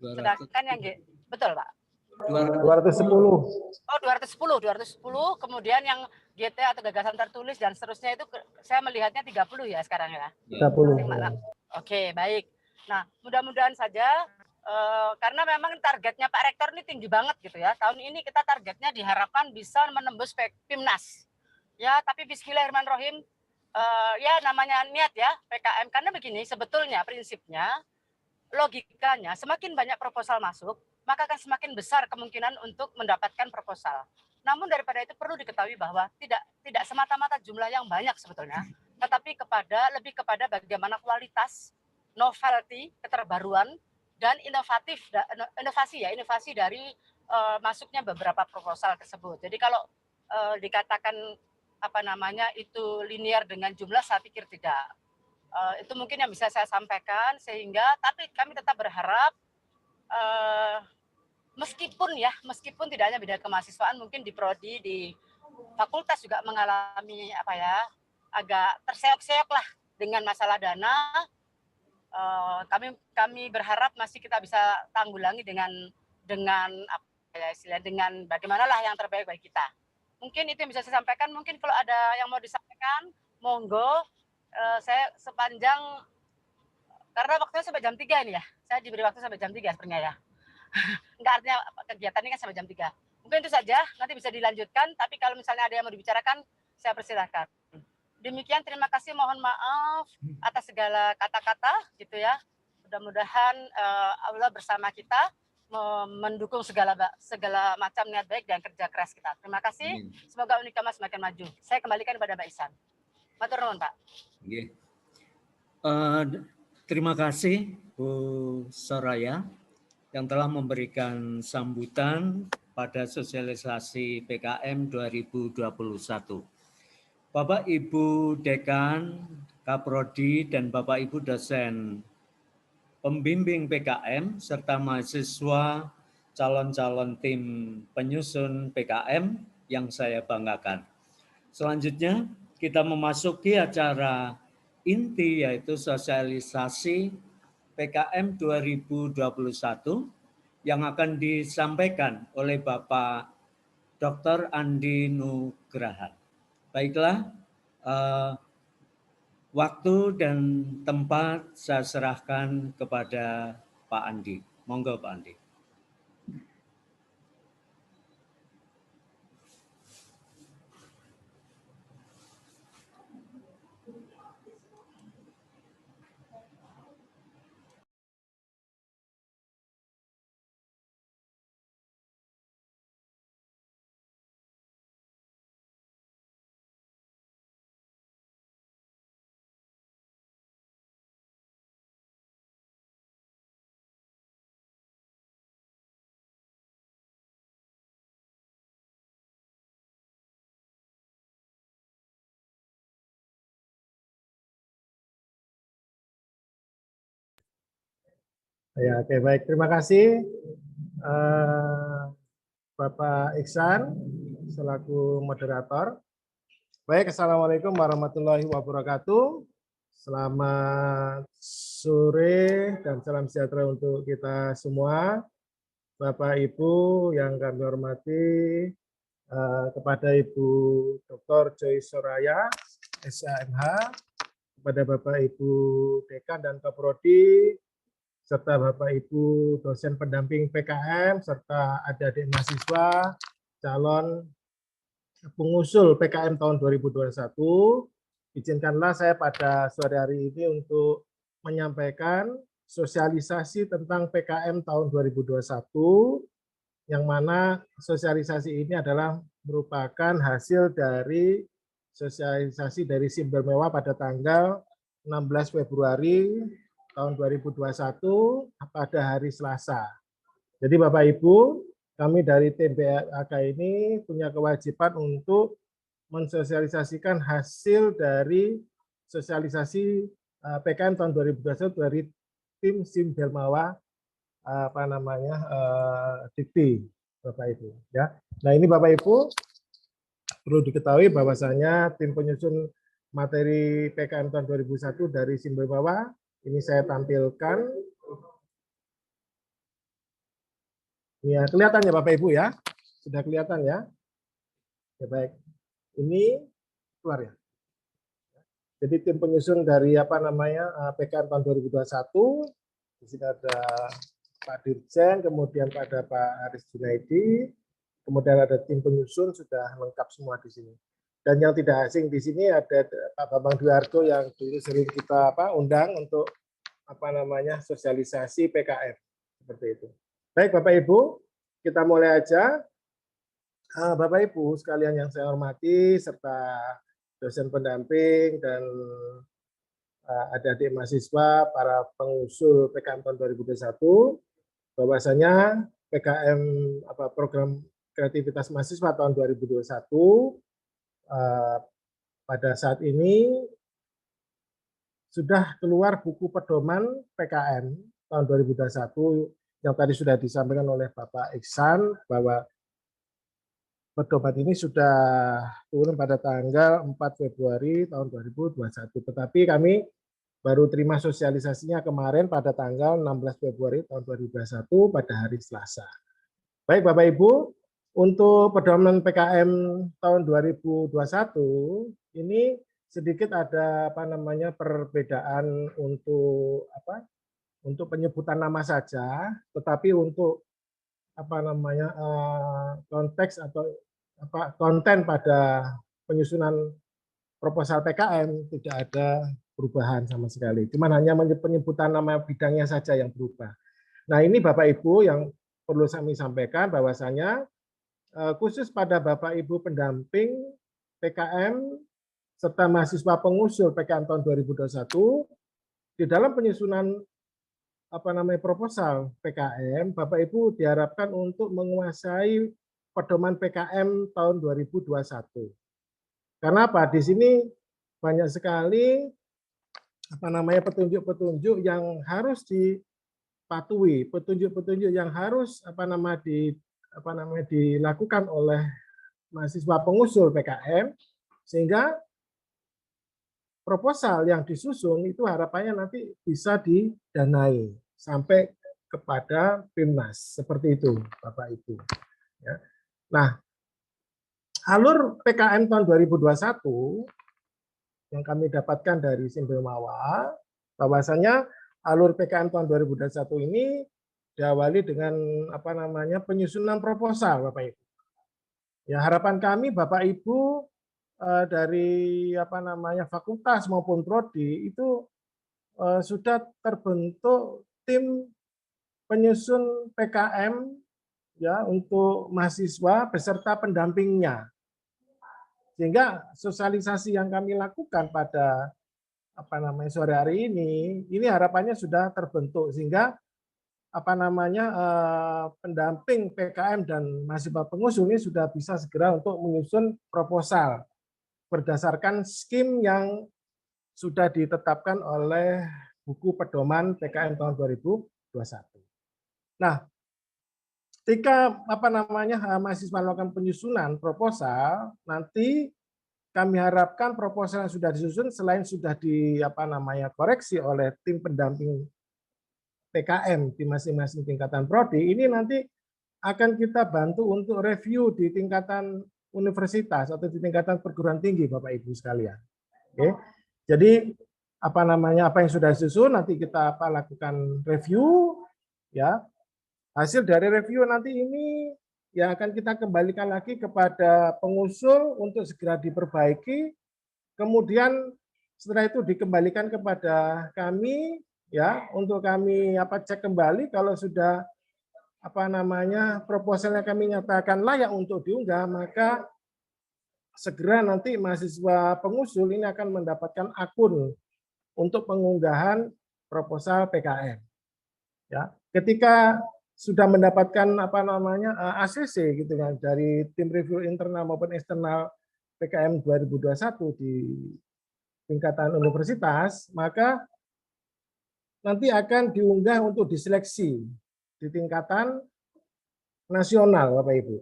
Sedangkan yang betul Pak. 210. Oh 210, kemudian yang GT atau gagasan tertulis dan seterusnya itu saya melihatnya 30 ya sekarang ya. 30. Oke, baik. Nah, mudah-mudahan saja karena memang targetnya Pak Rektor ini tinggi banget gitu ya. Tahun ini kita targetnya diharapkan bisa menembus PIMNAS. Ya, tapi bismillahirrahmanirrahim. Ya namanya niat ya PKM, karena begini sebetulnya prinsipnya logikanya semakin banyak proposal masuk maka akan semakin besar kemungkinan untuk mendapatkan proposal. Namun daripada itu perlu diketahui bahwa tidak semata-mata jumlah yang banyak sebetulnya, tetapi lebih kepada bagaimana kualitas, novelty, keterbaruan dan inovasi dari masuknya beberapa proposal tersebut. Jadi kalau dikatakan itu linear dengan jumlah, saya pikir tidak. Itu mungkin yang bisa saya sampaikan, sehingga tapi kami tetap berharap meskipun tidak hanya bidang kemahasiswaan, mungkin di prodi, di fakultas juga mengalami agak terseok-seok lah dengan masalah dana. Kami berharap masih kita bisa tanggulangi dengan bagaimanalah yang terbaik bagi kita. Mungkin itu yang bisa saya sampaikan. Mungkin kalau ada yang mau disampaikan, monggo. Saya sepanjang karena waktunya sampai jam 3 ini ya. Saya diberi waktu sampai jam 3 sebenarnya ya. Enggak, artinya kegiatan ini kan sampai jam 3. Mungkin itu saja, nanti bisa dilanjutkan, tapi kalau misalnya ada yang mau dibicarakan, saya persilahkan. Demikian, terima kasih, mohon maaf atas segala kata-kata gitu ya. Mudah-mudahan Allah bersama kita mendukung segala macam niat baik dan kerja keras kita. Terima kasih. Semoga Unikama semakin maju. Saya kembalikan kepada Mbak Ihsan. Matur nuwun, Pak. Terima kasih Bu Soraya yang telah memberikan sambutan pada sosialisasi PKM 2021. Bapak Ibu Dekan, Kaprodi, dan Bapak Ibu dosen pembimbing PKM serta mahasiswa calon-calon tim penyusun PKM yang saya banggakan. Selanjutnya kita memasuki acara inti, yaitu sosialisasi PKM 2021 yang akan disampaikan oleh Bapak Dr. Andi Nugraha. Baiklah, waktu dan tempat saya serahkan kepada Pak Andi. Monggo Pak Andi. Ya, oke, baik. Terima kasih Bapak Iksan selaku moderator. Baik, Assalamualaikum warahmatullahi wabarakatuh. Selamat sore dan salam sejahtera untuk kita semua. Bapak Ibu yang kami hormati, kepada Ibu Dr. Joy Soraya, SHMH, kepada Bapak Ibu Dekan dan Kaprodi, serta Bapak Ibu dosen pendamping PKM, serta adik-adik mahasiswa calon pengusul PKM tahun 2021. Izinkanlah saya pada sore hari ini untuk menyampaikan sosialisasi tentang PKM tahun 2021, yang mana sosialisasi ini adalah merupakan hasil dari sosialisasi dari Simbol Mewah pada tanggal 16 Februari tahun 2021 pada hari Selasa. Jadi Bapak Ibu, kami dari tim BAK ini punya kewajiban untuk mensosialisasikan hasil dari sosialisasi PKM tahun 2021 dari tim SIM Delmawa Dikti, Bapak Ibu ya. Nah, ini Bapak Ibu perlu diketahui bahwasanya tim penyusun materi PKM tahun 2001 dari SIM Delmawa ini saya tampilkan. Ya, kelihatan ya Bapak Ibu ya? Sudah kelihatan ya? Ya baik. Ini keluar ya. Jadi tim penyusun dari apa namanya PKM tahun 2021, di sini ada Pak Dirjen, kemudian ada Pak Aris Junaidi, kemudian ada tim penyusun sudah lengkap semua di sini. Dan yang tidak asing di sini ada Pak Bambang Dwiarto yang dulu sering kita undang untuk apa namanya sosialisasi PKM seperti itu. Baik Bapak Ibu, kita mulai aja. Bapak Ibu sekalian yang saya hormati serta dosen pendamping dan adik-adik mahasiswa, para pengusul PKM tahun 2021, bahwasanya PKM program kreativitas mahasiswa tahun 2021 pada saat ini sudah keluar buku pedoman PKM tahun 2021 yang tadi sudah disampaikan oleh Bapak Iksan bahwa pedoman ini sudah turun pada tanggal 4 Februari tahun 2021. Tetapi kami baru terima sosialisasinya kemarin pada tanggal 16 Februari tahun 2021 pada hari Selasa. Baik Bapak Ibu, untuk pedoman PKM tahun 2021 ini sedikit ada perbedaan untuk untuk penyebutan nama saja, tetapi untuk konteks atau konten pada penyusunan proposal PKM tidak ada perubahan sama sekali. Cuman hanya penyebutan nama bidangnya saja yang berubah. Nah ini Bapak Ibu yang perlu kami sampaikan bahwasanya khusus pada Bapak Ibu pendamping PKM serta mahasiswa pengusul PKM tahun 2021 di dalam penyusunan proposal PKM, Bapak Ibu diharapkan untuk menguasai pedoman PKM tahun 2021. Karena apa? Di sini banyak sekali petunjuk-petunjuk yang harus dipatuhi, petunjuk-petunjuk yang harus dilakukan oleh mahasiswa pengusul PKM, sehingga proposal yang disusun itu harapannya nanti bisa didanai sampai kepada PIMNAS, seperti itu Bapak Ibu. Ya. Nah, alur PKM tahun 2021 yang kami dapatkan dari Simbilmawa, bahwasanya alur PKM tahun 2021 ini diawali dengan penyusunan proposal Bapak Ibu. Ya, harapan kami Bapak Ibu dari fakultas maupun prodi itu sudah terbentuk tim penyusun PKM ya untuk mahasiswa beserta pendampingnya. Sehingga sosialisasi yang kami lakukan pada sore hari ini harapannya sudah terbentuk sehingga pendamping PKM dan mahasiswa pengusul ini sudah bisa segera untuk menyusun proposal berdasarkan skim yang sudah ditetapkan oleh buku pedoman PKM tahun 2021. Nah, ketika mahasiswa melakukan penyusunan proposal, nanti kami harapkan proposal yang sudah disusun selain sudah koreksi oleh tim pendamping PKM di masing-masing tingkatan prodi, ini nanti akan kita bantu untuk review di tingkatan universitas atau di tingkatan perguruan tinggi Bapak Ibu sekalian. Oke. Jadi apa yang sudah disusun nanti kita lakukan review ya. Hasil dari review nanti ini yang akan kita kembalikan lagi kepada pengusul untuk segera diperbaiki. Kemudian setelah itu dikembalikan kepada kami ya untuk kami cek kembali kalau sudah proposalnya kami nyatakan layak untuk diunggah, maka segera nanti mahasiswa pengusul ini akan mendapatkan akun untuk pengunggahan proposal PKM. Ya, ketika sudah mendapatkan ACC gitu kan dari tim review internal maupun eksternal PKM 2021 di tingkatan universitas, maka nanti akan diunggah untuk diseleksi di tingkatan nasional Bapak Ibu.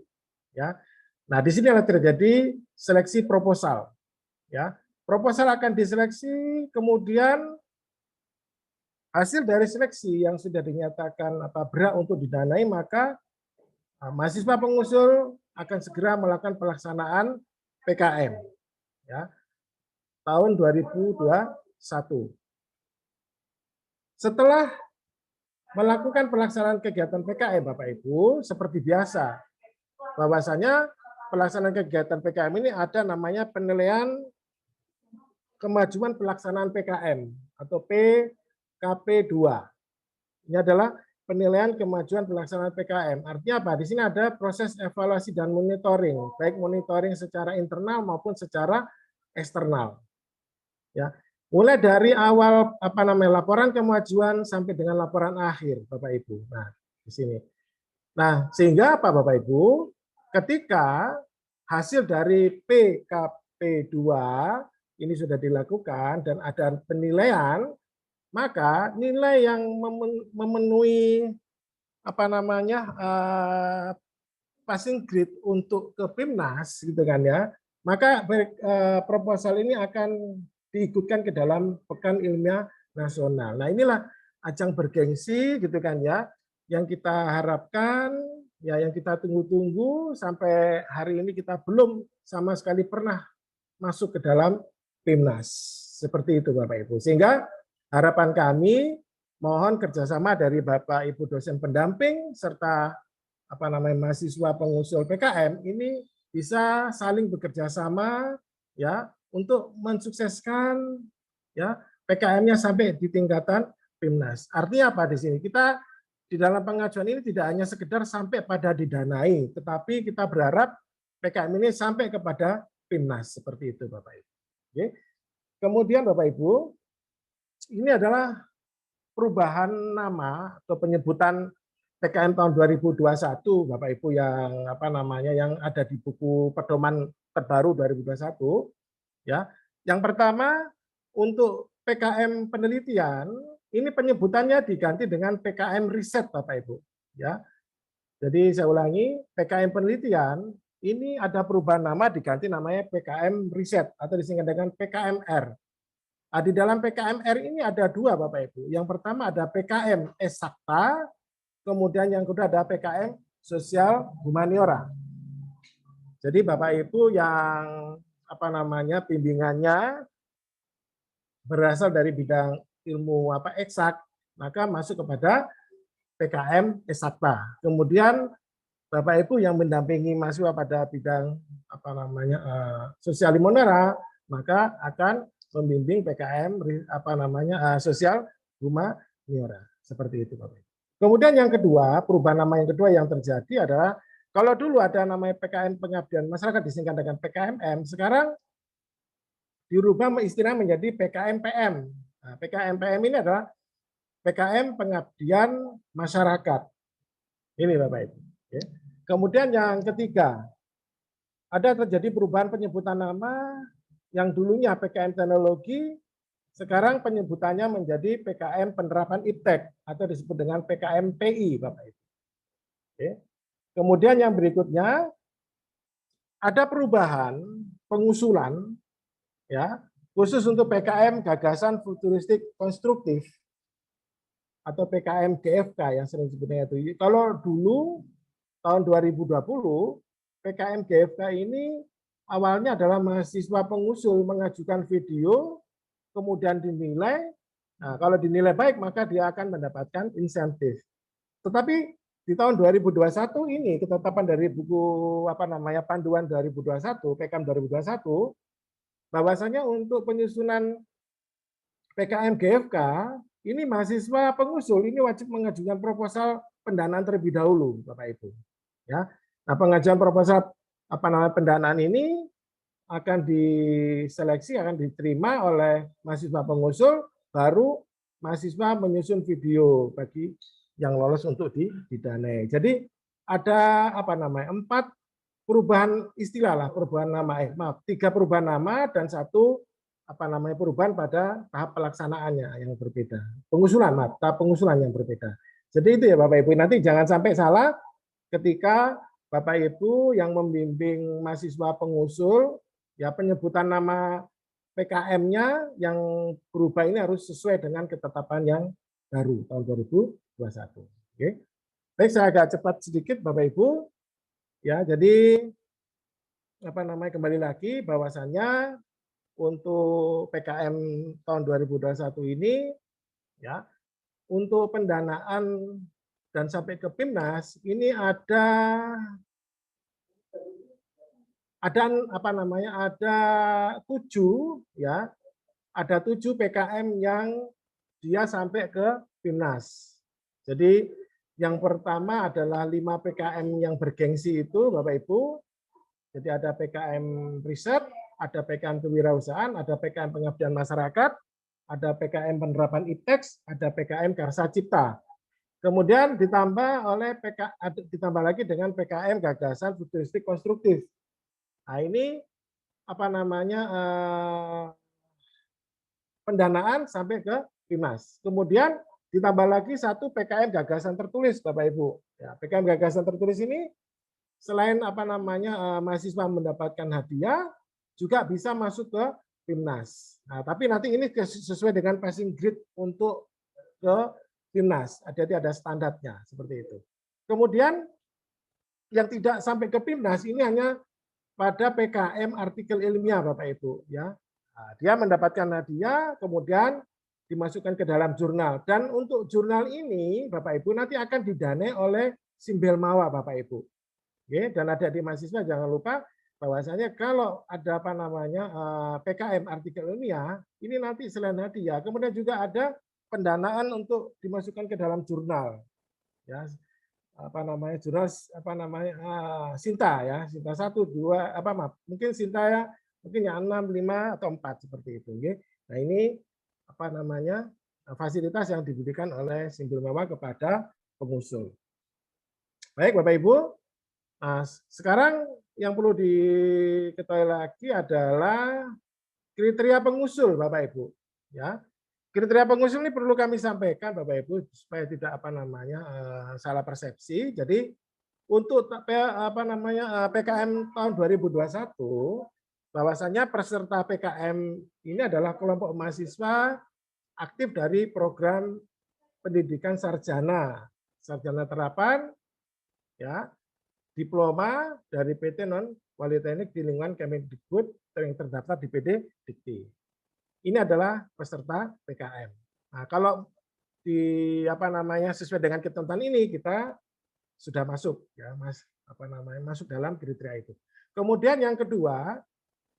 Ya. Nah, di sini akan terjadi seleksi proposal. Ya. Proposal akan diseleksi, kemudian hasil dari seleksi yang sudah dinyatakan berat untuk didanai, maka mahasiswa pengusul akan segera melakukan pelaksanaan PKM ya, tahun 2021. Setelah melakukan pelaksanaan kegiatan PKM, Bapak Ibu, seperti biasa, bahwasanya pelaksanaan kegiatan PKM ini ada namanya penilaian kemajuan pelaksanaan PKM atau PKP2. Ini adalah penilaian kemajuan pelaksanaan PKM. Artinya apa? Di sini ada proses evaluasi dan monitoring, baik monitoring secara internal maupun secara eksternal. Ya, mulai dari awal laporan kemajuan sampai dengan laporan akhir, Bapak Ibu. Nah, di sini. Nah, sehingga apa Bapak Ibu? Ketika hasil dari PKP2 ini sudah dilakukan dan ada penilaian, maka nilai yang memenuhi passing grade untuk ke PIMNAS gitu kan ya, maka proposal ini akan diikutkan ke dalam Pekan Ilmiah Nasional. Nah, inilah ajang bergengsi gitu kan ya, yang kita harapkan ya, yang kita tunggu-tunggu sampai hari ini kita belum sama sekali pernah masuk ke dalam PIMNAS. Seperti itu Bapak Ibu. Sehingga harapan kami mohon kerjasama dari Bapak Ibu dosen pendamping serta mahasiswa pengusul PKM ini bisa saling bekerja sama ya untuk mensukseskan ya PKM-nya sampai di tingkatan PIMNAS. Artinya apa di sini? Kita di dalam pengajuan ini tidak hanya sekedar sampai pada didanai, tetapi kita berharap PKM ini sampai kepada PIMNAS seperti itu Bapak Ibu. Oke. Kemudian Bapak Ibu, ini adalah perubahan nama atau penyebutan PKM tahun 2021 Bapak Ibu yang yang ada di buku pedoman terbaru 2021 ya. Yang pertama untuk PKM penelitian ini penyebutannya diganti dengan PKM riset Bapak Ibu ya. Jadi saya ulangi, PKM penelitian ini ada perubahan nama diganti namanya PKM riset atau disingkat dengan PKMR. Nah, di dalam PKMR ini ada dua Bapak Ibu. Yang pertama ada PKM Eksakta, kemudian yang kedua ada PKM Sosial Humaniora. Jadi Bapak Ibu yang bimbingannya berasal dari bidang ilmu eksak, maka masuk kepada PKM Eksakta. Kemudian Bapak Ibu yang mendampingi mahasiswa pada bidang Sosial Humaniora, maka akan membimbing PKM Sosial Humaniora. Seperti itu Bapak Ibu. Kemudian yang kedua, perubahan nama yang kedua yang terjadi adalah kalau dulu ada namanya PKM Pengabdian Masyarakat disingkat dengan PKMM, sekarang dirubah istilah menjadi PKMPM. Nah, PKMPM ini adalah PKM Pengabdian Masyarakat. Ini Bapak Ibu. Kemudian yang ketiga, ada terjadi perubahan penyebutan nama yang dulunya PKM Teknologi, sekarang penyebutannya menjadi PKM Penerapan Iptek atau disebut dengan PKM PI, Bapak Ibu. Oke. Kemudian yang berikutnya ada perubahan pengusulan ya, khusus untuk PKM Gagasan Futuristik Konstruktif atau PKM GFK yang sering disebutnya itu. Kalau dulu tahun 2020 PKM GFK ini awalnya adalah mahasiswa pengusul mengajukan video, kemudian dinilai. Nah, kalau dinilai baik maka dia akan mendapatkan insentif. Tetapi di tahun 2021 ini ketetapan dari buku panduan 2021 PKM 2021 bahwasanya untuk penyusunan PKM GFK ini mahasiswa pengusul ini wajib mengajukan proposal pendanaan terlebih dahulu Bapak Ibu. Ya. Nah, pengajuan proposal pendanaan ini akan diseleksi, akan diterima oleh mahasiswa pengusul, baru mahasiswa menyusun video bagi yang lolos untuk didanai. Jadi ada 4 perubahan istilah lah, perubahan nama, 3 perubahan nama dan 1 perubahan pada tahap pelaksanaannya yang berbeda. Pengusulan, tahap pengusulan yang berbeda. Jadi itu ya Bapak Ibu, nanti jangan sampai salah ketika Bapak Ibu yang membimbing mahasiswa pengusul, ya penyebutan nama PKM-nya yang berubah ini harus sesuai dengan ketetapan yang baru tahun 2021. Oke. Baik, saya agak cepat sedikit Bapak Ibu. Ya, jadi kembali lagi bahwasannya untuk PKM tahun 2021 ini ya, untuk pendanaan dan sampai ke PIMNAS ini ada 7 ya, ada 7 PKM yang dia sampai ke PIMNAS. Jadi yang pertama adalah 5 PKM yang bergengsi itu Bapak Ibu. Jadi ada PKM riset, ada PKM kewirausahaan, ada PKM pengabdian masyarakat, ada PKM penerapan IPTEX, ada PKM Karsa Cipta. Kemudian ditambah lagi dengan PKM gagasan futuristik konstruktif. Nah, ini pendanaan sampai ke PIMNAS. Kemudian ditambah lagi 1 PKM gagasan tertulis Bapak Ibu. Ya, PKM gagasan tertulis ini selain mahasiswa mendapatkan hadiah, juga bisa masuk ke PIMNAS. Nah, tapi nanti ini sesuai dengan passing grade untuk ke PIMNAS. Ada standarnya seperti itu. Kemudian yang tidak sampai ke PIMNAS ini hanya pada PKM artikel ilmiah Bapak Ibu. Ya, nah, dia mendapatkan hadiah, kemudian dimasukkan ke dalam jurnal. Dan untuk jurnal ini Bapak Ibu nanti akan didanai oleh Simbel Mawa Bapak Ibu. Oke, dan adik-adik mahasiswa jangan lupa bahwasanya kalau ada PKM artikel ilmiah, ini nanti selain hadiah, kemudian juga ada pendanaan untuk dimasukkan ke dalam jurnal. Ya, jurnal Sinta ya, Sinta 1, 2, mungkin Sinta ya, mungkin yang 6, 5 atau 4 seperti itu. Oke. Nah, ini fasilitas yang diberikan oleh Simbel Mawa kepada pengusul. Baik Bapak Ibu. Nah, sekarang yang perlu diketahui lagi adalah kriteria pengusul, Bapak Ibu. Ya, kriteria pengusul ini perlu kami sampaikan, Bapak Ibu, supaya tidak salah persepsi. Jadi untuk PKM tahun 2021, bahwasanya peserta PKM ini adalah kelompok mahasiswa aktif dari program pendidikan sarjana terapan, ya. Diploma dari PT Non Politeknik di lingkungan Kemendikbud yang terdaftar di PD Dikti. Ini adalah peserta PKM. Nah, kalau sesuai dengan ketentuan ini kita sudah masuk ya, masuk dalam kriteria itu. Kemudian yang kedua,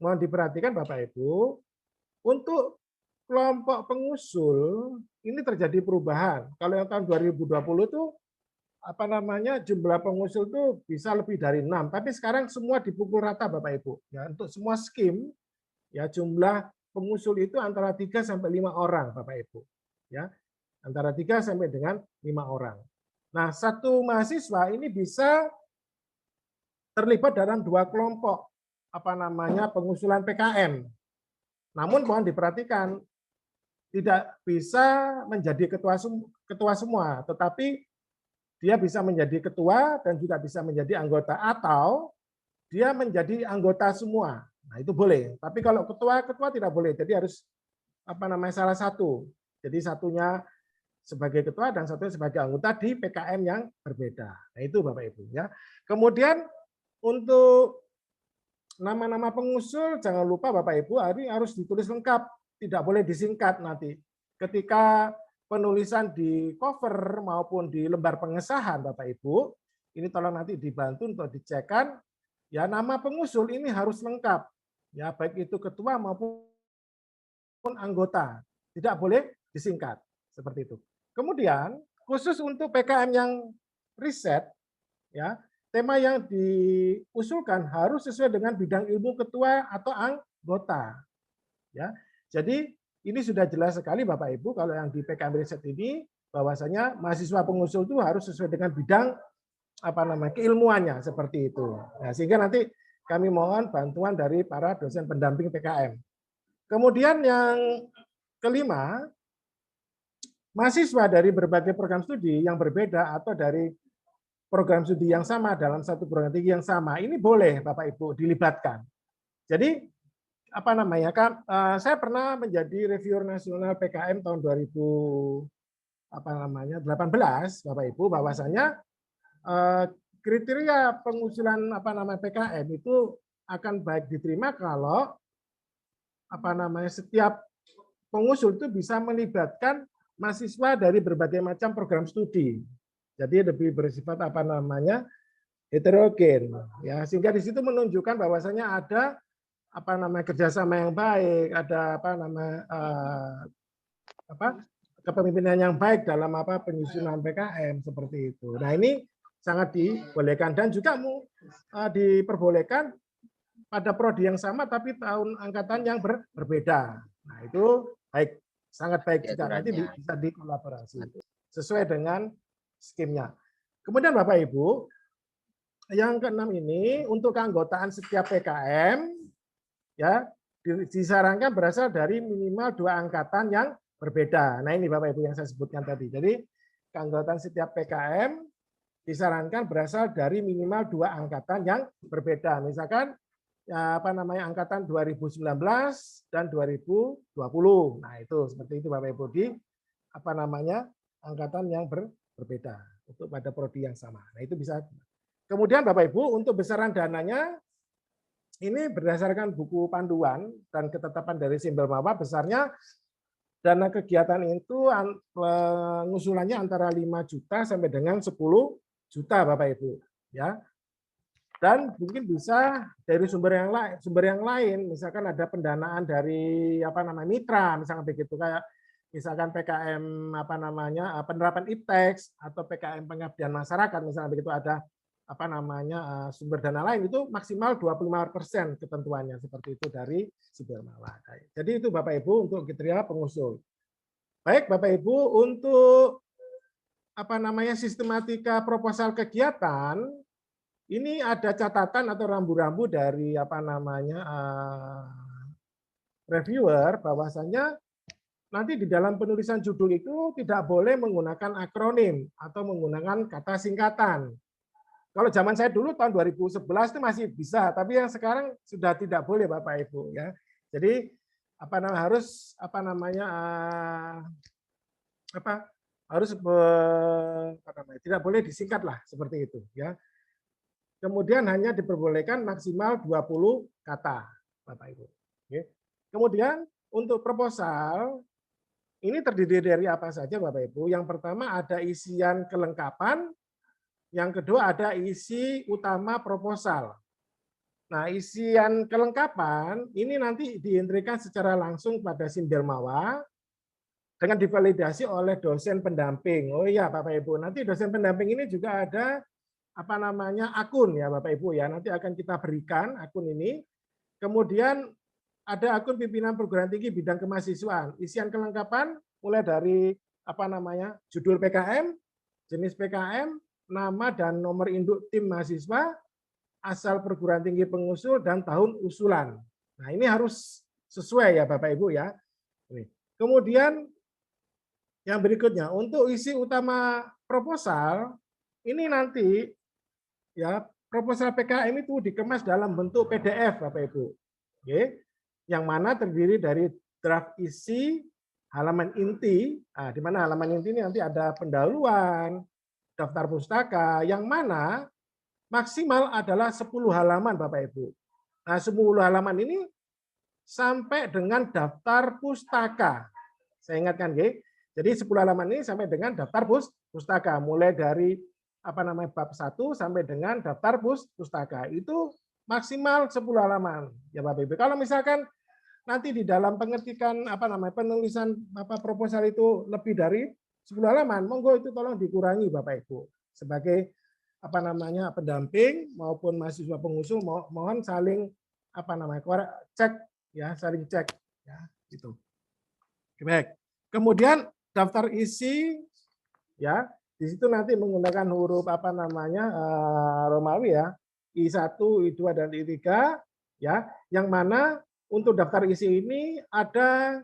mohon diperhatikan Bapak Ibu, untuk kelompok pengusul ini terjadi perubahan. Kalau yang tahun 2020 itu jumlah pengusul itu bisa lebih dari 6, tapi sekarang semua dipukul rata Bapak Ibu. Ya, untuk semua skim ya jumlah pengusul itu antara 3 sampai 5 orang Bapak Ibu. Ya. Antara 3 sampai dengan 5 orang. Nah, satu mahasiswa ini bisa terlibat dalam 2 kelompok pengusulan PKM. Namun mohon diperhatikan tidak bisa menjadi ketua semua, tetapi dia bisa menjadi ketua dan juga bisa menjadi anggota, atau dia menjadi anggota semua. Nah, itu boleh. Tapi kalau ketua tidak boleh. Jadi harus salah satu. Jadi satunya sebagai ketua dan satunya sebagai anggota di PKM yang berbeda. Nah, itu Bapak Ibu ya. Kemudian untuk nama-nama pengusul jangan lupa Bapak Ibu harus ditulis lengkap, tidak boleh disingkat nanti. Ketika penulisan di cover maupun di lembar pengesahan Bapak Ibu, ini tolong nanti dibantu untuk dicekkan ya, nama pengusul ini harus lengkap ya, baik itu ketua maupun anggota, tidak boleh disingkat seperti itu. Kemudian khusus untuk PKM yang riset ya, tema yang diusulkan harus sesuai dengan bidang ilmu ketua atau anggota ya. Jadi ini sudah jelas sekali Bapak Ibu kalau yang di PKM riset ini bahwasanya mahasiswa pengusul itu harus sesuai dengan bidang keilmuannya seperti itu. Nah, sehingga nanti kami mohon bantuan dari para dosen pendamping PKM. Kemudian yang kelima, mahasiswa dari berbagai program studi yang berbeda atau dari program studi yang sama dalam satu program tinggi yang sama, ini boleh Bapak Ibu dilibatkan. Jadi saya pernah menjadi reviewer nasional PKM tahun 2018 Bapak Ibu, bahwasanya kriteria pengusulan PKM itu akan baik diterima kalau setiap pengusul itu bisa melibatkan mahasiswa dari berbagai macam program studi. Jadi lebih bersifat heterogen, ya, sehingga di situ menunjukkan bahwasanya ada kerjasama yang baik, ada kepemimpinan yang baik dalam penyusunan PKM seperti itu. Nah, ini sangat dibolehkan dan juga diperbolehkan pada prodi yang sama tapi tahun angkatan yang berbeda. Nah, itu baik, sangat baik juga, nanti bisa dikolaborasi sesuai dengan skimnya. Kemudian Bapak Ibu, yang keenam ini untuk keanggotaan setiap PKM ya disarankan berasal dari minimal 2 angkatan yang berbeda. Nah, ini Bapak Ibu yang saya sebutkan tadi. Jadi keanggotaan setiap PKM disarankan berasal dari minimal 2 angkatan yang berbeda. Misalkan ya, angkatan 2019 dan 2020. Nah, itu seperti itu Bapak Ibu di angkatan yang berbeda untuk pada prodi yang sama. Nah, itu bisa. Kemudian Bapak Ibu untuk besaran dananya ini berdasarkan buku panduan dan ketetapan dari Simbel Mawa, besarnya dana kegiatan itu pengusulannya antara 5 juta sampai dengan 10 juta Bapak Ibu, ya. Dan mungkin bisa dari sumber yang lain, misalkan ada pendanaan dari mitra, misalkan begitu, kayak misalkan PKM penerapan IPTEX atau PKM pengabdian masyarakat, misalkan begitu, ada sumber dana lain, itu maksimal 25% ketentuannya seperti itu dari Simbel Mawa. Jadi itu Bapak Ibu untuk kriteria pengusul. Baik Bapak Ibu, untuk sistematika proposal kegiatan ini ada catatan atau rambu-rambu dari reviewer bahwasanya nanti di dalam penulisan judul itu tidak boleh menggunakan akronim atau menggunakan kata singkatan. Kalau zaman saya dulu tahun 2011 itu masih bisa, tapi yang sekarang sudah tidak boleh Bapak Ibu, ya. Jadi harus tidak boleh disingkat lah seperti itu, ya. Kemudian hanya diperbolehkan maksimal 20 kata Bapak Ibu. Kemudian untuk proposal ini terdiri dari apa saja Bapak Ibu? Yang pertama ada isian kelengkapan. Yang kedua ada isi utama proposal. Nah, isian kelengkapan ini nanti diintrikan secara langsung pada Simbel Mawa dengan divalidasi oleh dosen pendamping. Oh iya Bapak Ibu, nanti dosen pendamping ini juga ada akun ya Bapak Ibu ya. Nanti akan kita berikan akun ini. Kemudian ada akun pimpinan perguruan tinggi bidang kemahasiswaan. Isian kelengkapan mulai dari judul PKM, jenis PKM, nama dan nomor induk tim mahasiswa, asal perguruan tinggi pengusul, dan tahun usulan. Nah, ini harus sesuai ya Bapak Ibu ya. Kemudian yang berikutnya, untuk isi utama proposal, ini nanti ya proposal PKM itu dikemas dalam bentuk PDF Bapak Ibu. Yang mana terdiri dari draft isi, halaman inti, di mana halaman inti ini nanti ada pendahuluan, daftar pustaka, yang mana maksimal adalah 10 halaman Bapak Ibu. Nah, 10 halaman ini sampai dengan daftar pustaka. Saya ingatkan, jadi 10 halaman ini sampai dengan daftar pustaka, mulai dari bab 1 sampai dengan daftar pustaka. Itu maksimal 10 halaman ya Bapak Ibu. Kalau misalkan nanti di dalam pengetikan penulisan proposal itu lebih dari 10 halaman, monggo itu tolong dikurangi Bapak Ibu. Sebagai pendamping maupun mahasiswa pengusul mohon saling cek ya, saling cek ya gitu. Baik. Kemudian daftar isi ya, di situ nanti menggunakan huruf Romawi ya, I1, I2 dan I3 ya, yang mana untuk daftar isi ini ada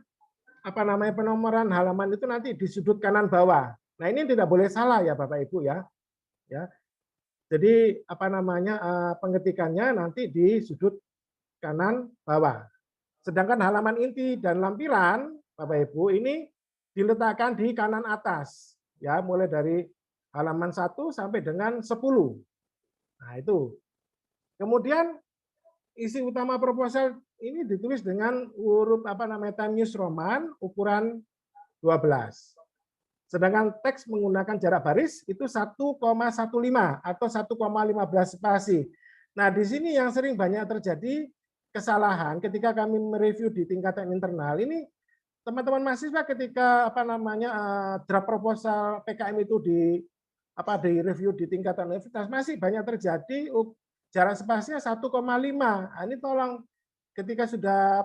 penomoran halaman itu nanti di sudut kanan bawah. Nah, ini tidak boleh salah ya Bapak Ibu ya. Ya. Jadi pengetikannya nanti di sudut kanan bawah. Sedangkan halaman inti dan lampiran Bapak Ibu ini diletakkan di kanan atas ya, mulai dari halaman 1 sampai dengan 10. Nah, itu. Kemudian isi utama proposal ini ditulis dengan huruf Times New Roman ukuran 12. Sedangkan teks menggunakan jarak baris itu 1,15 atau 1,15 spasi. Nah, di sini yang sering banyak terjadi kesalahan ketika kami mereview di tingkatan internal ini, teman-teman mahasiswa ketika draft proposal PKM itu di review di tingkatan universitas masih banyak terjadi jarak spasinya 1,5. Nah, ini tolong ketika sudah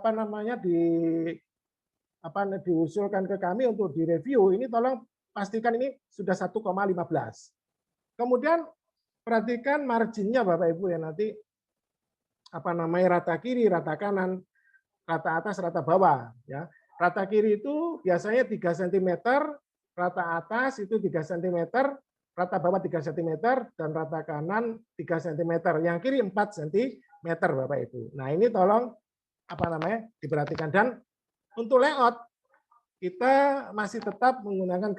diusulkan ke kami untuk direview, ini tolong pastikan ini sudah 1,15. Kemudian perhatikan marginnya Bapak Ibu ya, nanti rata kiri, rata kanan, rata atas, rata bawah ya. Rata kiri itu biasanya 3 cm, rata atas itu 3 cm, rata bawah 3 cm, dan rata kanan 3 cm. Yang kiri 4 cm Bapak Ibu. Nah, ini tolong diperhatikan. Dan untuk layout kita masih tetap menggunakan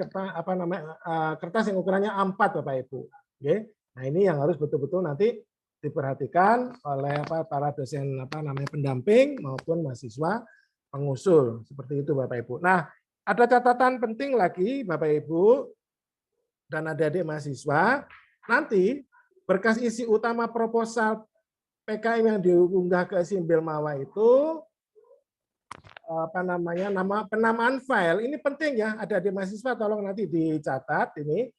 kertas yang ukurannya A4 Bapak Ibu. Oke. Nah, ini yang harus betul-betul nanti diperhatikan oleh para dosen pendamping maupun mahasiswa pengusul. Seperti itu Bapak Ibu. Nah, ada catatan penting lagi Bapak Ibu dan adik-adik mahasiswa, nanti berkas isi utama proposal PKM yang diunggah ke Simbel Mawa itu nama penamaan file ini penting ya, ada di mahasiswa tolong nanti dicatat ini.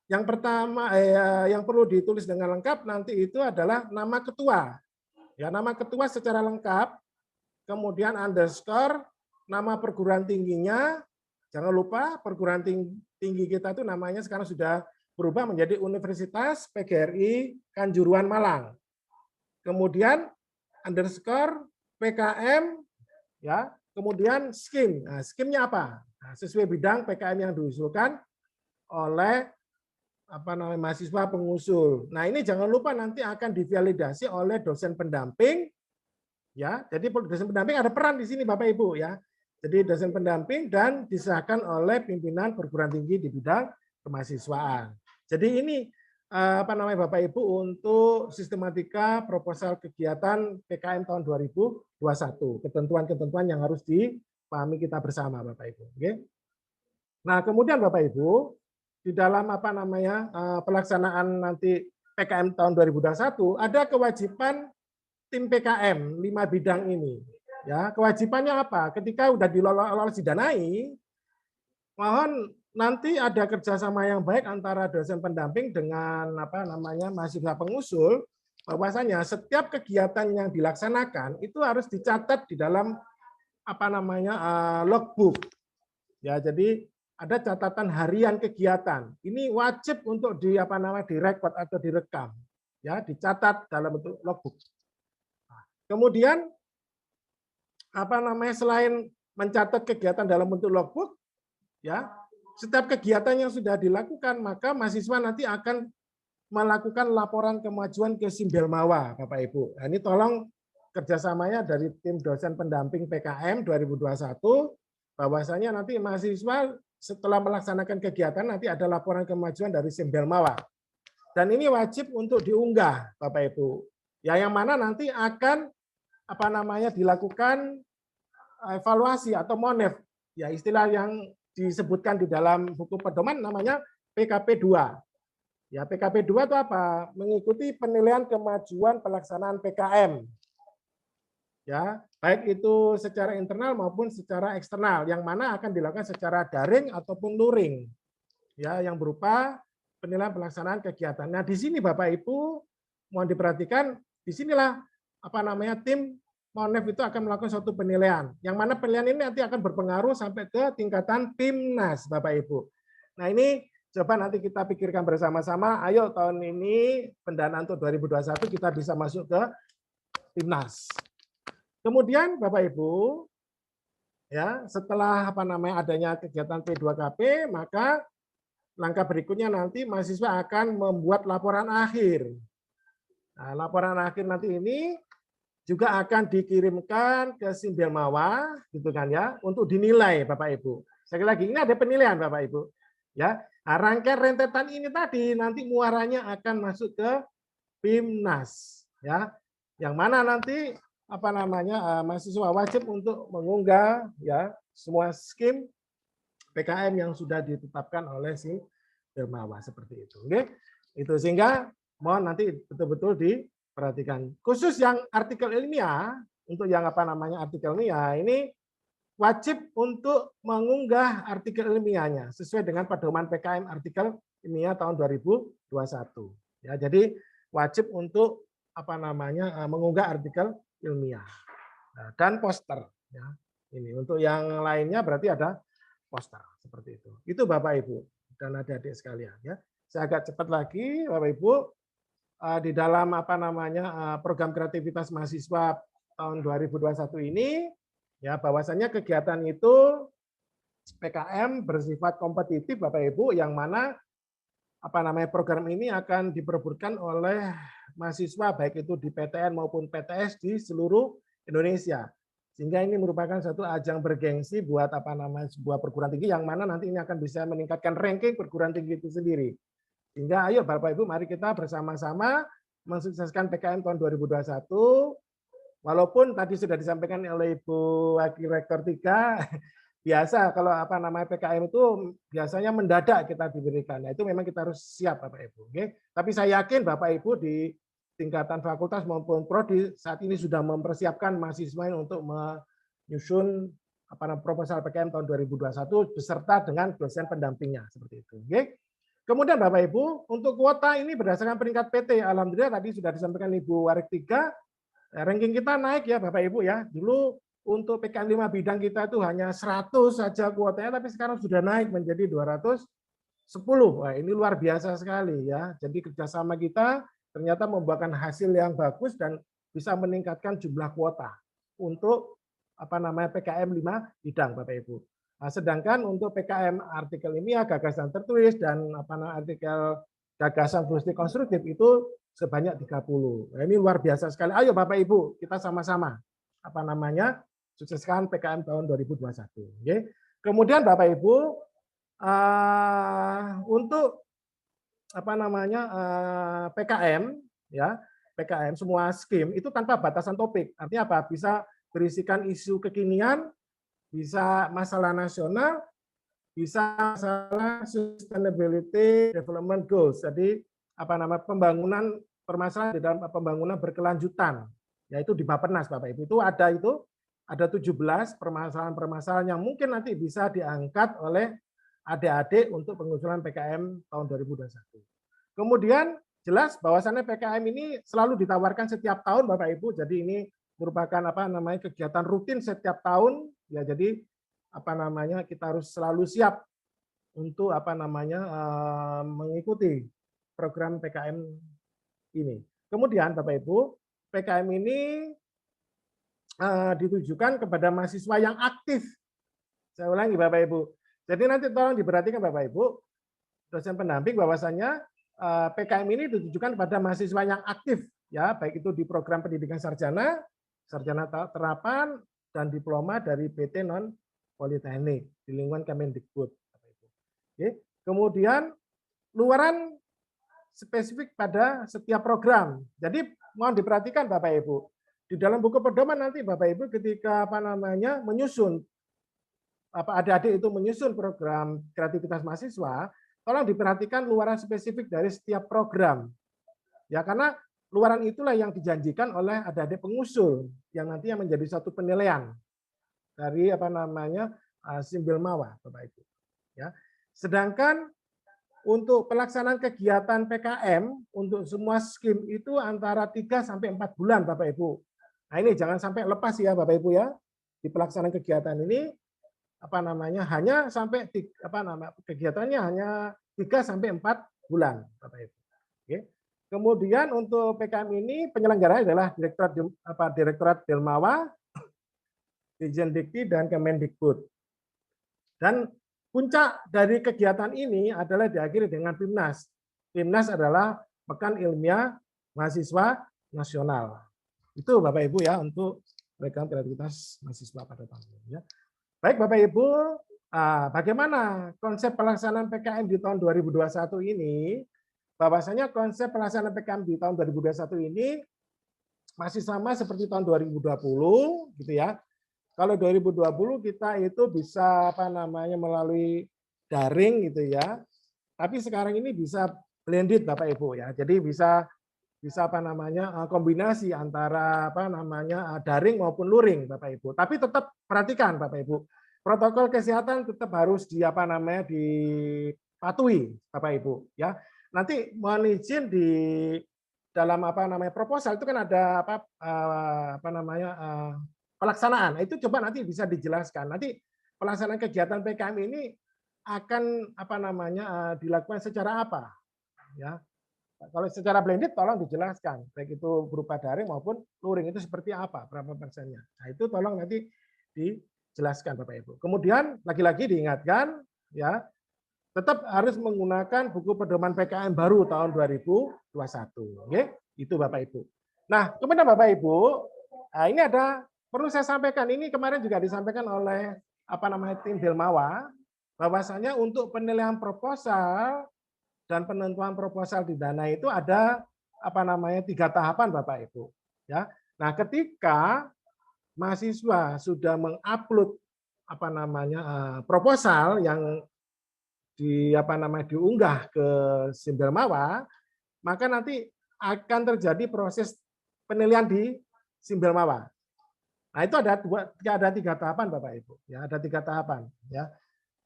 Yang pertama yang perlu ditulis dengan lengkap nanti itu adalah nama ketua. Ya, nama ketua secara lengkap, kemudian underscore, nama perguruan tingginya. Jangan lupa perguruan tinggi kita itu namanya sekarang sudah berubah menjadi Universitas PGRI Kanjuruhan Malang. Kemudian underscore PKM ya. Kemudian skim. Nah, skimnya apa? Nah, sesuai bidang PKM yang diusulkan oleh mahasiswa pengusul. Nah, ini jangan lupa nanti akan divalidasi oleh dosen pendamping ya. Jadi dosen pendamping ada peran di sini Bapak Ibu ya. Jadi dosen pendamping dan disahkan oleh pimpinan perguruan tinggi di bidang kemahasiswaan. Jadi ini Bapak Ibu untuk sistematika proposal kegiatan PKM tahun 2021. Ketentuan-ketentuan yang harus dipahami kita bersama Bapak Ibu. Oke. Nah, kemudian Bapak Ibu di dalam pelaksanaan nanti PKM tahun 2021 ada kewajiban tim PKM 5 bidang ini. Ya, kewajibannya apa? Ketika udah lolos didanai, mohon nanti ada kerjasama yang baik antara dosen pendamping dengan mahasiswa pengusul, bahwasanya setiap kegiatan yang dilaksanakan itu harus dicatat di dalam logbook. Ya, jadi ada catatan harian kegiatan. Ini wajib untuk direkod atau direkam. Ya, dicatat dalam bentuk logbook. Kemudian selain mencatat kegiatan dalam bentuk logbook, ya, setiap kegiatan yang sudah dilakukan, maka mahasiswa nanti akan melakukan laporan kemajuan ke Simbel Mawa, Bapak Ibu. Nah, ini tolong kerjasamanya dari tim dosen pendamping PKM 2021, bahwasanya nanti mahasiswa setelah melaksanakan kegiatan nanti ada laporan kemajuan dari Simbel Mawa. Dan ini wajib untuk diunggah, Bapak Ibu. Ya, yang mana nanti akan dilakukan evaluasi atau monef. Ya, istilah yang disebutkan di dalam buku pedoman namanya PKP 2. Ya, PKP 2 itu apa? Mengikuti penilaian kemajuan pelaksanaan PKM. Ya, baik itu secara internal maupun secara eksternal, yang mana akan dilakukan secara daring ataupun luring. Ya, yang berupa penilaian pelaksanaan kegiatan. Nah, di sini Bapak Ibu mohon diperhatikan, di sinilah tim Monef itu akan melakukan suatu penilaian, yang mana penilaian ini nanti akan berpengaruh sampai ke tingkatan PIMNAS, Bapak Ibu. Nah, ini coba nanti kita pikirkan bersama-sama, ayo tahun ini pendanaan untuk 2021 kita bisa masuk ke PIMNAS. Kemudian Bapak Ibu, ya setelah adanya kegiatan P2KP, maka langkah berikutnya nanti mahasiswa akan membuat laporan akhir. Nah, laporan akhir nanti ini juga akan dikirimkan ke Simbel Mawa, gitu kan ya, untuk dinilai Bapak Ibu. Sekali lagi ini ada penilaian Bapak Ibu. Ya, nah, rangkaian rentetan ini tadi nanti muaranya akan masuk ke PIMNAS, ya. Yang mana nanti mahasiswa wajib untuk mengunggah ya semua skim PKM yang sudah ditetapkan oleh si Dermawan seperti itu. Oke. Itu sehingga mohon nanti betul-betul diperhatikan. Khusus yang artikel ilmiah, untuk yang artikel ilmiah ini wajib untuk mengunggah artikel ilmiahnya sesuai dengan pedoman PKM artikel ilmiah tahun 2021. Ya, jadi wajib untuk mengunggah artikel ilmiah dan poster. Ya. Ini untuk yang lainnya berarti ada poster seperti itu. Itu Bapak Ibu dan adik-adik sekalian. Ya, saya agak cepat lagi Bapak Ibu di dalam program kreativitas mahasiswa tahun 2021 ini. Ya, bahwasanya kegiatan itu PKM bersifat kompetitif Bapak Ibu, yang mana program ini akan diperebutkan oleh mahasiswa baik itu di PTN maupun PTS di seluruh Indonesia. Sehingga ini merupakan satu ajang bergengsi buat sebuah perguruan tinggi yang mana nanti ini akan bisa meningkatkan ranking perguruan tinggi itu sendiri. Sehingga ayo Bapak Ibu mari kita bersama-sama mensukseskan PKM tahun 2021. Walaupun tadi sudah disampaikan oleh Ibu Wakil Rektor 3, biasa kalau PKM itu biasanya mendadak kita diberikan. Nah, itu memang kita harus siap Bapak Ibu. Oke? Tapi saya yakin Bapak Ibu di tingkatan fakultas maupun prodi saat ini sudah mempersiapkan mahasiswa untuk menyusun proposal PKM tahun 2021 beserta dengan dosen pendampingnya seperti itu. Oke? Kemudian Bapak Ibu, untuk kuota ini berdasarkan peringkat PT, alhamdulillah tadi sudah disampaikan Ibu Warik 3, ranking kita naik ya Bapak Ibu ya. Dulu untuk PKM 5 bidang kita itu hanya 100 saja kuotanya, tapi sekarang sudah naik menjadi 210. Wah, ini luar biasa sekali ya. Jadi kerjasama kita ternyata membuahkan hasil yang bagus dan bisa meningkatkan jumlah kuota untuk PKM 5 bidang Bapak Ibu. Nah, sedangkan untuk PKM artikel ilmiah, gagasan tertulis dan artikel gagasan futuristik konstruktif itu sebanyak 30. Nah, ini luar biasa sekali. Ayo Bapak Ibu, kita sama-sama sukseskan PKM tahun 2021. Oke. Kemudian Bapak Ibu untuk PKM ya, PKM semua skim itu tanpa batasan topik. Artinya apa? Bisa berisikan isu kekinian, bisa masalah nasional, bisa masalah sustainability development goals. Jadi pembangunan permasalahan di dalam pembangunan berkelanjutan, yaitu di Bappenas Bapak Ibu. Itu ada 17 permasalahan-permasalahan yang mungkin nanti bisa diangkat oleh adik-adik untuk pengusulan PKM tahun 2021. Kemudian jelas bahwasannya PKM ini selalu ditawarkan setiap tahun Bapak Ibu. Jadi ini merupakan kegiatan rutin setiap tahun ya. Jadi kita harus selalu siap untuk mengikuti program PKM ini. Kemudian Bapak Ibu, PKM ini ditujukan kepada mahasiswa yang aktif. Saya ulangi Bapak Ibu. Jadi nanti tolong diperhatikan Bapak Ibu, dosen pendamping bahwasannya PKM ini ditujukan kepada mahasiswa yang aktif ya, baik itu di program pendidikan sarjana, sarjana terapan dan diploma dari PT non Politeknik di lingkungan Kemendikbud. Oke. Kemudian luaran spesifik pada setiap program. Jadi mohon diperhatikan Bapak Ibu. Di dalam buku pedoman nanti Bapak Ibu ketika menyusun adik-adik itu menyusun program kreativitas mahasiswa, tolong diperhatikan luaran spesifik dari setiap program. Ya, karena luaran itulah yang dijanjikan oleh adik-adik pengusul yang nantinya menjadi satu penilaian dari Simbil Mawa Bapak Ibu. Ya. Sedangkan untuk pelaksanaan kegiatan PKM untuk semua skim itu antara 3 sampai 4 bulan Bapak Ibu. Nah, ini jangan sampai lepas ya Bapak Ibu ya. Di pelaksanaan kegiatan ini hanya sampai kegiatannya hanya 3 sampai 4 bulan Bapak Ibu. Oke. Kemudian untuk PKM ini penyelenggaranya adalah Direktorat Delmawa, Dirjen Dikti dan Kemendikbud. Dan puncak dari kegiatan ini adalah diakhiri dengan PIMNAS. PIMNAS adalah Pekan Ilmiah Mahasiswa Nasional. Itu Bapak Ibu ya untuk program kreativitas mahasiswa pada tahun ini. Ya. Baik Bapak Ibu, bagaimana konsep pelaksanaan PKM di tahun 2021 ini? bahwasanya konsep pelaksanaan PKM di tahun 2021 ini masih sama seperti tahun 2020 gitu ya. Kalau 2020 kita itu bisa melalui daring gitu ya. Tapi sekarang ini bisa blended Bapak Ibu ya. Jadi bisa kombinasi antara daring maupun luring Bapak Ibu. Tapi tetap perhatikan Bapak Ibu. Protokol kesehatan tetap harus dipatuhi Bapak Ibu ya. Nanti mohon izin di dalam proposal itu kan ada pelaksanaan. Itu coba nanti bisa dijelaskan. Nanti pelaksanaan kegiatan PKM ini akan dilakukan secara apa? Ya. Kalau secara blended tolong dijelaskan, baik itu berupa daring maupun luring itu seperti apa, berapa persennya. Nah, itu tolong nanti dijelaskan Bapak Ibu. Kemudian lagi-lagi diingatkan ya, tetap harus menggunakan buku pedoman PKM baru tahun 2021. Oke? Itu Bapak Ibu. Nah, kemudian Bapak Ibu, nah ini perlu saya sampaikan, ini kemarin juga disampaikan oleh tim Belmawa, bahwasanya untuk penilaian proposal dan penentuan proposal di dana itu ada 3 tahapan Bapak Ibu. Ya. Nah, ketika mahasiswa sudah mengupload proposal yang diunggah ke Simbelmawa, maka nanti akan terjadi proses penilaian di Simbelmawa. Nah, itu ada 3 tahapan Bapak Ibu. Ya, ada 3 tahapan. Ya.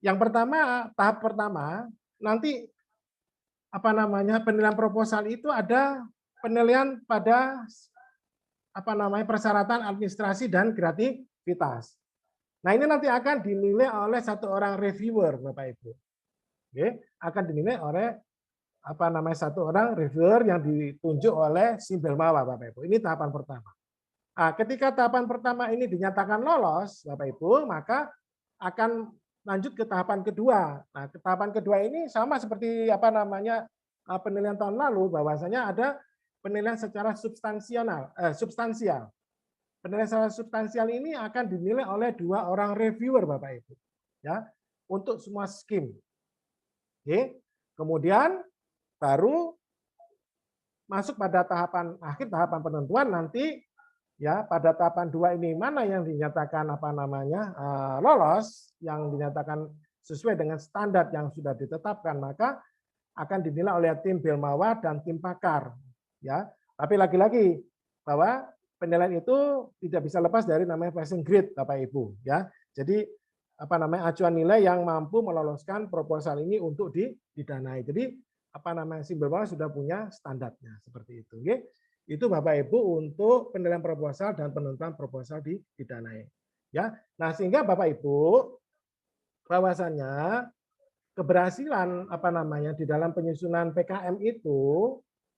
Yang pertama, tahap pertama nanti penilaian proposal itu ada penilaian pada persyaratan administrasi dan kreativitas. Nah, ini nanti akan dinilai oleh 1 orang reviewer Bapak Ibu. Oke, akan dinilai oleh 1 orang reviewer yang ditunjuk oleh Simbelmawa Bapak Ibu. Ini tahapan pertama. Nah, ketika tahapan pertama ini dinyatakan lolos Bapak Ibu, maka akan lanjut ke tahapan kedua. Nah, ke tahapan kedua ini sama seperti penilaian tahun lalu, bahwasanya ada penilaian secara substansial. Penilaian secara substansial ini akan dinilai oleh 2 orang reviewer Bapak Ibu. Ya, untuk semua skim. Oke. Kemudian baru masuk pada akhir tahapan penentuan nanti ya, pada tahapan 2 ini mana yang dinyatakan lolos, yang dinyatakan sesuai dengan standar yang sudah ditetapkan, maka akan dinilai oleh tim Belmawa dan tim pakar. Ya, tapi lagi-lagi bahwa penilaian itu tidak bisa lepas dari namanya passing grade Bapak Ibu. Ya, jadi acuan nilai yang mampu meloloskan proposal ini untuk didanai. Jadi tim Belmawa sudah punya standarnya seperti itu. Oke? Itu Bapak Ibu untuk penilaian proposal dan penentuan proposal didanai. Ya, nah sehingga Bapak Ibu bahwasannya keberhasilan di dalam penyusunan PKM itu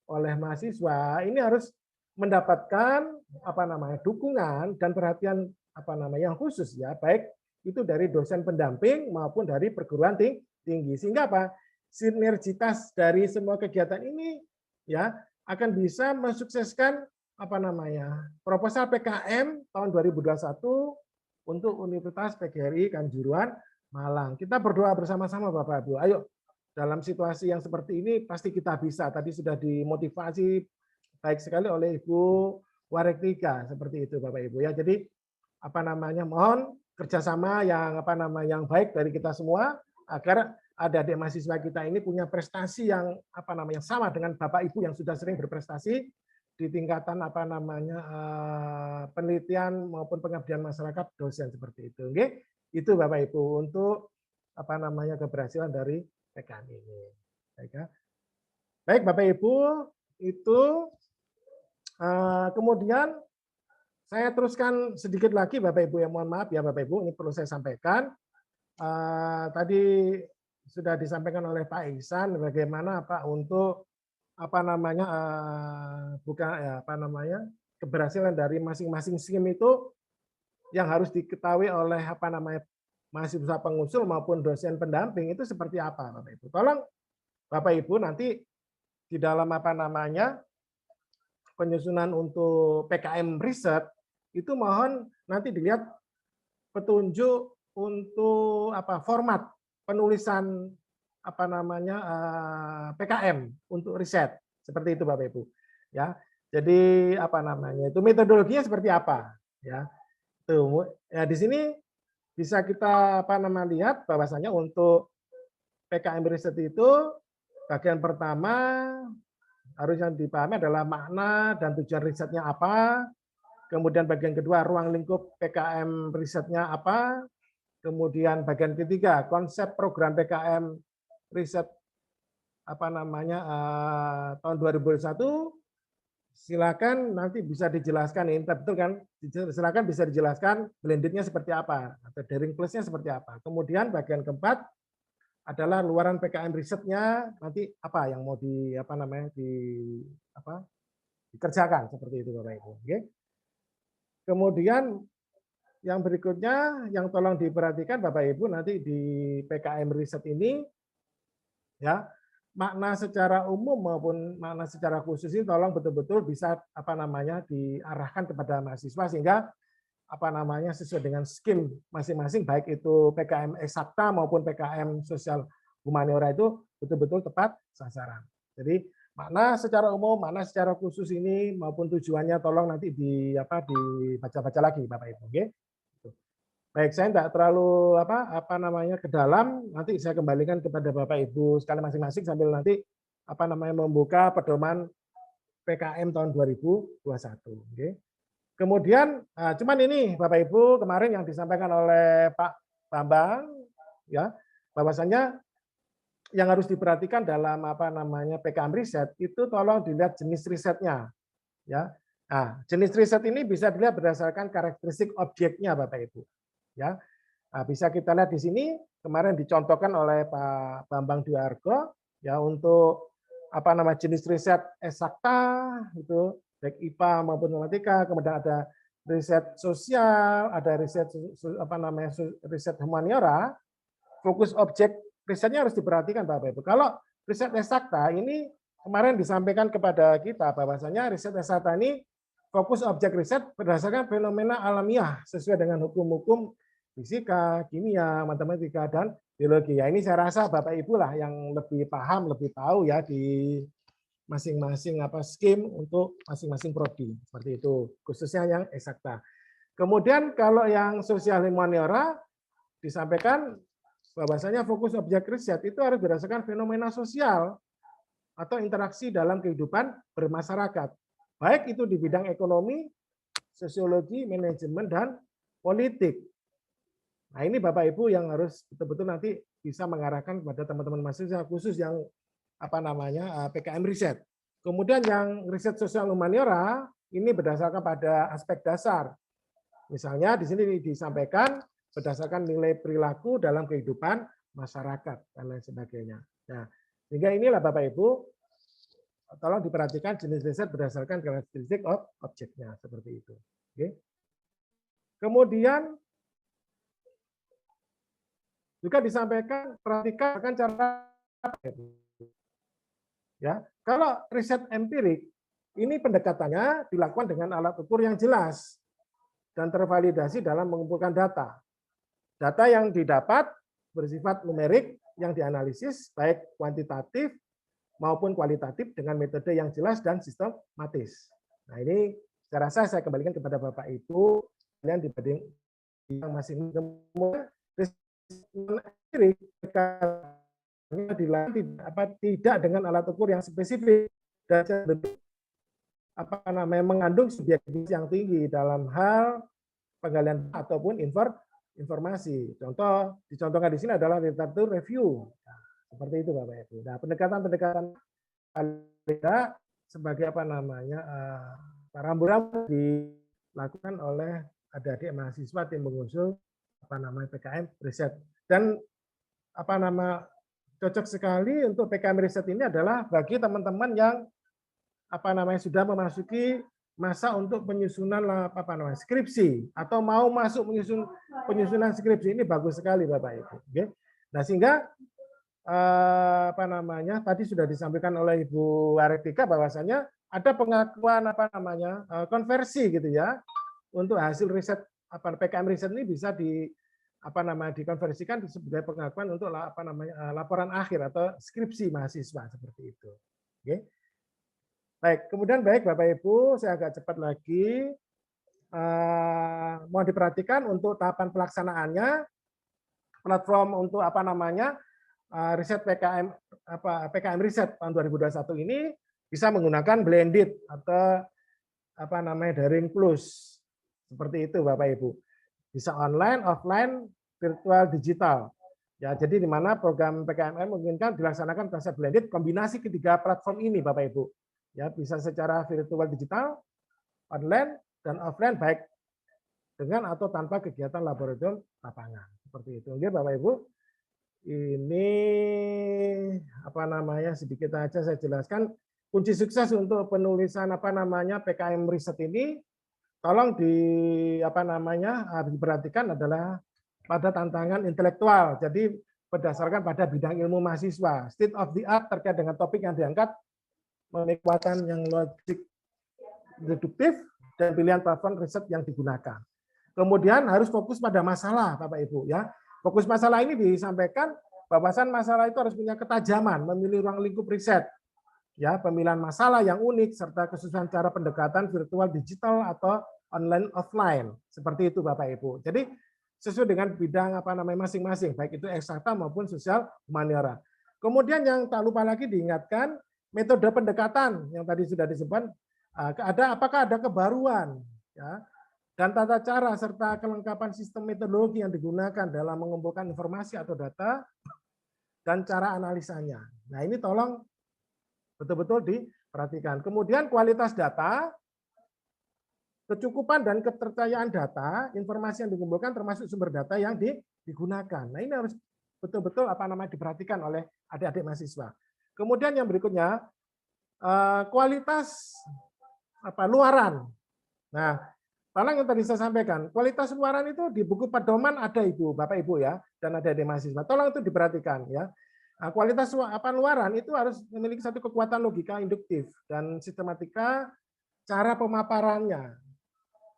oleh mahasiswa ini harus mendapatkan dukungan dan perhatian yang khusus ya, baik itu dari dosen pendamping maupun dari perguruan tinggi, sehingga sinergitas dari semua kegiatan ini ya akan bisa mensukseskan proposal PKM tahun 2021 untuk Universitas PGRI Kanjuruhan Malang. Kita berdoa bersama-sama Bapak Ibu. Ayo, dalam situasi yang seperti ini pasti kita bisa. Tadi sudah dimotivasi baik sekali oleh Ibu Warektika seperti itu Bapak Ibu ya. Jadi mohon kerjasama yang baik dari kita semua agar adik-adik mahasiswa kita ini punya prestasi yang sama dengan Bapak Ibu yang sudah sering berprestasi di tingkatan penelitian maupun pengabdian masyarakat dosen seperti itu. Oke? Itu Bapak Ibu untuk keberhasilan dari PKM ini. Baik Bapak Ibu, itu kemudian saya teruskan sedikit lagi Bapak Ibu, yang mohon maaf ya Bapak Ibu, ini perlu saya sampaikan. Tadi sudah disampaikan oleh Pak Ihsan bagaimana untuk keberhasilan dari masing-masing skim itu yang harus diketahui oleh mahasiswa pengusul maupun dosen pendamping itu seperti apa Bapak Ibu. Tolong Bapak Ibu nanti di dalam penyusunan untuk PKM riset itu mohon nanti dilihat petunjuk untuk format penulisan apa namanya PKM untuk riset seperti itu Bapak Ibu ya. Jadi apa namanya itu metodologinya seperti apa ya. Tuh ya di sini bisa kita apa namanya lihat bahwasanya untuk PKM riset itu bagian pertama harus yang dipahami adalah makna dan tujuan risetnya apa. Kemudian bagian kedua ruang lingkup PKM risetnya apa. Kemudian bagian ketiga konsep program PKM riset apa namanya tahun 2021. Silakan nanti bisa dijelaskan ini betul kan? Silakan bisa dijelaskan blendednya seperti apa atau daring plusnya seperti apa. Kemudian bagian keempat adalah luaran PKM risetnya nanti apa yang mau di apa namanya dikerjakan seperti itu Bapak Ibu. Oke. Kemudian yang berikutnya yang tolong diperhatikan Bapak Ibu nanti di PKM riset ini ya makna secara umum maupun makna secara khusus ini tolong betul-betul bisa apa namanya diarahkan kepada mahasiswa sehingga apa namanya sesuai dengan skill masing-masing baik itu PKM eksakta maupun PKM sosial humaniora itu betul-betul tepat sasaran. Jadi makna secara umum, makna secara khusus ini maupun tujuannya tolong nanti dibaca-baca lagi Bapak Ibu. Oke. Baik, saya tidak terlalu apa namanya ke dalam. Nanti saya kembalikan kepada Bapak Ibu sekali masing-masing sambil nanti apa namanya membuka pedoman PKM tahun 2021. Oke. Kemudian cuman ini Bapak Ibu kemarin yang disampaikan oleh Pak Bambang ya bahwasanya yang harus diperhatikan dalam apa namanya PKM riset itu tolong dilihat jenis risetnya ya. Nah, jenis riset ini bisa dilihat berdasarkan karakteristik objeknya Bapak Ibu. Ya, nah, bisa kita lihat di sini kemarin dicontohkan oleh Pak Bambang Dwi Argo ya untuk apa nama jenis riset eksakta itu baik IPA maupun matematika, kemudian ada riset sosial, ada riset apa namanya riset humaniora, fokus objek risetnya harus diperhatikan Bapak Ibu. Kalau riset eksakta ini kemarin disampaikan kepada kita bahwasanya riset eksakta ini fokus objek riset berdasarkan fenomena alamiah sesuai dengan hukum-hukum fisika, kimia, matematika, dan biologi. Ya ini saya rasa Bapak Ibu lah yang lebih paham, lebih tahu ya di masing-masing skim untuk masing-masing prodi. Seperti itu, khususnya yang eksakta. Kemudian kalau yang sosial humaniora disampaikan bahwasanya fokus objek riset itu harus berdasarkan fenomena sosial atau interaksi dalam kehidupan bermasyarakat. Baik itu di bidang ekonomi, sosiologi, manajemen, dan politik. Nah ini Bapak Ibu yang harus betul-betul nanti bisa mengarahkan kepada teman-teman mahasiswa khusus yang apa namanya PKM riset. Kemudian yang riset sosial humaniora ini berdasarkan pada aspek dasar. Misalnya di sini disampaikan berdasarkan nilai perilaku dalam kehidupan masyarakat dan lain sebagainya. Nah, sehingga inilah Bapak Ibu tolong diperhatikan jenis riset berdasarkan karakteristik objeknya seperti itu. Oke. Kemudian juga disampaikan perhatikan cara ya. Kalau riset empirik ini pendekatannya dilakukan dengan alat ukur yang jelas dan tervalidasi dalam mengumpulkan data. Data yang didapat bersifat numerik yang dianalisis baik kuantitatif maupun kualitatif dengan metode yang jelas dan sistematis. Nah ini saya rasa saya kembalikan kepada Bapak Ibu kalian dibanding masing-masing tidak dengan alat ukur yang spesifik dan apa namanya mengandung subjektivitas yang tinggi dalam hal penggalian ataupun informasi. Contoh dicontohkan di sini adalah literatur review. Nah, seperti itu Bapak Ibu. Nah, pendekatan-pendekatan sebagai apa namanya rambu-rambu dilakukan oleh adik-adik mahasiswa tim pengusul apa namanya PKM riset. Dan apa nama cocok sekali untuk PKM riset ini adalah bagi teman-teman yang apa namanya sudah memasuki masa untuk penyusunan apa namanya skripsi atau mau masuk penyusunan skripsi ini bagus sekali Bapak Ibu. Oke. Nah sehingga apa namanya tadi sudah disampaikan oleh Ibu Aretika bahwasanya ada pengakuan apa namanya konversi gitu ya untuk hasil riset apa PKM riset ini bisa dikonversikan sebagai pengakuan untuk laporan akhir atau skripsi mahasiswa seperti itu. Oke. Baik, kemudian Bapak Ibu, saya agak cepat lagi. Mohon diperhatikan untuk tahapan pelaksanaannya, platform untuk riset PKM riset tahun 2021 ini bisa menggunakan blended atau daring plus. Seperti itu Bapak Ibu. Bisa online, offline, virtual, digital. Ya, jadi di mana program PKMM memungkinkan dilaksanakan konsep blended kombinasi ketiga platform ini Bapak Ibu. Ya, bisa secara virtual digital, online dan offline baik dengan atau tanpa kegiatan laboratorium lapangan. Seperti itu. Oke, Bapak Ibu. Ini sedikit aja saya jelaskan kunci sukses untuk penulisan PKM riset ini. Tolong diperhatikan adalah pada tantangan intelektual. Jadi berdasarkan pada bidang ilmu mahasiswa, state of the art terkait dengan topik yang diangkat, memiliki kekuatan yang logik deduktif dan pilihan platform riset yang digunakan. Kemudian harus fokus pada masalah, Bapak Ibu ya. Fokus masalah ini disampaikan bahwasan masalah itu harus punya ketajaman, memilih ruang lingkup riset. Ya, pemilihan masalah yang unik serta kesusahan cara pendekatan virtual digital atau online offline. Seperti itu Bapak Ibu. Jadi sesuai dengan bidang masing-masing, baik itu eksakta maupun sosial humaniora. Kemudian yang tak lupa lagi diingatkan metode pendekatan yang tadi sudah disebut, apakah ada kebaruan ya, dan tata cara serta kelengkapan sistem metodologi yang digunakan dalam mengumpulkan informasi atau data dan cara analisanya. Nah, ini tolong betul-betul diperhatikan. Kemudian kualitas data, kecukupan dan keterpercayaan data, informasi yang dikumpulkan termasuk sumber data yang digunakan. Nah, ini harus betul-betul diperhatikan oleh adik-adik mahasiswa. Kemudian yang berikutnya, kualitas luaran. Nah, tolong yang tadi saya sampaikan, kualitas luaran itu di buku pedoman ada Ibu, Bapak Ibu ya, dan adik-adik mahasiswa. Tolong itu diperhatikan ya. Nah, kualitas luaran itu harus memiliki satu kekuatan logika induktif dan sistematika cara pemaparannya.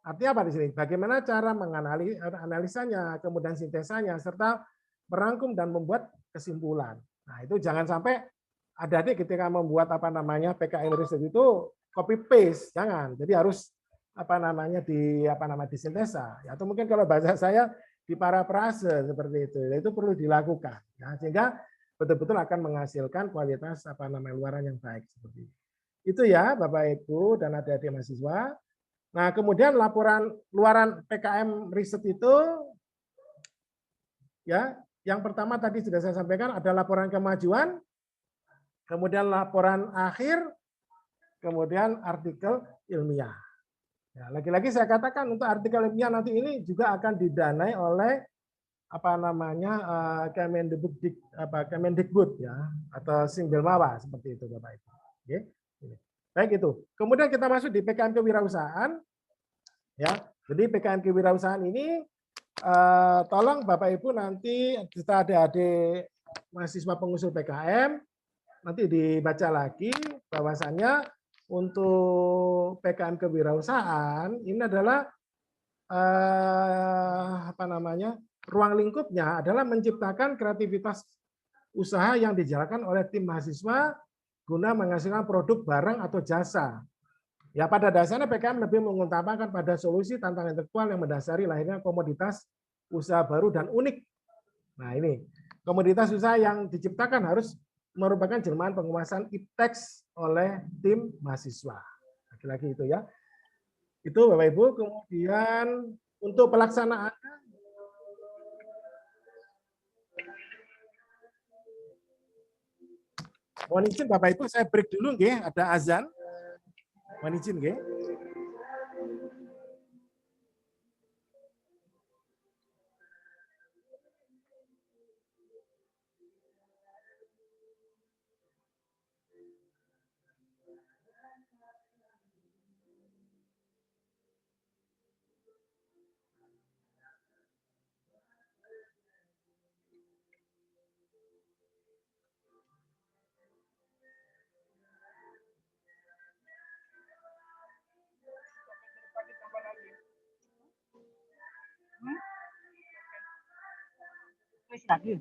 Artinya apa di sini? Bagaimana cara menganalisanya, kemudian sintesanya, serta merangkum dan membuat kesimpulan. Nah, itu jangan sampai adik-adik ketika membuat PKM riset itu copy paste, jangan. Jadi harus disintesa. Atau mungkin kalau bahasa saya diparafrase seperti itu perlu dilakukan. Ya, sehingga betul-betul akan menghasilkan kualitas luaran yang baik seperti itu ya Bapak Ibu dan adik-adik mahasiswa. Nah, kemudian laporan luaran PKM riset itu ya, yang pertama tadi sudah saya sampaikan ada laporan kemajuan, kemudian laporan akhir, kemudian artikel ilmiah. Ya, lagi-lagi saya katakan untuk artikel ilmiah nanti ini juga akan didanai oleh Kemendikbud ya, atau Singbelmawa seperti itu Bapak Ibu. Oke. Baik itu. Kemudian kita masuk di PKM kewirausahaan. Ya, jadi PKM kewirausahaan ini tolong Bapak Ibu nanti kita adik-adik mahasiswa pengusul PKM nanti dibaca lagi bahwasannya untuk PKM kewirausahaan ini adalah ruang lingkupnya adalah menciptakan kreativitas usaha yang dijalankan oleh tim mahasiswa guna menghasilkan produk, barang, atau jasa. Ya, pada dasarnya PKM lebih mengutamakan pada solusi tantangan intelektual yang mendasari lahirnya komoditas usaha baru dan unik. Nah, ini komoditas usaha yang diciptakan harus merupakan jelmaan penguasaan ipteks oleh tim mahasiswa. Lagi-lagi itu ya. Itu Bapak Ibu. Kemudian untuk pelaksanaan mohon izin Bapak Ibu, saya break dulu nggih, ada azan. Mohon izin nggih. tadi.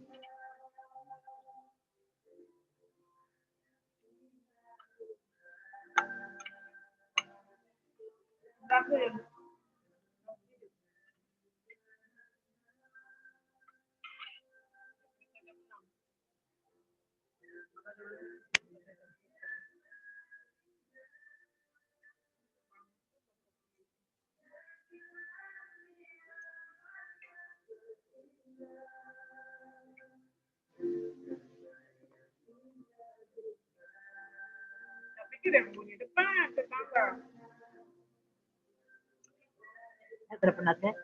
Terpenatnya.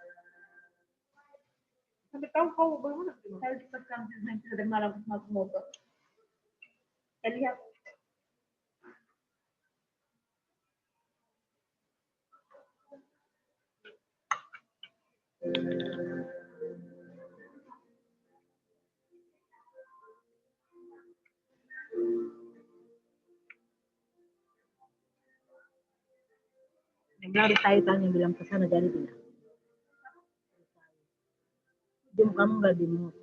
Sampai tahu kau bagaimana? Saya cepat sampai nanti ada malam mau ke. Saya lihat. Bilang saya tanya bilang ke sana jadi tidak. Jam kamu nggak di mute.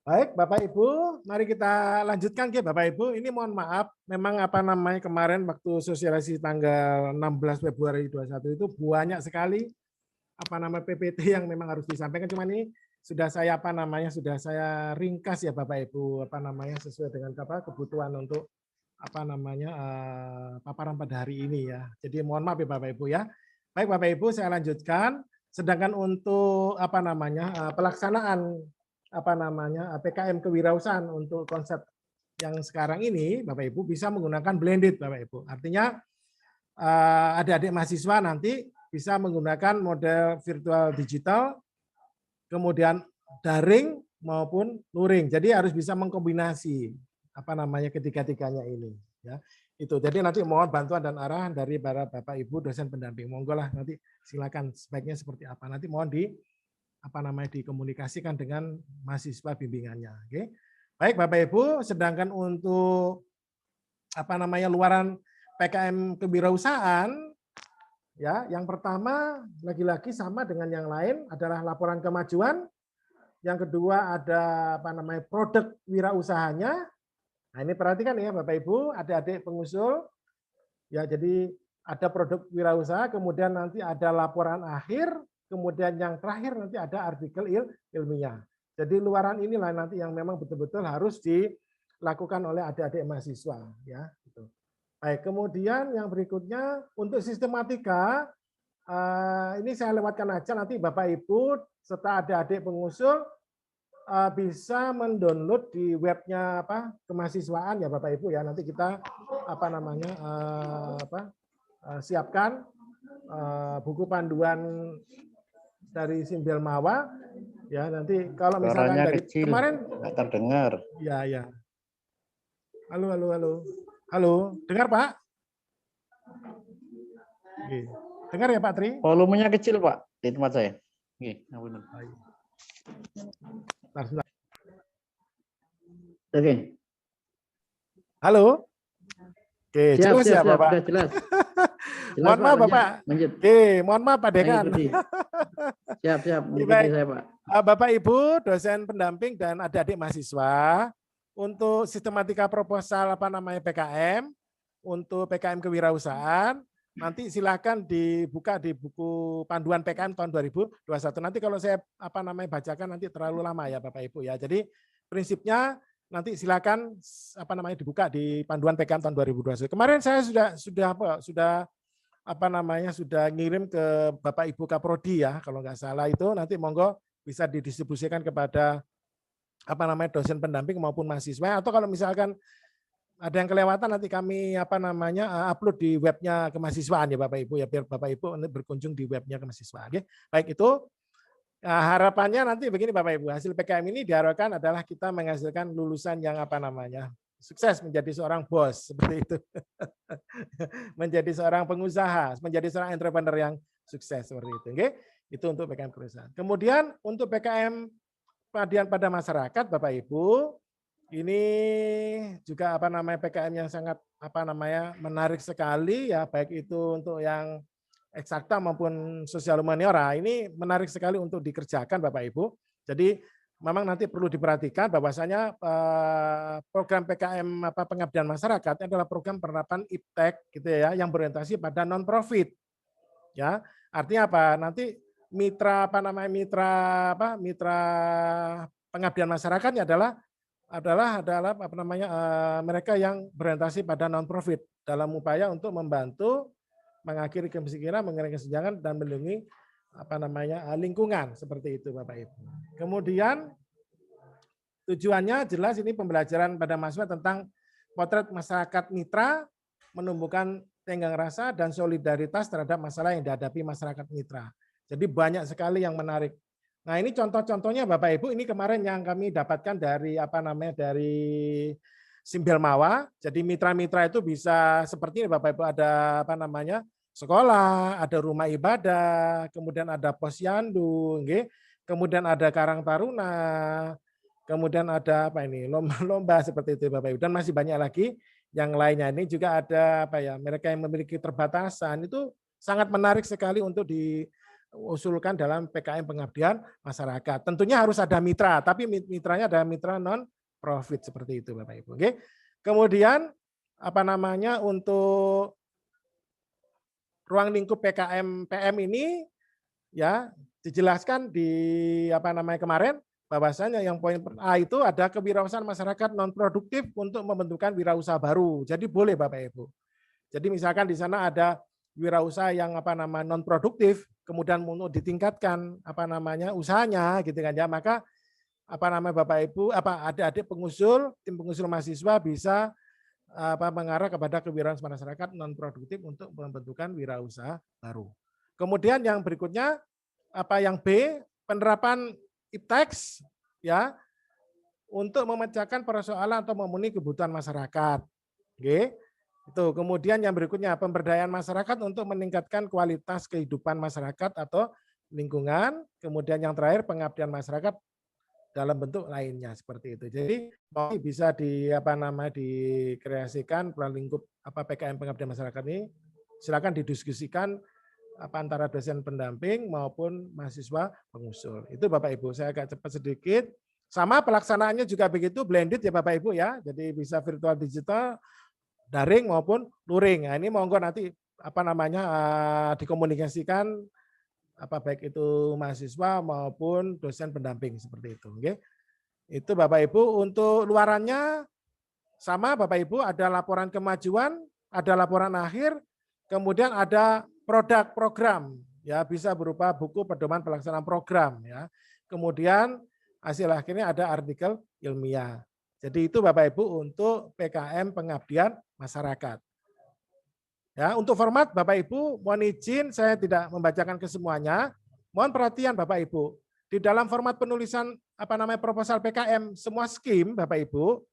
Baik, Bapak Ibu, mari kita lanjutkan ke Bapak Ibu. Ini mohon maaf, memang apa namanya kemarin waktu sosialisasi tanggal 16 Februari 21 itu banyak sekali apa nama PPT yang memang harus disampaikan. Cuma ini sudah saya apa namanya sudah saya ringkas ya Bapak Ibu, apa namanya sesuai dengan apa kebutuhan untuk apa namanya paparan pada hari ini ya. Jadi mohon maaf ya Bapak Ibu ya. Baik Bapak Ibu, saya lanjutkan. Sedangkan untuk apa namanya pelaksanaan apa namanya PKM kewirausahaan untuk konsep yang sekarang ini Bapak Ibu bisa menggunakan blended Bapak Ibu. Artinya adik-adik mahasiswa nanti bisa menggunakan model virtual digital, kemudian daring maupun luring. Jadi harus bisa mengkombinasi apa namanya ketiga-tiganya ini ya. Itu. Jadi nanti mohon bantuan dan arahan dari para Bapak Ibu dosen pendamping. Monggo lah nanti silakan sebaiknya seperti apa. Nanti mohon apa namanya dikomunikasikan dengan mahasiswa bimbingannya. Oke. Baik Bapak Ibu, sedangkan untuk apa namanya luaran PKM kewirausahaan ya, yang pertama lagi-lagi sama dengan yang lain adalah laporan kemajuan. Yang kedua ada apa namanya produk wirausahanya. Nah, ini perhatikan ya Bapak Ibu, adik-adik pengusul. Ya, jadi ada produk wirausaha, kemudian nanti ada laporan akhir, kemudian yang terakhir nanti ada artikel ilmiah. Jadi luaran inilah nanti yang memang betul-betul harus dilakukan oleh adik-adik mahasiswa ya. Gitu. Baik, kemudian yang berikutnya untuk sistematika ini saya lewatkan aja nanti Bapak Ibu serta adik-adik pengusul bisa mendownload di webnya apa kemahasiswaan ya Bapak Ibu ya. Nanti kita apa namanya siapkan buku panduan dari Simbel Mawa ya nanti kalau misalkan suaranya dari kecil, kemarin nggak terdengar. ya. Halo, dengar Pak? Oke. Dengar ya Pak Tri? Volumenya kecil Pak di tempat saya. Oke. Halo. Oke, jelas ya Bapak. Jelas. Mohon maaf Bapak. Oke, mohon maaf Pak Dekan. Siap. Baik. Saya, Pak. Bapak Ibu, dosen pendamping dan adik-adik mahasiswa, untuk sistematika proposal apa namanya PKM, untuk PKM kewirausahaan, nanti silakan dibuka di buku panduan PKM tahun 2021. Nanti kalau saya apa namanya bacakan nanti terlalu lama ya Bapak Ibu ya. Jadi prinsipnya nanti silakan dibuka di panduan PKM tahun 2021. Kemarin saya sudah ngirim ke Bapak Ibu Kaprodi ya, kalau nggak salah itu nanti monggo bisa didistribusikan kepada dosen pendamping maupun mahasiswa, atau kalau misalkan ada yang kelewatan nanti kami upload di webnya kemahasiswaan ya Bapak Ibu ya, biar Bapak Ibu berkunjung di webnya kemahasiswaan. Oke. Baik itu harapannya nanti begini Bapak Ibu, hasil PKM ini diharapkan adalah kita menghasilkan lulusan yang sukses menjadi seorang bos seperti itu. Menjadi seorang pengusaha, menjadi seorang entrepreneur yang sukses seperti itu. Oke. Itu untuk PKM perusahaan. Kemudian untuk PKM pengabdian pada masyarakat Bapak Ibu, ini juga PKM yang sangat menarik sekali ya, baik itu untuk yang eksakta maupun sosial humaniora. Ini menarik sekali untuk dikerjakan Bapak Ibu. Jadi memang nanti perlu diperhatikan bahwasanya program PKM pengabdian masyarakat adalah program penerapan IPTEK gitu ya, yang berorientasi pada non profit. Ya, artinya apa? Nanti mitra mitra pengabdian masyarakatnya adalah mereka yang berorientasi pada non profit dalam upaya untuk membantu mengakhiri kemiskinan, mengurangi kesenjangan dan melindungi lingkungan seperti itu Bapak Ibu. Kemudian tujuannya jelas ini pembelajaran pada mahasiswa tentang potret masyarakat mitra, menumbuhkan tenggang rasa dan solidaritas terhadap masalah yang dihadapi masyarakat mitra. Jadi banyak sekali yang menarik. Nah, ini contoh-contohnya Bapak Ibu, ini kemarin yang kami dapatkan dari dari Simbelmawa. Jadi mitra-mitra itu bisa seperti ini Bapak Ibu, ada sekolah, ada rumah ibadah, kemudian ada posyandu, kemudian ada Karang Taruna, kemudian ada lomba-lomba seperti itu Bapak Ibu, dan masih banyak lagi yang lainnya. Ini juga ada mereka yang memiliki terbatasan, itu sangat menarik sekali untuk diusulkan dalam PKM pengabdian masyarakat. Tentunya harus ada mitra, tapi mitranya ada mitra non profit seperti itu Bapak Ibu. Oke. Kemudian untuk ruang lingkup PKM PM ini ya dijelaskan di kemarin, bahwasanya yang poin A itu ada kewirausahaan masyarakat non produktif untuk membentukkan wirausaha baru. Jadi boleh Bapak Ibu. Jadi misalkan di sana ada wirausaha yang non produktif, kemudian mau ditingkatkan usahanya gitu kan ya, maka Bapak Ibu adik-adik pengusul, tim pengusul mahasiswa bisa mengarah kepada kewirausahaan masyarakat non produktif untuk pembentukan wirausaha baru. Kemudian yang berikutnya yang B, penerapan IPTEX ya untuk memecahkan persoalan atau memenuhi kebutuhan masyarakat. Oke. Itu. Kemudian yang berikutnya pemberdayaan masyarakat untuk meningkatkan kualitas kehidupan masyarakat atau lingkungan. Kemudian yang terakhir pengabdian masyarakat dalam bentuk lainnya seperti itu. Jadi bisa dikreasikan ruang lingkup PKM pengabdian masyarakat ini, silakan didiskusikan antara dosen pendamping maupun mahasiswa pengusul. Itu Bapak Ibu, saya agak cepat sedikit. Sama pelaksanaannya juga begitu, blended ya Bapak Ibu ya. Jadi bisa virtual digital, daring maupun luring. Nah, ini monggo nanti dikomunikasikan baik itu mahasiswa maupun dosen pendamping seperti itu. Oke. Itu Bapak Ibu. Untuk luarannya sama Bapak Ibu, ada laporan kemajuan, ada laporan akhir, kemudian ada produk program ya, bisa berupa buku pedoman pelaksanaan program ya. Kemudian hasil akhirnya ada artikel ilmiah. Jadi itu Bapak Ibu untuk PKM pengabdian masyarakat. Ya, untuk format Bapak Ibu, mohon izin saya tidak membacakan kesemuanya. Mohon perhatian Bapak Ibu. Di dalam format penulisan proposal PKM semua skim Bapak Ibu,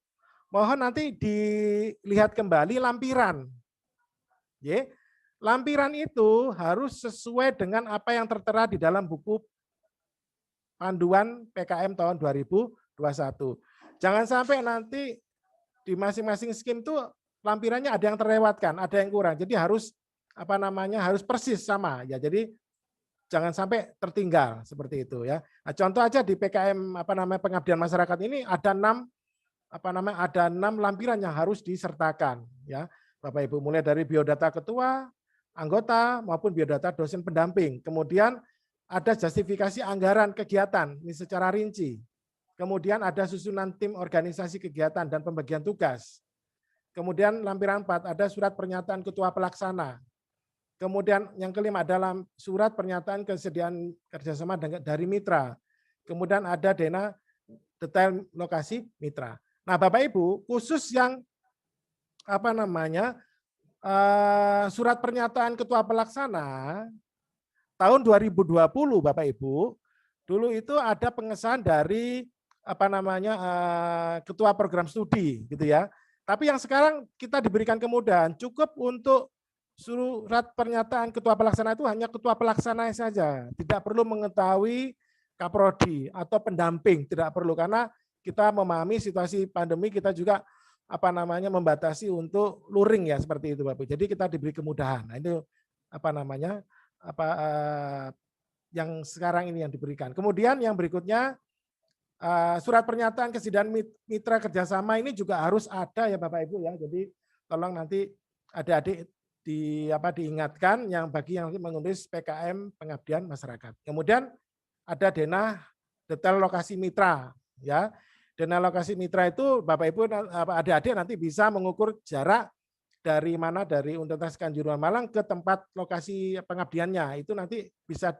mohon nanti dilihat kembali lampiran. Ya. Lampiran itu harus sesuai dengan apa yang tertera di dalam buku panduan PKM tahun 2021. Jangan sampai nanti di masing-masing skim itu lampirannya ada yang terlewatkan, ada yang kurang. Jadi harus harus persis sama ya. Jadi jangan sampai tertinggal seperti itu ya. Nah, contoh aja di PKM pengabdian masyarakat ini ada 6 lampiran yang harus disertakan ya. Bapak Ibu, mulai dari biodata ketua, anggota maupun biodata dosen pendamping. Kemudian ada justifikasi anggaran kegiatan ini secara rinci. Kemudian ada susunan tim organisasi kegiatan dan pembagian tugas. Kemudian lampiran 4 ada surat pernyataan ketua pelaksana. Kemudian yang kelima adalah surat pernyataan kesediaan kerjasama dari mitra. Kemudian ada detail lokasi mitra. Nah, Bapak Ibu, khusus yang surat pernyataan ketua pelaksana tahun 2020, Bapak Ibu, dulu itu ada pengesahan dari ketua program studi, gitu ya. Tapi yang sekarang kita diberikan kemudahan, cukup untuk surat pernyataan ketua pelaksana itu hanya ketua pelaksana saja, tidak perlu mengetahui kaprodi atau pendamping, tidak perlu, karena kita memahami situasi pandemi, kita juga membatasi untuk luring ya, seperti itu Bapak. Jadi kita diberi kemudahan. Nah, itu yang sekarang ini yang diberikan. Kemudian yang berikutnya surat pernyataan kesediaan mitra kerjasama ini juga harus ada ya Bapak Ibu ya. Jadi tolong nanti adik-adik diingatkan yang bagi yang menulis PKM pengabdian masyarakat. Kemudian ada detail lokasi mitra ya. Dana lokasi mitra itu Bapak Ibu adik-adik nanti bisa mengukur jarak dari Universitas Kanjuruhan Malang ke tempat lokasi pengabdiannya. Itu nanti bisa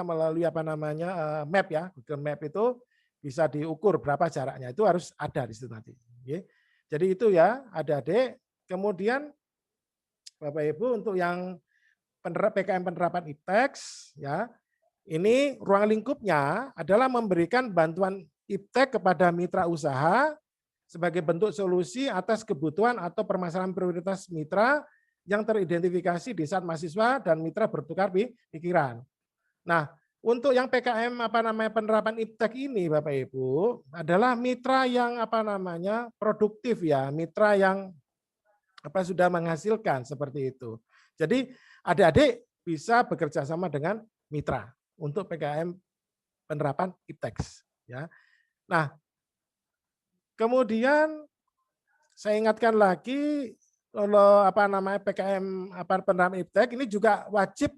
melalui map ya, Google Map itu bisa diukur berapa jaraknya. Itu harus ada di situ nanti. Jadi itu ya adik-adik. Kemudian Bapak Ibu untuk yang PKM penerapan IPTEX ya, ini ruang lingkupnya adalah memberikan bantuan IPTEX kepada mitra usaha sebagai bentuk solusi atas kebutuhan atau permasalahan prioritas mitra yang teridentifikasi di saat mahasiswa dan mitra bertukar pikiran. Nah, untuk yang PKM penerapan IPTEX ini Bapak Ibu adalah mitra yang produktif ya, mitra yang sudah menghasilkan seperti itu. Jadi adik-adik bisa bekerja sama dengan mitra untuk PKM penerapan IPTEX ya. Nah, kemudian saya ingatkan lagi kalau PKM penerapan IPTEX ini juga wajib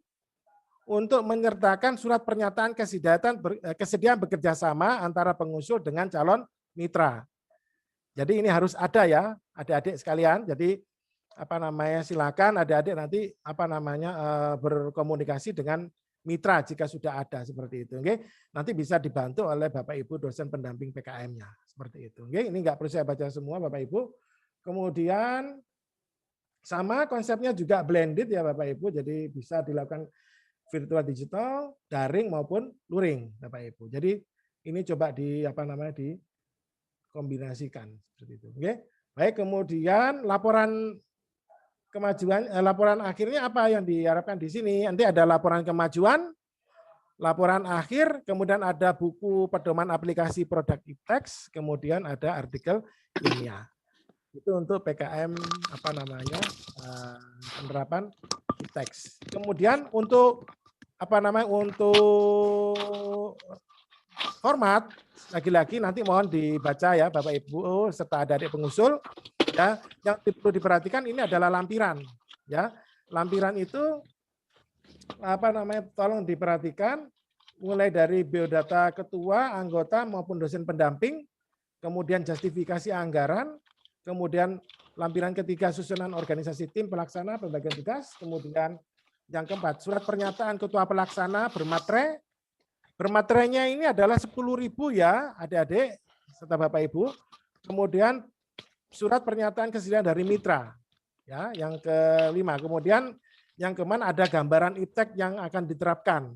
untuk menyertakan surat pernyataan kesediaan bekerja sama antara pengusul dengan calon mitra. Jadi ini harus ada ya, adik-adik sekalian. Jadi silakan adik-adik nanti berkomunikasi dengan mitra jika sudah ada seperti itu. Oke? Nanti bisa dibantu oleh Bapak Ibu dosen pendamping PKM-nya seperti itu. Oke? Ini enggak perlu saya baca semua Bapak Ibu. Kemudian sama konsepnya juga blended ya Bapak Ibu. Jadi bisa dilakukan virtual digital, daring maupun luring Bapak Ibu. Jadi ini coba dikombinasikan seperti itu. Oke? Baik, kemudian laporan akhirnya apa yang diharapkan di sini? Nanti ada laporan kemajuan, laporan akhir, kemudian ada buku pedoman aplikasi produk IPTEX, kemudian ada artikel ilmiah. Itu untuk PKM penerapan IPTEX. Kemudian untuk untuk format lagi-lagi nanti mohon dibaca ya Bapak Ibu serta adik-adik pengusul. Ya, yang perlu diperhatikan ini adalah lampiran. Ya, lampiran itu tolong diperhatikan mulai dari biodata ketua, anggota maupun dosen pendamping, kemudian justifikasi anggaran, kemudian lampiran ketiga susunan organisasi tim pelaksana pembagian tugas, kemudian yang keempat surat pernyataan ketua pelaksana bermaterai. Bermaterainya ini adalah 10.000 ya adik-adik serta Bapak Ibu. Kemudian surat pernyataan kesediaan dari mitra, ya, yang kelima. Kemudian yang keenam ada gambaran IPTEX yang akan diterapkan.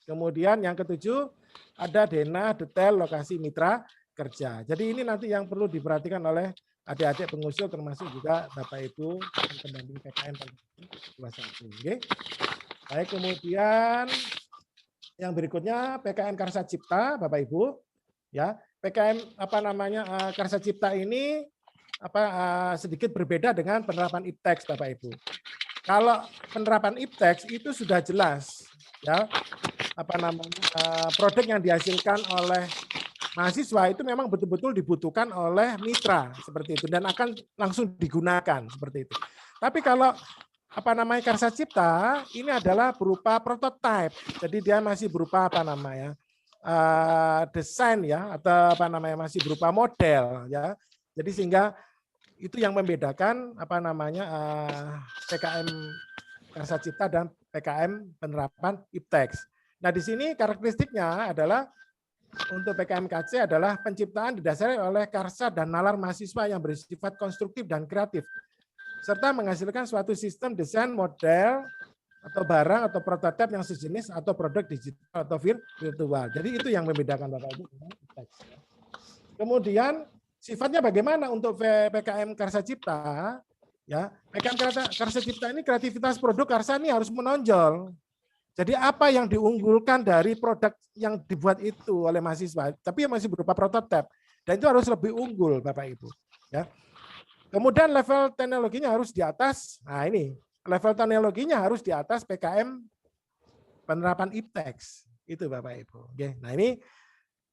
Kemudian yang ketujuh ada detail lokasi mitra kerja. Jadi ini nanti yang perlu diperhatikan oleh adik-adik pengusul termasuk juga Bapak Ibu pendamping PKM 21. Oke. Baik, kemudian yang berikutnya PKM Karsa Cipta Bapak Ibu, ya. PKM Karsa Cipta ini sedikit berbeda dengan penerapan IPTEX Bapak Ibu. Kalau penerapan IPTEX itu sudah jelas ya produk yang dihasilkan oleh mahasiswa itu memang betul-betul dibutuhkan oleh mitra seperti itu dan akan langsung digunakan seperti itu. Tapi kalau Karsa Cipta ini adalah berupa prototipe. Jadi dia masih berupa desain ya, atau apa namanya, masih berupa model ya. Jadi sehingga itu yang membedakan apa namanya PKM Karsa Cipta dan PKM penerapan IPTEX. Nah, di sini karakteristiknya adalah untuk PKM KC adalah penciptaan didasari oleh karsa dan nalar mahasiswa yang bersifat konstruktif dan kreatif, serta menghasilkan suatu sistem desain model atau barang atau prototipe yang sejenis atau produk digital atau virtual. Jadi itu yang membedakan Bapak Ibu dengan IPTEX. Kemudian sifatnya bagaimana untuk PKM Karsa Cipta? Ya, PKM Karsa Cipta ini kreativitas produk karsa ini harus menonjol. Jadi apa yang diunggulkan dari produk yang dibuat itu oleh mahasiswa, tapi masih berupa prototipe, dan itu harus lebih unggul, Bapak Ibu. Ya. Kemudian level teknologinya harus di atas. Nah ini level teknologinya harus di atas PKM penerapan IPTEX. Itu Bapak Ibu. Oke. Nah ini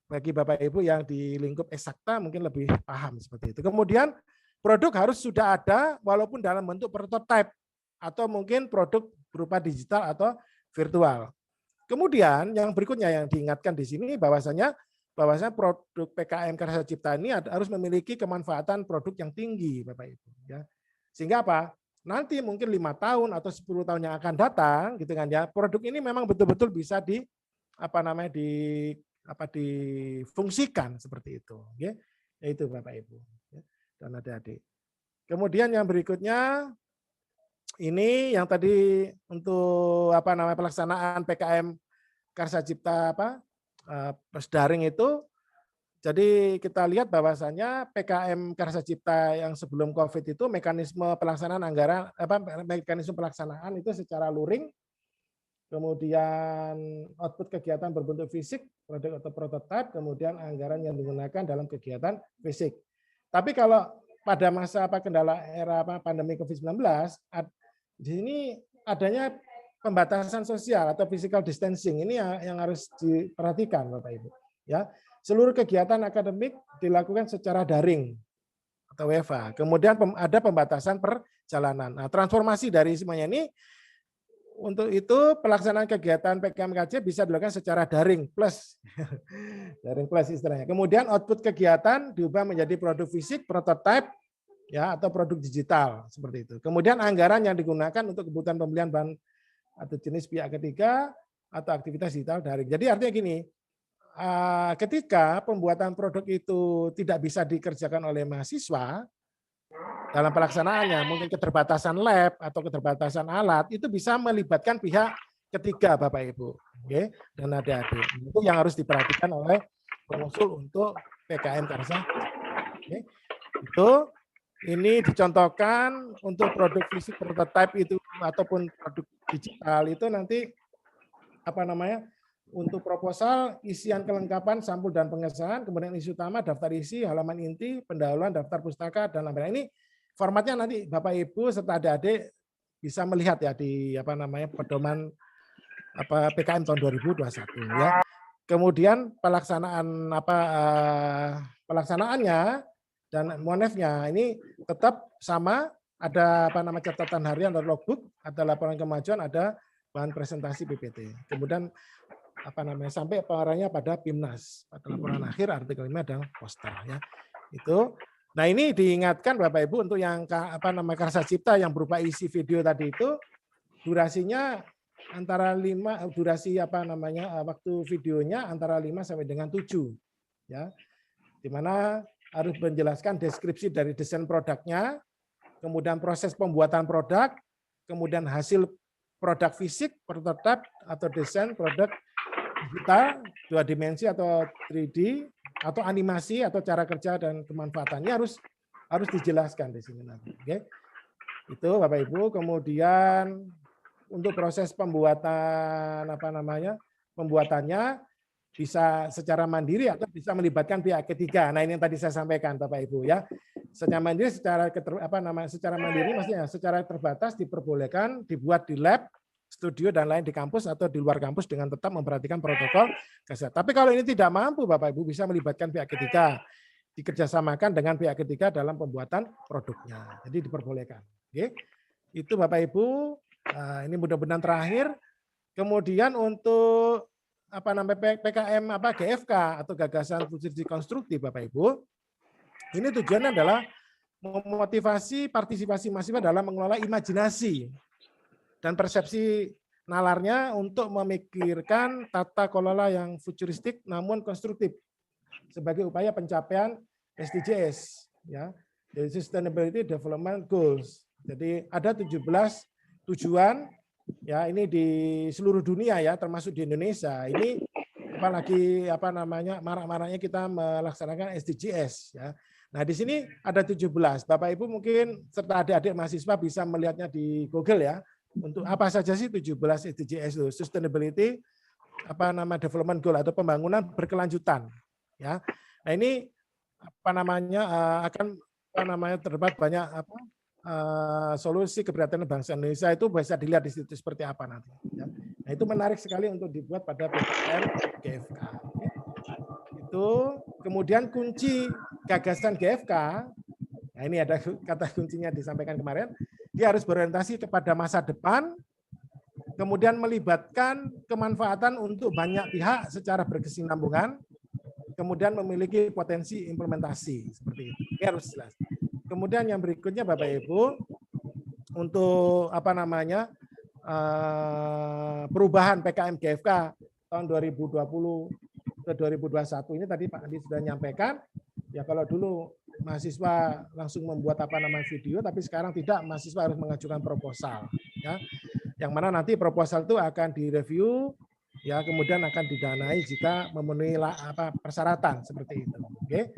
bagi Bapak Ibu yang di lingkup eksakta mungkin lebih paham seperti itu. Kemudian produk harus sudah ada walaupun dalam bentuk prototipe atau mungkin produk berupa digital atau virtual. Kemudian yang berikutnya yang diingatkan di sini bahwasanya produk PKM Karsa Cipta ini harus memiliki kemanfaatan produk yang tinggi, Bapak Ibu. Ya. Sehingga apa? Nanti mungkin 5 tahun atau 10 tahun yang akan datang, gitu kan ya. Produk ini memang betul-betul bisa difungsikan seperti itu. Ya. Itu Bapak Ibu. Ya. Dan adik-adik. Kemudian yang berikutnya ini yang tadi untuk pelaksanaan PKM Karsa Cipta daring itu. Jadi kita lihat bahwasannya PKM Karsa Cipta yang sebelum COVID itu mekanisme pelaksanaan anggaran mekanisme pelaksanaan itu secara luring. Kemudian output kegiatan berbentuk fisik, produk atau prototipe, kemudian anggaran yang digunakan dalam kegiatan fisik. Tapi kalau pada masa kendala era pandemi COVID-19, di sini adanya pembatasan sosial atau physical distancing. Ini yang harus diperhatikan Bapak Ibu. Ya, seluruh kegiatan akademik dilakukan secara daring atau WFH. Kemudian ada pembatasan perjalanan. Nah, transformasi dari semuanya ini untuk itu pelaksanaan kegiatan PKMKC bisa dilakukan secara daring plus daring plus istilahnya. Kemudian output kegiatan diubah menjadi produk fisik, prototipe ya atau produk digital seperti itu. Kemudian anggaran yang digunakan untuk kebutuhan pembelian bahan atau jenis pihak ketiga atau aktivitas digital daring. Jadi artinya gini, ketika pembuatan produk itu tidak bisa dikerjakan oleh mahasiswa dalam pelaksanaannya, mungkin keterbatasan lab atau keterbatasan alat, itu bisa melibatkan pihak ketiga Bapak Ibu. Oke, dan adik-adik. Itu yang harus diperhatikan oleh pengusul untuk PKM Karsa. Oke. Itu ini dicontohkan untuk produk fisik prototipe itu ataupun produk digital itu nanti untuk proposal, isian kelengkapan, sampul dan pengesahan, kemudian isi utama, daftar isi, halaman inti, pendahuluan, daftar pustaka dan lain-lain. Ini formatnya nanti Bapak Ibu serta adik-adik bisa melihat ya di pedoman PKM tahun 2021 ya. Kemudian pelaksanaannya dan monefnya ini tetap sama, ada catatan harian atau logbook, ada laporan kemajuan, ada bahan presentasi PPT. Kemudian sampai pengarahnya pada PIMNAS, pada laporan akhir artikel 5 dan poster ya. Itu. Nah, ini diingatkan Bapak Ibu untuk yang Karsa Cipta yang berupa isi video tadi itu durasinya antara 5 waktu videonya antara 5 sampai dengan 7 ya. Di mana harus menjelaskan deskripsi dari desain produknya, kemudian proses pembuatan produk, kemudian hasil produk fisik, prototipe atau desain produk digital 2 dimensi atau 3D atau animasi atau cara kerja dan kemanfaatannya harus dijelaskan di sini nanti. Oke. Itu Bapak Ibu. Kemudian untuk proses pembuatan pembuatannya bisa secara mandiri atau bisa melibatkan pihak ketiga. Nah, ini yang tadi saya sampaikan Bapak Ibu ya. Secara mandiri secara mandiri maksudnya secara terbatas diperbolehkan dibuat di lab, studio dan lain di kampus atau di luar kampus dengan tetap memperhatikan protokol kesehatan. Tapi kalau ini tidak mampu, Bapak Ibu bisa melibatkan pihak ketiga, dikerjasamakan dengan pihak ketiga dalam pembuatan produknya. Jadi diperbolehkan. Oke. Itu Bapak Ibu. Ini mudah-mudahan terakhir. Kemudian untuk PKM GFK atau gagasan futuristik konstruktif Bapak Ibu, ini tujuannya adalah memotivasi partisipasi mahasiswa dalam mengelola imajinasi dan persepsi nalarnya untuk memikirkan tata kelola yang futuristik namun konstruktif sebagai upaya pencapaian SDGs, ya, jadi Sustainability Development Goals. Jadi ada 17 tujuan, ya, ini di seluruh dunia ya, termasuk di Indonesia. Ini apalagi marak-maraknya kita melaksanakan SDGs, ya. Nah, di sini ada 17. Bapak Ibu mungkin serta adik-adik mahasiswa bisa melihatnya di Google ya. Untuk apa saja sih 17 SDGs itu? Sustainability development goal atau pembangunan berkelanjutan, ya. Nah, ini akan terdapat banyak solusi keprihatinan bangsa Indonesia, itu bisa dilihat di situ seperti apa nanti, ya. Nah, itu menarik sekali untuk dibuat pada PKM GFK. Itu kemudian kunci gagasan GFK, nah ini ada kata kuncinya disampaikan kemarin, dia harus berorientasi kepada masa depan, kemudian melibatkan kemanfaatan untuk banyak pihak secara berkesinambungan, kemudian memiliki potensi implementasi seperti itu. Ini harus jelas. Kemudian yang berikutnya Bapak Ibu, untuk perubahan PKM GFK tahun 2020 ke 2021 ini tadi Pak Andi sudah menyampaikan, ya kalau dulu mahasiswa langsung membuat video, tapi sekarang tidak, mahasiswa harus mengajukan proposal, ya, yang mana nanti proposal itu akan direview, ya, kemudian akan didanai jika memenuhi persyaratan seperti itu. Oke.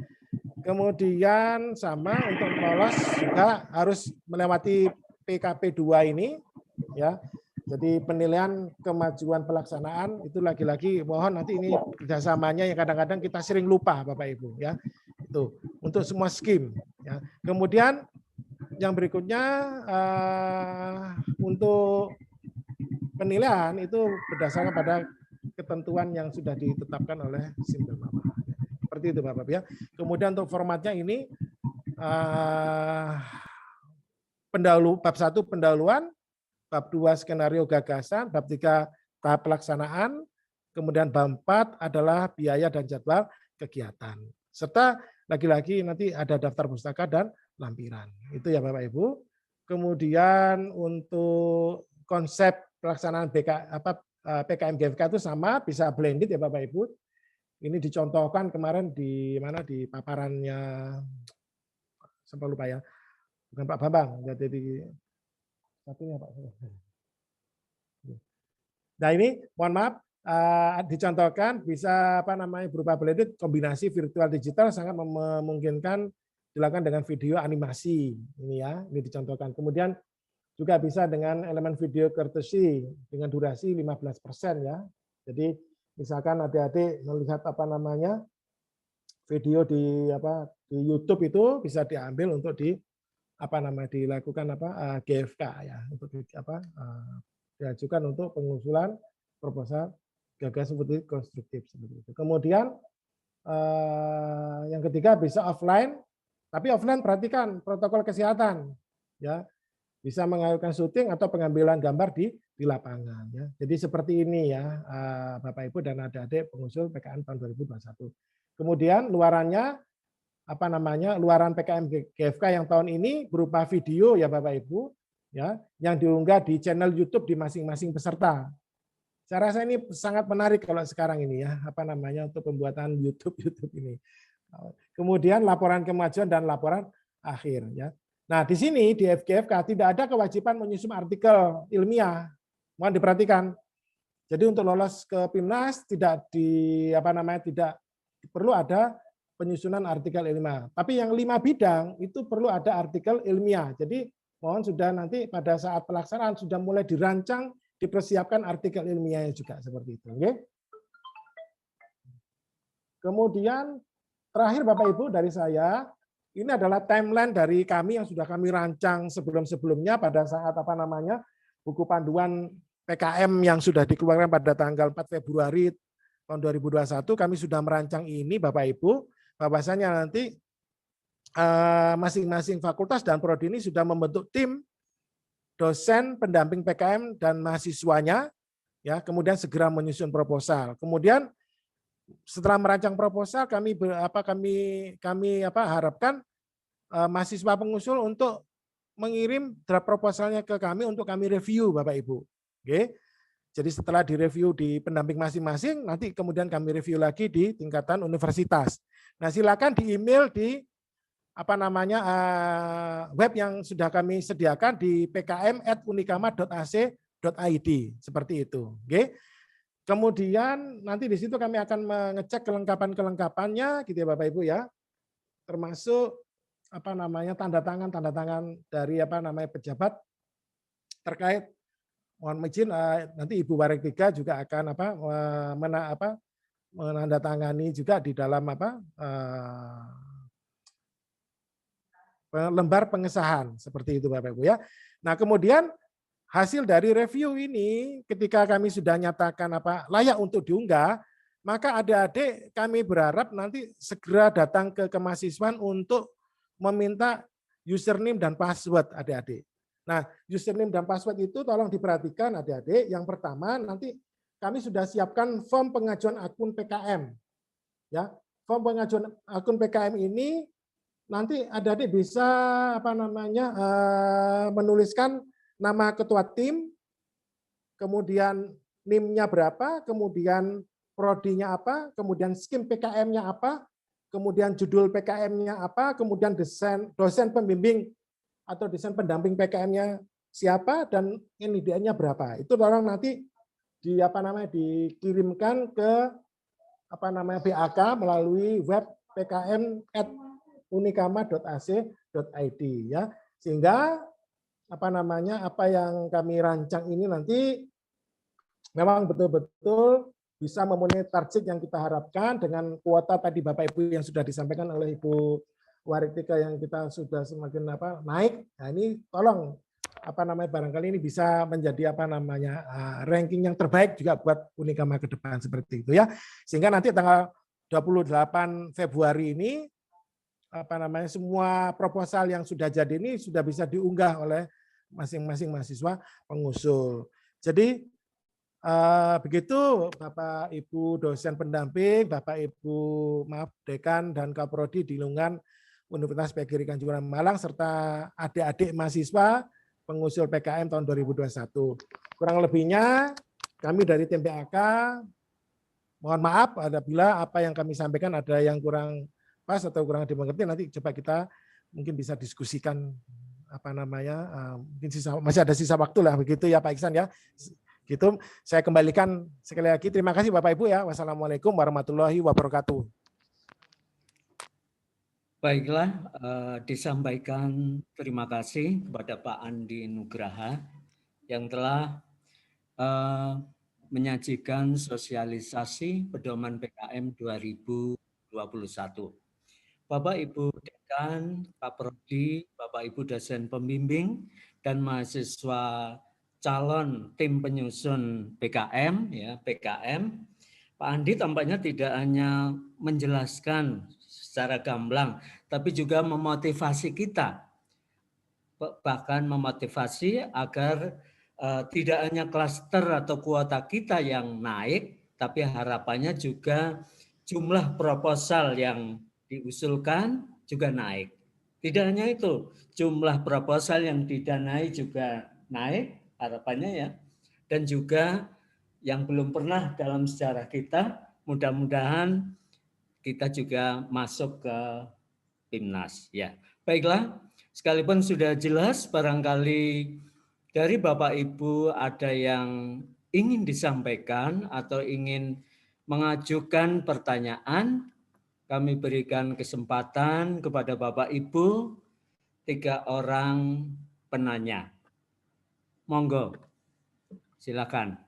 Kemudian sama untuk lolos juga harus melewati PKP 2 ini, ya. Jadi penilaian kemajuan pelaksanaan itu lagi-lagi mohon nanti ini kerjasamanya yang kadang-kadang kita sering lupa Bapak Ibu, ya. Itu untuk semua skim, ya. Kemudian yang berikutnya untuk penilaian itu berdasarkan pada ketentuan yang sudah ditetapkan oleh Simbel Mama. Seperti itu Bapak ya. Kemudian untuk formatnya ini bab 1 pendahuluan, bab 2 skenario gagasan, bab 3 tahap pelaksanaan, kemudian bab 4 adalah biaya dan jadwal kegiatan. Serta lagi-lagi nanti ada daftar pustaka dan lampiran. Itu ya Bapak Ibu. Kemudian untuk konsep pelaksanaan PKM GFK itu sama, bisa blended ya Bapak Ibu. Ini dicontohkan kemarin di paparannya, sampai lupa ya, bukan Pak Bambang, jadi satunya Pak. Nah ini mohon maaf, dicontohkan bisa berupa blended, kombinasi virtual digital sangat memungkinkan dilakukan dengan video animasi ini ya, ini dicontohkan. Kemudian juga bisa dengan elemen video courtesy dengan durasi 15% ya. Jadi misalkan adik-adik melihat video di YouTube itu bisa diambil untuk dilakukan GFK ya, untuk diajukan untuk pengusulan proposal gagasan futuristik konstruktif seperti itu. Kemudian yang ketiga bisa offline, tapi offline perhatikan protokol kesehatan ya. Bisa mengajukan syuting atau pengambilan gambar di lapangan ya. Jadi seperti ini ya Bapak Ibu dan adik-adik pengusul PKM tahun 2021. Kemudian luarannya luaran PKM GFK yang tahun ini berupa video ya Bapak Ibu ya, yang diunggah di channel YouTube di masing-masing peserta. Saya rasa ini sangat menarik kalau sekarang ini ya, untuk pembuatan YouTube ini. Kemudian laporan kemajuan dan laporan akhir ya. Nah, di sini di FGFK tidak ada kewajiban menyusun artikel ilmiah. Mohon diperhatikan. Jadi untuk lolos ke PIMNAS tidak tidak perlu ada penyusunan artikel ilmiah. Tapi yang 5 bidang itu perlu ada artikel ilmiah. Jadi mohon sudah nanti pada saat pelaksanaan sudah mulai dirancang, dipersiapkan artikel ilmiahnya juga seperti itu. Oke? Kemudian terakhir Bapak Ibu dari saya, ini adalah timeline dari kami yang sudah kami rancang sebelum-sebelumnya pada saat buku panduan PKM yang sudah dikeluarkan pada tanggal 4 Februari tahun 2021, kami sudah merancang ini Bapak Ibu, bahwasanya nanti masing-masing fakultas dan prodi ini sudah membentuk tim dosen pendamping PKM dan mahasiswanya ya, kemudian segera menyusun proposal. Kemudian setelah merancang proposal kami harapkan mahasiswa pengusul untuk mengirim draft proposalnya ke kami untuk kami review, Bapak Ibu. Oke. Jadi setelah direview di pendamping masing-masing, nanti kemudian kami review lagi di tingkatan universitas. Nah, silakan di email di web yang sudah kami sediakan di pkm@unikama.ac.id seperti itu. Oke. Kemudian nanti di situ kami akan mengecek kelengkapannya gitu ya Bapak Ibu ya. Termasuk tanda tangan dari pejabat terkait. Mohon izin nanti Ibu Warektiga juga akan menandatangani juga di dalam lembar pengesahan seperti itu Bapak Ibu ya. Nah, kemudian hasil dari review ini ketika kami sudah nyatakan layak untuk diunggah, maka adik-adik kami berharap nanti segera datang ke kemahasiswaan untuk meminta username dan password adik-adik. Nah, username dan password itu tolong diperhatikan adik-adik. Yang pertama nanti kami sudah siapkan form pengajuan akun PKM. Ya, form pengajuan akun PKM ini nanti adik-adik bisa menuliskan nama ketua tim, kemudian NIM-nya berapa, kemudian prodinya apa, kemudian skim PKM-nya apa, kemudian judul PKM-nya apa, kemudian dosen pembimbing atau dosen pendamping PKM-nya siapa dan NIDN-nya berapa. Itu tolong nanti dikirimkan ke BAK melalui web pkm@unikama.ac.id ya. Sehingga apa yang kami rancang ini nanti memang betul-betul bisa memenuhi target yang kita harapkan dengan kuota tadi Bapak Ibu yang sudah disampaikan oleh Ibu Warektiga yang kita sudah semakin naik. Nah, ini tolong barangkali ini bisa menjadi ranking yang terbaik juga buat Unikama ke depan seperti itu ya. Sehingga nanti tanggal 28 Februari ini semua proposal yang sudah jadi ini sudah bisa diunggah oleh masing-masing mahasiswa pengusul. Jadi begitu Bapak Ibu dosen pendamping, Bapak Ibu dekan dan kaprodi di lingkungan Universitas PGRI Kanjuruhan Malang serta adik-adik mahasiswa pengusul PKM tahun 2021. Kurang lebihnya kami dari tim BAK mohon maaf apabila apa yang kami sampaikan ada yang kurang pas atau kurang dimengerti, nanti coba kita mungkin bisa diskusikan mungkin masih ada sisa waktu lah begitu ya Pak Iksan ya. Gitu saya kembalikan sekali lagi, terima kasih Bapak Ibu ya. Wassalamualaikum warahmatullahi wabarakatuh. Baiklah, disampaikan terima kasih kepada Pak Andi Nugraha yang telah menyajikan sosialisasi pedoman PKM 2021. Bapak Ibu Dekan, Pak Prodi, Bapak Ibu dosen pembimbing dan mahasiswa calon tim penyusun PKM ya, PKM. Pak Andi tampaknya tidak hanya menjelaskan secara gamblang, tapi juga memotivasi kita, bahkan memotivasi agar tidak hanya klaster atau kuota kita yang naik, tapi harapannya juga jumlah proposal yang diusulkan juga naik. Tidak hanya itu, jumlah proposal yang didanai juga naik, harapannya ya, dan juga yang belum pernah dalam sejarah kita, mudah-mudahan kita juga masuk ke PIMNAS ya. Baiklah, sekalipun sudah jelas barangkali dari Bapak Ibu ada yang ingin disampaikan atau ingin mengajukan pertanyaan, kami berikan kesempatan kepada Bapak Ibu 3 orang penanya. Monggo. Silakan.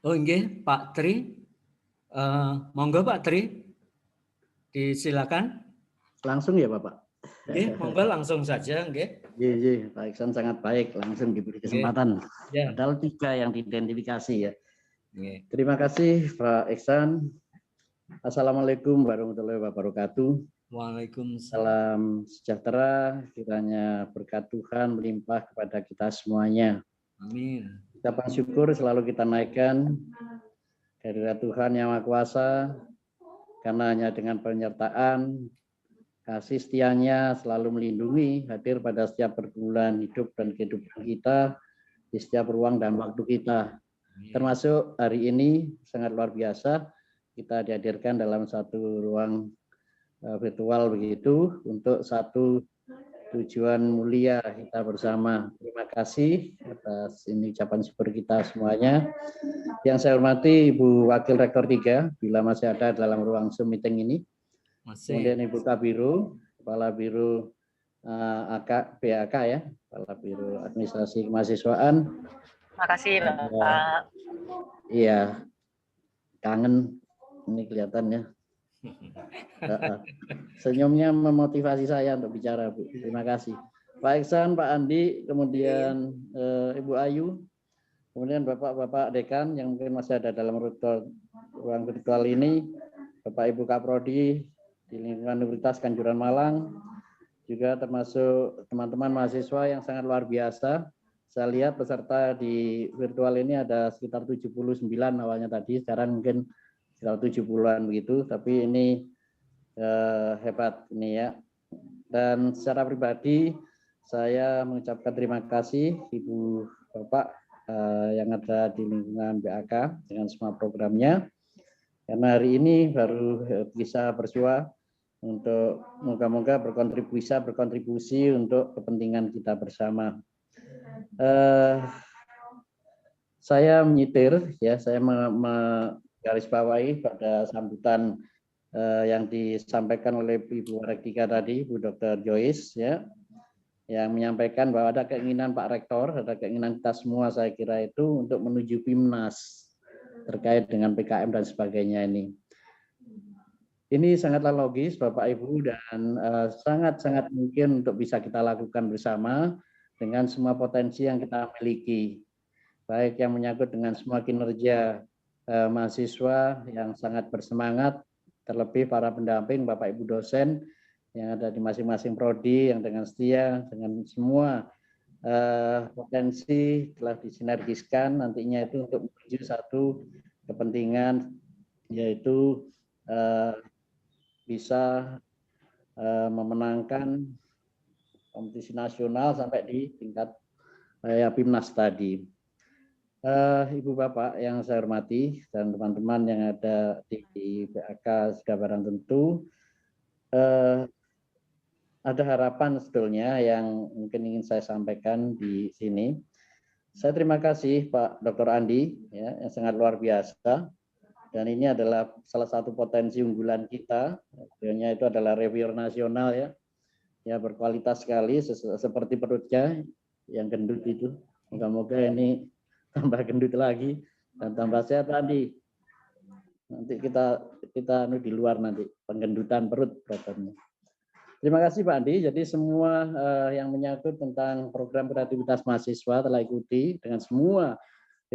Oh, nggih, Pak Tri. Monggo Pak Tri, disilakan. Langsung ya Bapak? Nggih, monggo langsung saja, nggih. Iya, Pak Iksan sangat baik, langsung diberi kesempatan. Ya. Padahal 3 yang diidentifikasi ya. Nggih. Terima kasih Pak Iksan. Assalamualaikum warahmatullahi wabarakatuh. Waalaikumsalam. Salam sejahtera, kiranya berkat Tuhan melimpah kepada kita semuanya. Amin. Ucapan syukur selalu kita naikkan kehadirat Tuhan Yang Maha Kuasa, karena hanya dengan penyertaan, kasih setianya selalu melindungi, hadir pada setiap pergumulan hidup dan kehidupan kita, di setiap ruang dan waktu kita. Termasuk hari ini sangat luar biasa, kita dihadirkan dalam satu ruang virtual begitu, untuk satu tujuan mulia kita bersama. Terima kasih atas ini ucapan syukur kita semuanya. Yang saya hormati Ibu Wakil Rektor 3, bila masih ada dalam ruang Zoom meeting ini. Kemudian Ibu Kabiro, Kepala Biro BAK ya, Kepala Biro Administrasi Kemahasiswaan. Terima kasih Bapak. Iya, kangen ini kelihatannya. Senyumnya memotivasi saya untuk bicara, Bu. Terima kasih. Pak Iksan, Pak Andi, kemudian Ibu Ayu, kemudian Bapak-Bapak Dekan yang mungkin masih ada dalam ruang virtual ini, Bapak Ibu Kaprodi di lingkungan Universitas Kanjuran Malang, juga termasuk teman-teman mahasiswa yang sangat luar biasa. Saya lihat peserta di virtual ini ada sekitar 79 awalnya tadi, sekarang mungkin sekitar 70-an begitu, tapi ini hebat ini ya. Dan secara pribadi saya mengucapkan terima kasih Ibu Bapak yang ada di lingkungan BAK dengan semua programnya, karena hari ini baru bisa bersua untuk moga-moga berkontribusi untuk kepentingan kita bersama. Saya menyitir ya, saya menggarisbawahi pada sambutan yang disampaikan oleh Ibu Rektika tadi, Bu Dr. Joyce ya, yang menyampaikan bahwa ada keinginan Pak Rektor, ada keinginan kita semua saya kira itu untuk menuju PIMNAS terkait dengan PKM dan sebagainya ini. Ini sangatlah logis Bapak Ibu, dan sangat-sangat mungkin untuk bisa kita lakukan bersama dengan semua potensi yang kita miliki, baik yang menyangkut dengan semua kinerja mahasiswa yang sangat bersemangat, terlebih para pendamping Bapak Ibu dosen yang ada di masing-masing prodi yang dengan setia, dengan semua potensi telah disinergiskan nantinya itu untuk menuju satu kepentingan, yaitu bisa memenangkan kompetisi nasional sampai di tingkat PIMNAS tadi. Ibu Bapak yang saya hormati dan teman-teman yang ada di BAK sudah barang tentu, ada harapan sebetulnya yang mungkin ingin saya sampaikan di sini. Saya terima kasih Pak Dr. Andi ya, yang sangat luar biasa, dan ini adalah salah satu potensi unggulan kita. Sebenarnya itu adalah reviewer nasional ya berkualitas sekali, seperti perutnya yang gendut itu. Moga-moga ini tambah gendut lagi dan tambah sehat tadi. Nanti kita di luar nanti penggendutan perut programnya. Terima kasih Pak Andi. Jadi semua yang menyangkut tentang program kreativitas mahasiswa telah ikuti dengan semua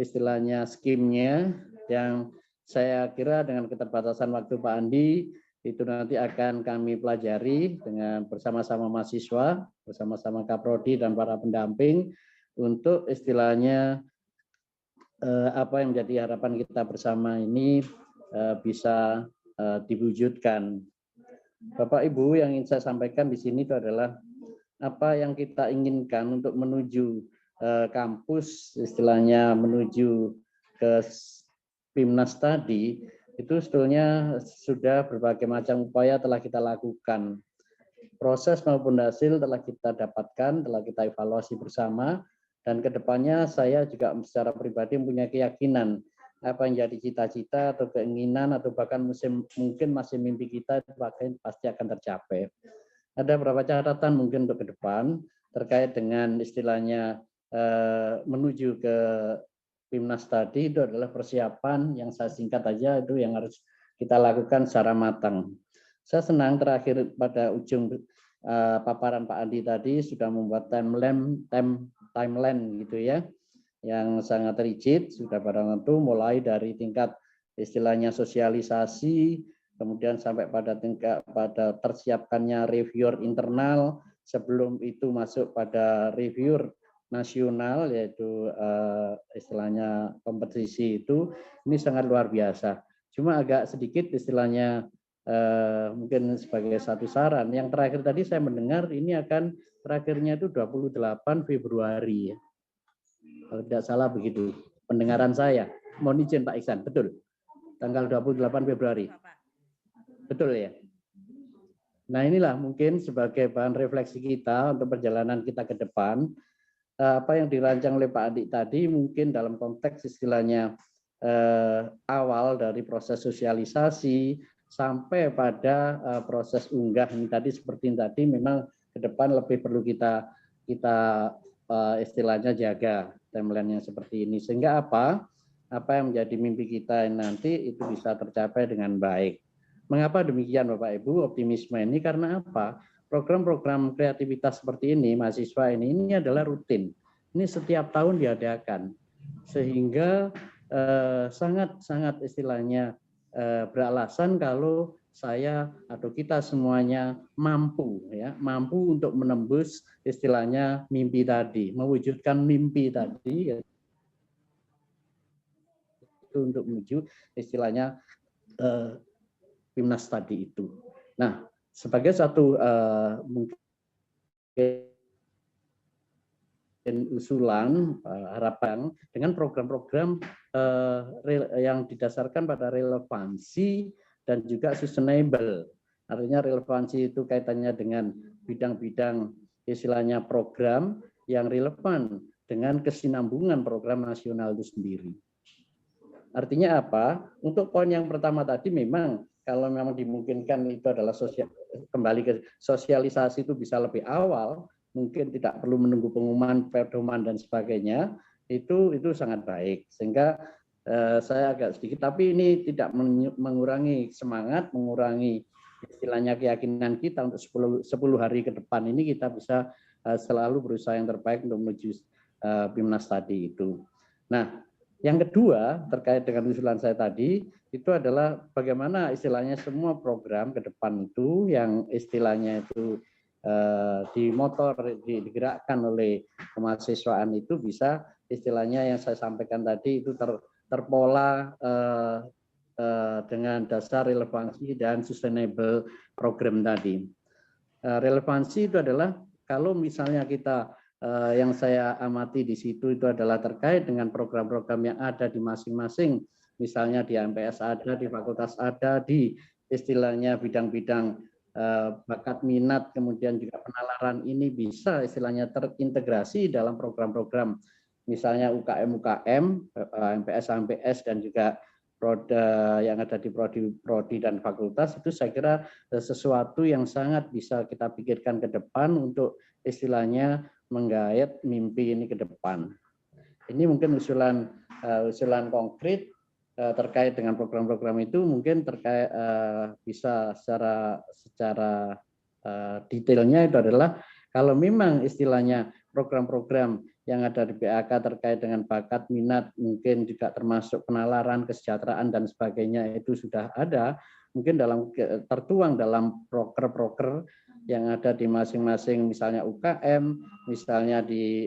istilahnya skimnya, yang saya kira dengan keterbatasan waktu Pak Andi itu nanti akan kami pelajari dengan bersama-sama mahasiswa, bersama-sama Kaprodi dan para pendamping untuk istilahnya apa yang menjadi harapan kita bersama ini bisa diwujudkan. Bapak Ibu, yang ingin saya sampaikan di sini itu adalah apa yang kita inginkan untuk menuju kampus, istilahnya menuju ke PIMNAS tadi, itu sebetulnya sudah berbagai macam upaya telah kita lakukan. Proses maupun hasil telah kita dapatkan, telah kita evaluasi bersama, dan kedepannya saya juga secara pribadi mempunyai keyakinan apa yang jadi cita-cita atau keinginan atau bahkan mungkin masih mimpi kita pasti akan tercapai. Ada beberapa catatan mungkin untuk ke depan terkait dengan istilahnya menuju ke PIMNAS tadi, itu adalah persiapan yang saya singkat aja itu yang harus kita lakukan secara matang. Saya senang terakhir pada ujung paparan Pak Andi tadi sudah membuat timeline gitu ya, yang sangat rigid, sudah barang tentu mulai dari tingkat istilahnya sosialisasi, kemudian sampai pada tingkat pada tersiapkannya reviewer internal, sebelum itu masuk pada reviewer nasional, yaitu istilahnya kompetisi itu, ini sangat luar biasa. Cuma agak sedikit istilahnya mungkin sebagai satu saran, yang terakhir tadi saya mendengar ini akan terakhirnya itu 28 Februari ya. Kalau tidak salah begitu pendengaran saya. Mohon izin Pak Iksan, betul? Tanggal 28 Februari. Betul ya? Nah inilah mungkin sebagai bahan refleksi kita untuk perjalanan kita ke depan, apa yang dirancang oleh Pak Andi tadi mungkin dalam konteks istilahnya awal dari proses sosialisasi sampai pada proses unggah ini tadi seperti ini tadi, memang ke depan lebih perlu kita istilahnya jaga timeline yang seperti ini, sehingga apa yang menjadi mimpi kita nanti itu bisa tercapai dengan baik. Mengapa demikian Bapak Ibu, optimisme ini karena apa? Program-program kreativitas seperti ini, mahasiswa ini adalah rutin. Ini setiap tahun diadakan. Sehingga sangat-sangat istilahnya beralasan kalau saya atau kita semuanya mampu untuk menembus istilahnya mimpi tadi, mewujudkan mimpi tadi itu untuk menuju istilahnya PIMNAS tadi itu. Nah, sebagai satu mungkin usulan harapan dengan program-program yang didasarkan pada relevansi dan juga sustainable. Artinya relevansi itu kaitannya dengan bidang-bidang istilahnya program yang relevan dengan kesinambungan program nasional itu sendiri. Artinya apa? Untuk poin yang pertama tadi memang kalau memang dimungkinkan itu adalah kembali ke sosialisasi itu bisa lebih awal, mungkin tidak perlu menunggu pengumuman, pedoman dan sebagainya, itu sangat baik. Sehingga saya agak sedikit, tapi ini tidak mengurangi semangat, mengurangi istilahnya keyakinan kita untuk 10 hari ke depan ini kita bisa selalu berusaha yang terbaik untuk menuju PIMNAS tadi itu. Nah, yang kedua terkait dengan usulan saya tadi itu adalah bagaimana istilahnya semua program ke depan itu yang istilahnya itu digerakkan oleh kemahasiswaan itu bisa istilahnya yang saya sampaikan tadi itu terpola dengan dasar relevansi dan sustainable program tadi. Relevansi itu adalah kalau misalnya kita yang saya amati di situ itu adalah terkait dengan program-program yang ada di masing-masing, misalnya di MPS ada, di fakultas ada, di istilahnya bidang-bidang bakat minat, kemudian juga penalaran ini bisa istilahnya terintegrasi dalam program-program, misalnya UKM, MPS dan juga Proda yang ada di prodi dan fakultas, itu saya kira sesuatu yang sangat bisa kita pikirkan ke depan untuk istilahnya menggait mimpi ini ke depan. Ini mungkin usulan konkret terkait dengan program-program itu, mungkin terkait bisa secara detailnya itu adalah kalau memang istilahnya program-program yang ada di PAK terkait dengan bakat minat, mungkin juga termasuk penalaran, kesejahteraan dan sebagainya itu sudah ada, mungkin tertuang dalam proker-proker yang ada di masing-masing, misalnya UKM, misalnya di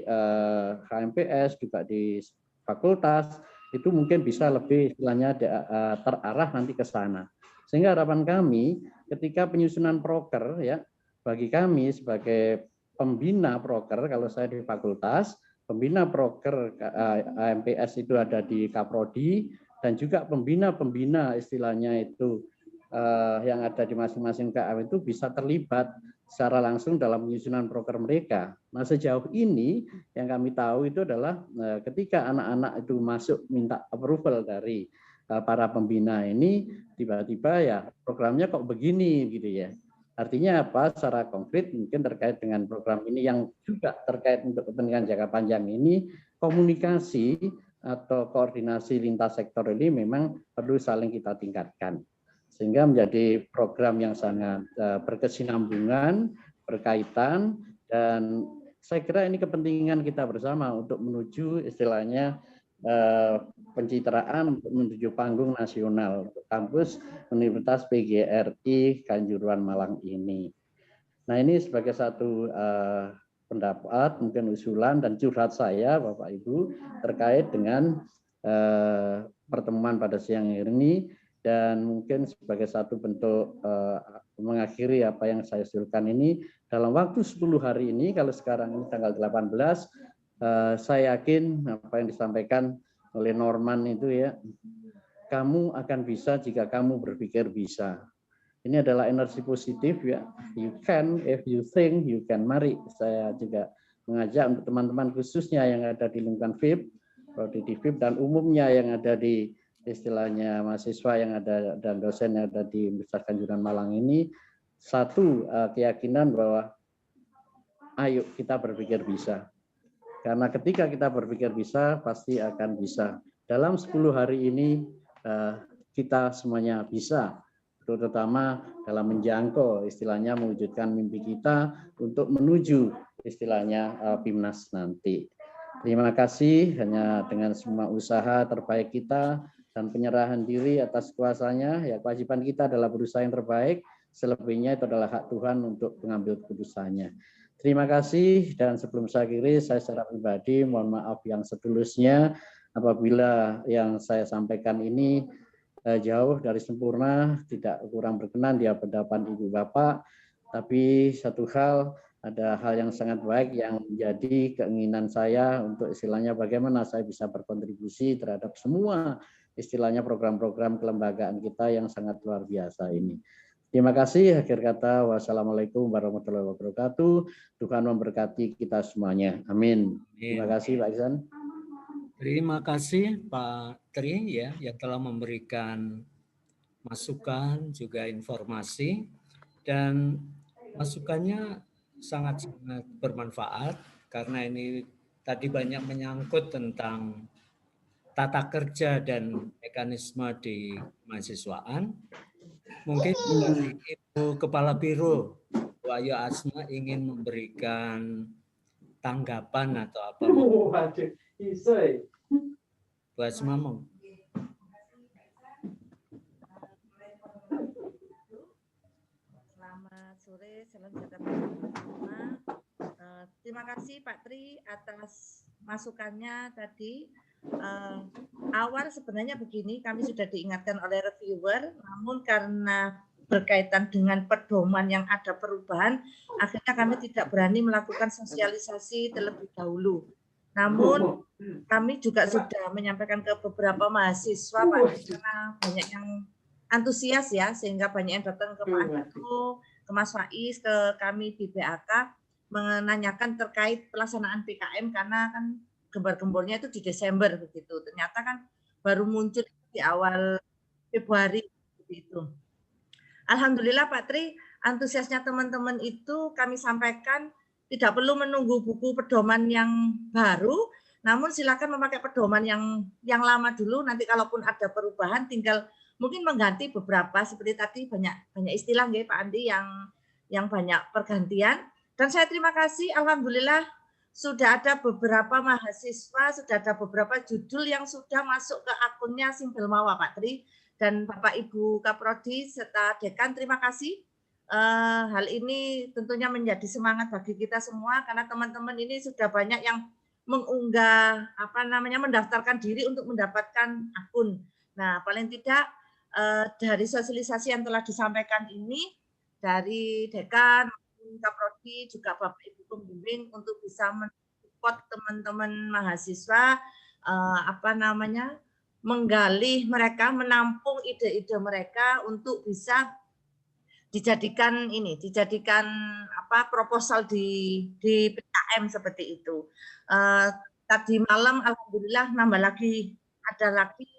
HMPS, juga di fakultas, itu mungkin bisa lebih istilahnya terarah nanti ke sana. Sehingga harapan kami ketika penyusunan proker ya, bagi kami sebagai pembina proker, kalau saya di fakultas, pembina proker HMPS itu ada di Kaprodi, dan juga pembina-pembina istilahnya itu yang ada di masing-masing KM itu bisa terlibat secara langsung dalam penyusunan proker mereka. Nah, sejauh ini yang kami tahu itu adalah ketika anak-anak itu masuk minta approval dari para pembina ini, tiba-tiba ya programnya kok begini gitu ya. Artinya apa? Secara konkret mungkin terkait dengan program ini yang juga terkait untuk kepentingan jangka panjang ini, komunikasi atau koordinasi lintas sektor ini memang perlu saling kita tingkatkan. Sehingga menjadi program yang sangat berkesinambungan, berkaitan, dan saya kira ini kepentingan kita bersama untuk menuju istilahnya pencitraan menuju panggung nasional kampus Universitas PGRI Kanjuruhan Malang ini. Nah, ini sebagai satu pendapat, mungkin usulan dan curhat saya Bapak Ibu terkait dengan pertemuan pada siang hari ini, dan mungkin sebagai satu bentuk mengakhiri apa yang saya usulkan ini dalam waktu 10 hari ini. Kalau sekarang ini tanggal 18, saya yakin apa yang disampaikan oleh Norman itu ya, kamu akan bisa jika kamu berpikir bisa. Ini adalah energi positif ya. You can, if you think, you can. Mari saya juga mengajak untuk teman-teman khususnya yang ada di lingkungan FIP, prodi di FIP, dan umumnya yang ada di istilahnya mahasiswa yang ada dan dosen yang ada di Universitas Kanjuruhan Malang ini, satu keyakinan bahwa ayo kita berpikir bisa. Karena ketika kita berpikir bisa, pasti akan bisa. Dalam 10 hari ini kita semuanya bisa, terutama dalam menjangkau istilahnya mewujudkan mimpi kita untuk menuju istilahnya PIMNAS nanti. Terima kasih, hanya dengan semua usaha terbaik kita dan penyerahan diri atas kuasanya, ya kewajiban kita adalah berusaha yang terbaik, selebihnya itu adalah hak Tuhan untuk mengambil keputusannya. Terima kasih, dan sebelum saya akhiri, saya secara pribadi mohon maaf yang setulusnya apabila yang saya sampaikan ini jauh dari sempurna, tidak kurang berkenan di hadapan Ibu Bapak, tapi satu hal, ada hal yang sangat baik yang menjadi keinginan saya untuk istilahnya bagaimana saya bisa berkontribusi terhadap semua istilahnya program-program kelembagaan kita yang sangat luar biasa ini. Terima kasih, akhir kata wassalamualaikum warahmatullahi wabarakatuh. Tuhan memberkati kita semuanya. Amin. Terima kasih Pak Iksan. Terima kasih Pak Tri ya yang telah memberikan masukan juga informasi, dan masukannya sangat-sangat bermanfaat karena ini tadi banyak menyangkut tentang tata kerja dan mekanisme di mahasiswaan. Mungkin dari Ibu Kepala Biro Wahyu Asma ingin memberikan tanggapan atau apa? Bu Asma mau. Selamat sore, salam sejahtera semua. Terima kasih Pak Tri atas masukannya tadi. Awal sebenarnya begini, kami sudah diingatkan oleh reviewer, namun karena berkaitan dengan pedoman yang ada perubahan, akhirnya kami tidak berani melakukan sosialisasi terlebih dahulu. Namun kami juga sudah menyampaikan ke beberapa mahasiswa Pak, karena banyak yang antusias ya, sehingga banyak yang datang ke Pak Andito, ke Mas Faiz, ke kami di BAK, menanyakan terkait pelaksanaan PKM, karena kan gembar-gembornya itu di Desember begitu. Ternyata kan baru muncul di awal Februari begitu. Alhamdulillah Pak Tri, antusiasnya teman-teman itu kami sampaikan tidak perlu menunggu buku pedoman yang baru, namun silakan memakai pedoman yang lama dulu. Nanti kalaupun ada perubahan, tinggal mungkin mengganti beberapa seperti tadi banyak istilah ya Pak Andi yang banyak pergantian. Dan saya terima kasih, alhamdulillah sudah ada beberapa mahasiswa, sudah ada beberapa judul yang sudah masuk ke akunnya Simpel Mawa Pak Tri, dan Bapak Ibu Kaprodi serta Dekan, terima kasih. Hal ini tentunya menjadi semangat bagi kita semua karena teman-teman ini sudah banyak yang mengunggah mendaftarkan diri untuk mendapatkan akun. Nah, paling tidak dari sosialisasi yang telah disampaikan ini dari Dekan, Kaprodi, juga Bapak Ibu pembimbing untuk bisa mensupport teman-teman mahasiswa menggali mereka, menampung ide-ide mereka untuk bisa dijadikan proposal di PKM seperti itu. Tadi malam alhamdulillah ada lagi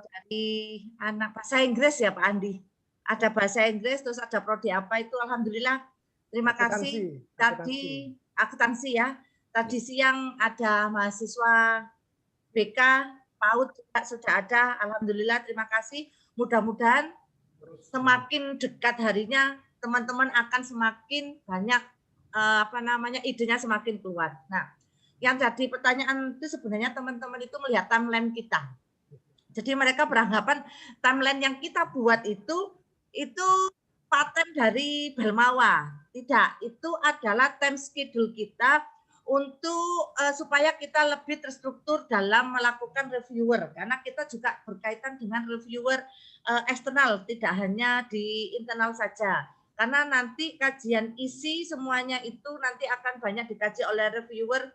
dari anak bahasa Inggris ya Pak Andi. Ada bahasa Inggris, terus ada prodi apa itu, alhamdulillah. Terima kasih. Tadi akuntansi ya. Tadi siang ada mahasiswa BK, PAUD juga sudah ada. Alhamdulillah, terima kasih. Mudah-mudahan semakin dekat harinya, teman-teman akan semakin banyak idenya semakin kuat. Nah, yang jadi pertanyaan itu sebenarnya teman-teman itu melihat timeline kita. Jadi mereka beranggapan timeline yang kita buat itu paten dari Belmawa. Tidak, itu adalah time schedule kita untuk supaya kita lebih terstruktur dalam melakukan reviewer. Karena kita juga berkaitan dengan reviewer eksternal, tidak hanya di internal saja. Karena nanti kajian isi semuanya itu nanti akan banyak dikaji oleh reviewer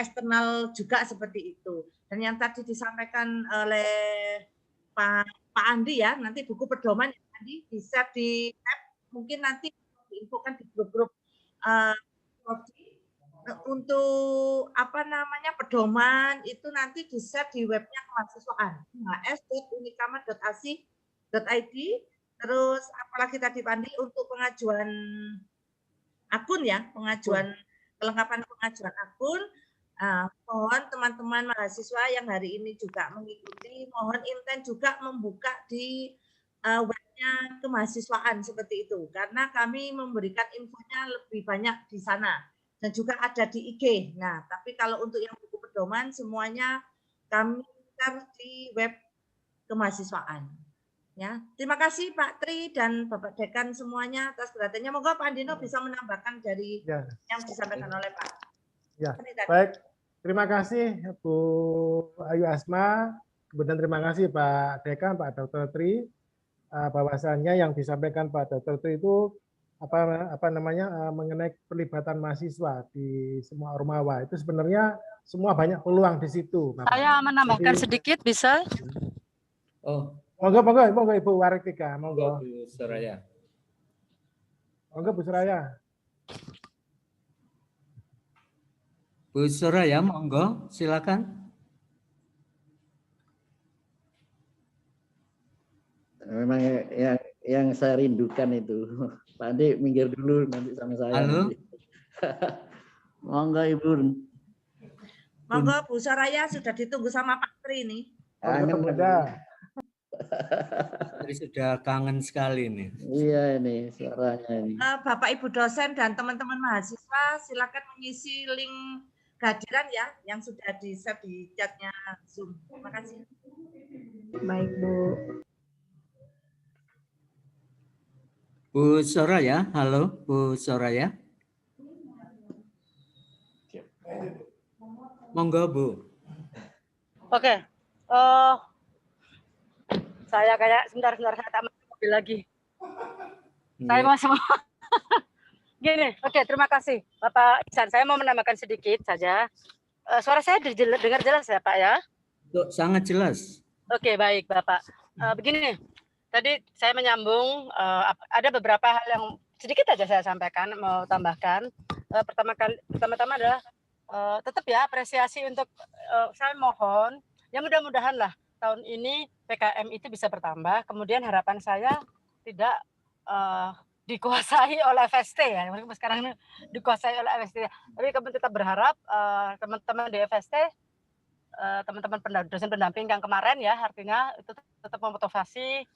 eksternal juga seperti itu. Dan yang tadi disampaikan oleh Pak Andi ya, nanti buku pedoman yang tadi di-share di tab, mungkin nanti diinfokan di grup-grup untuk apa namanya pedoman itu nanti di-share di webnya kemahasiswaan hs.unikama.ac.id. Terus apalagi tadi Pandi untuk pengajuan akun ya, kelengkapan pengajuan akun. Mohon teman-teman mahasiswa yang hari ini juga mengikuti, mohon intent juga membuka di webnya kemahasiswaan seperti itu, karena kami memberikan infonya lebih banyak di sana dan juga ada di IG. Nah, tapi kalau untuk yang buku pedoman semuanya kami share di web kemahasiswaan. Ya, terima kasih Pak Tri dan Bapak Dekan semuanya atas perhatiannya. Moga Pak Andino bisa menambahkan dari yang disampaikan oleh Pak. Ya, baik. Terima kasih Bu Ayu Asma. Kemudian terima kasih Pak Dekan, Pak Dr. Tri. Bahwasannya yang disampaikan Pak Dr. Tri itu apa namanya mengenai pelibatan mahasiswa di semua ormawa itu sebenarnya semua banyak peluang di situ. Bapak. Saya menambahkan sedikit bisa? Oh, monggo Ibu Waretika, monggo. Bu Soraya. Monggo Bu Soraya. Bu Soraya, monggo, silakan. Memang yang saya rindukan itu. Pak Andi minggir dulu nanti sama saya. Halo. Monggo Ibu. Monggo Bu Soraya sudah ditunggu sama Pak Tri ini. Monggo Bunda. Jadi sudah kangen sekali nih. Iya ini suaranya ini. Bapak Ibu dosen dan teman-teman mahasiswa silakan mengisi link kehadiran ya yang sudah di-share di chatnya Zoom. Terima kasih. Baik, Bu. Bu Soraya, halo Bu Soraya. Monggo Bu. Oke. Saya kayak sebentar saya tak masuk mobil lagi. Saya mau semua. Gini, oke, terima kasih Bapak Ihsan. Saya mau menambahkan sedikit saja. Suara saya dengar jelas ya Pak ya? Sangat jelas. Oke, baik Bapak. Begini, tadi saya menyambung ada beberapa hal yang sedikit aja saya sampaikan, mau tambahkan. Pertama-tama adalah tetap ya apresiasi untuk saya mohon ya mudah-mudahan lah tahun ini PKM itu bisa bertambah. Kemudian harapan saya tidak dikuasai oleh FST ya. Sekarang ini dikuasai oleh FST. Tapi kami tetap berharap teman-teman di FST, teman-teman dosen pendamping yang kemarin ya, artinya itu tetap memotivasi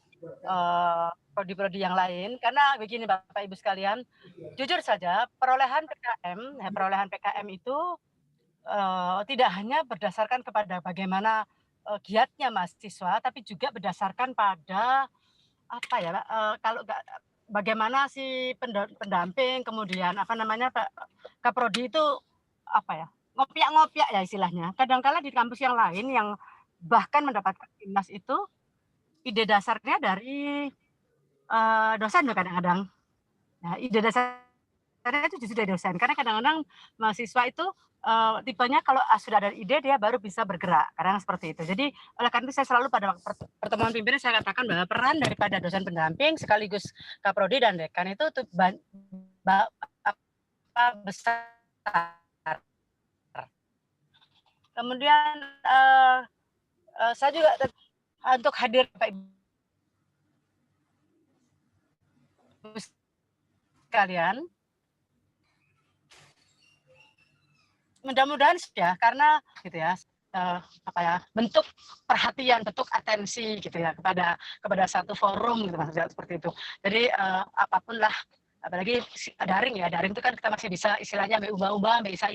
prodi-prodi yang lain. Karena begini Bapak Ibu sekalian, jujur saja perolehan PKM itu tidak hanya berdasarkan kepada bagaimana giatnya mahasiswa, tapi juga berdasarkan pada apa ya, kalau bagaimana si pendamping, kemudian apa namanya Pak Kaprodi itu apa ya, ngopiak-ngopiak ya istilahnya. Kadang-kala di kampus yang lain yang bahkan mendapatkan timnas itu ide dasarnya dari dosen kadang-kadang. Nah, ide dasarnya itu justru dari dosen, karena kadang-kadang mahasiswa itu tipenya kalau sudah ada ide dia baru bisa bergerak, kadang seperti itu. Jadi oleh karena itu saya selalu pada pertemuan pimpinan saya katakan bahwa peran daripada dosen pendamping sekaligus kaprodi dan dekan itu besar. Kemudian saya juga untuk hadir Bapak Ibu sekalian, mudah-mudahan ya, karena gitu ya bentuk perhatian, bentuk atensi gitu ya kepada satu forum gitu maksudnya seperti itu. Jadi apapun lah, apalagi daring ya, daring itu kan kita masih bisa istilahnya ubah-ubah, bisa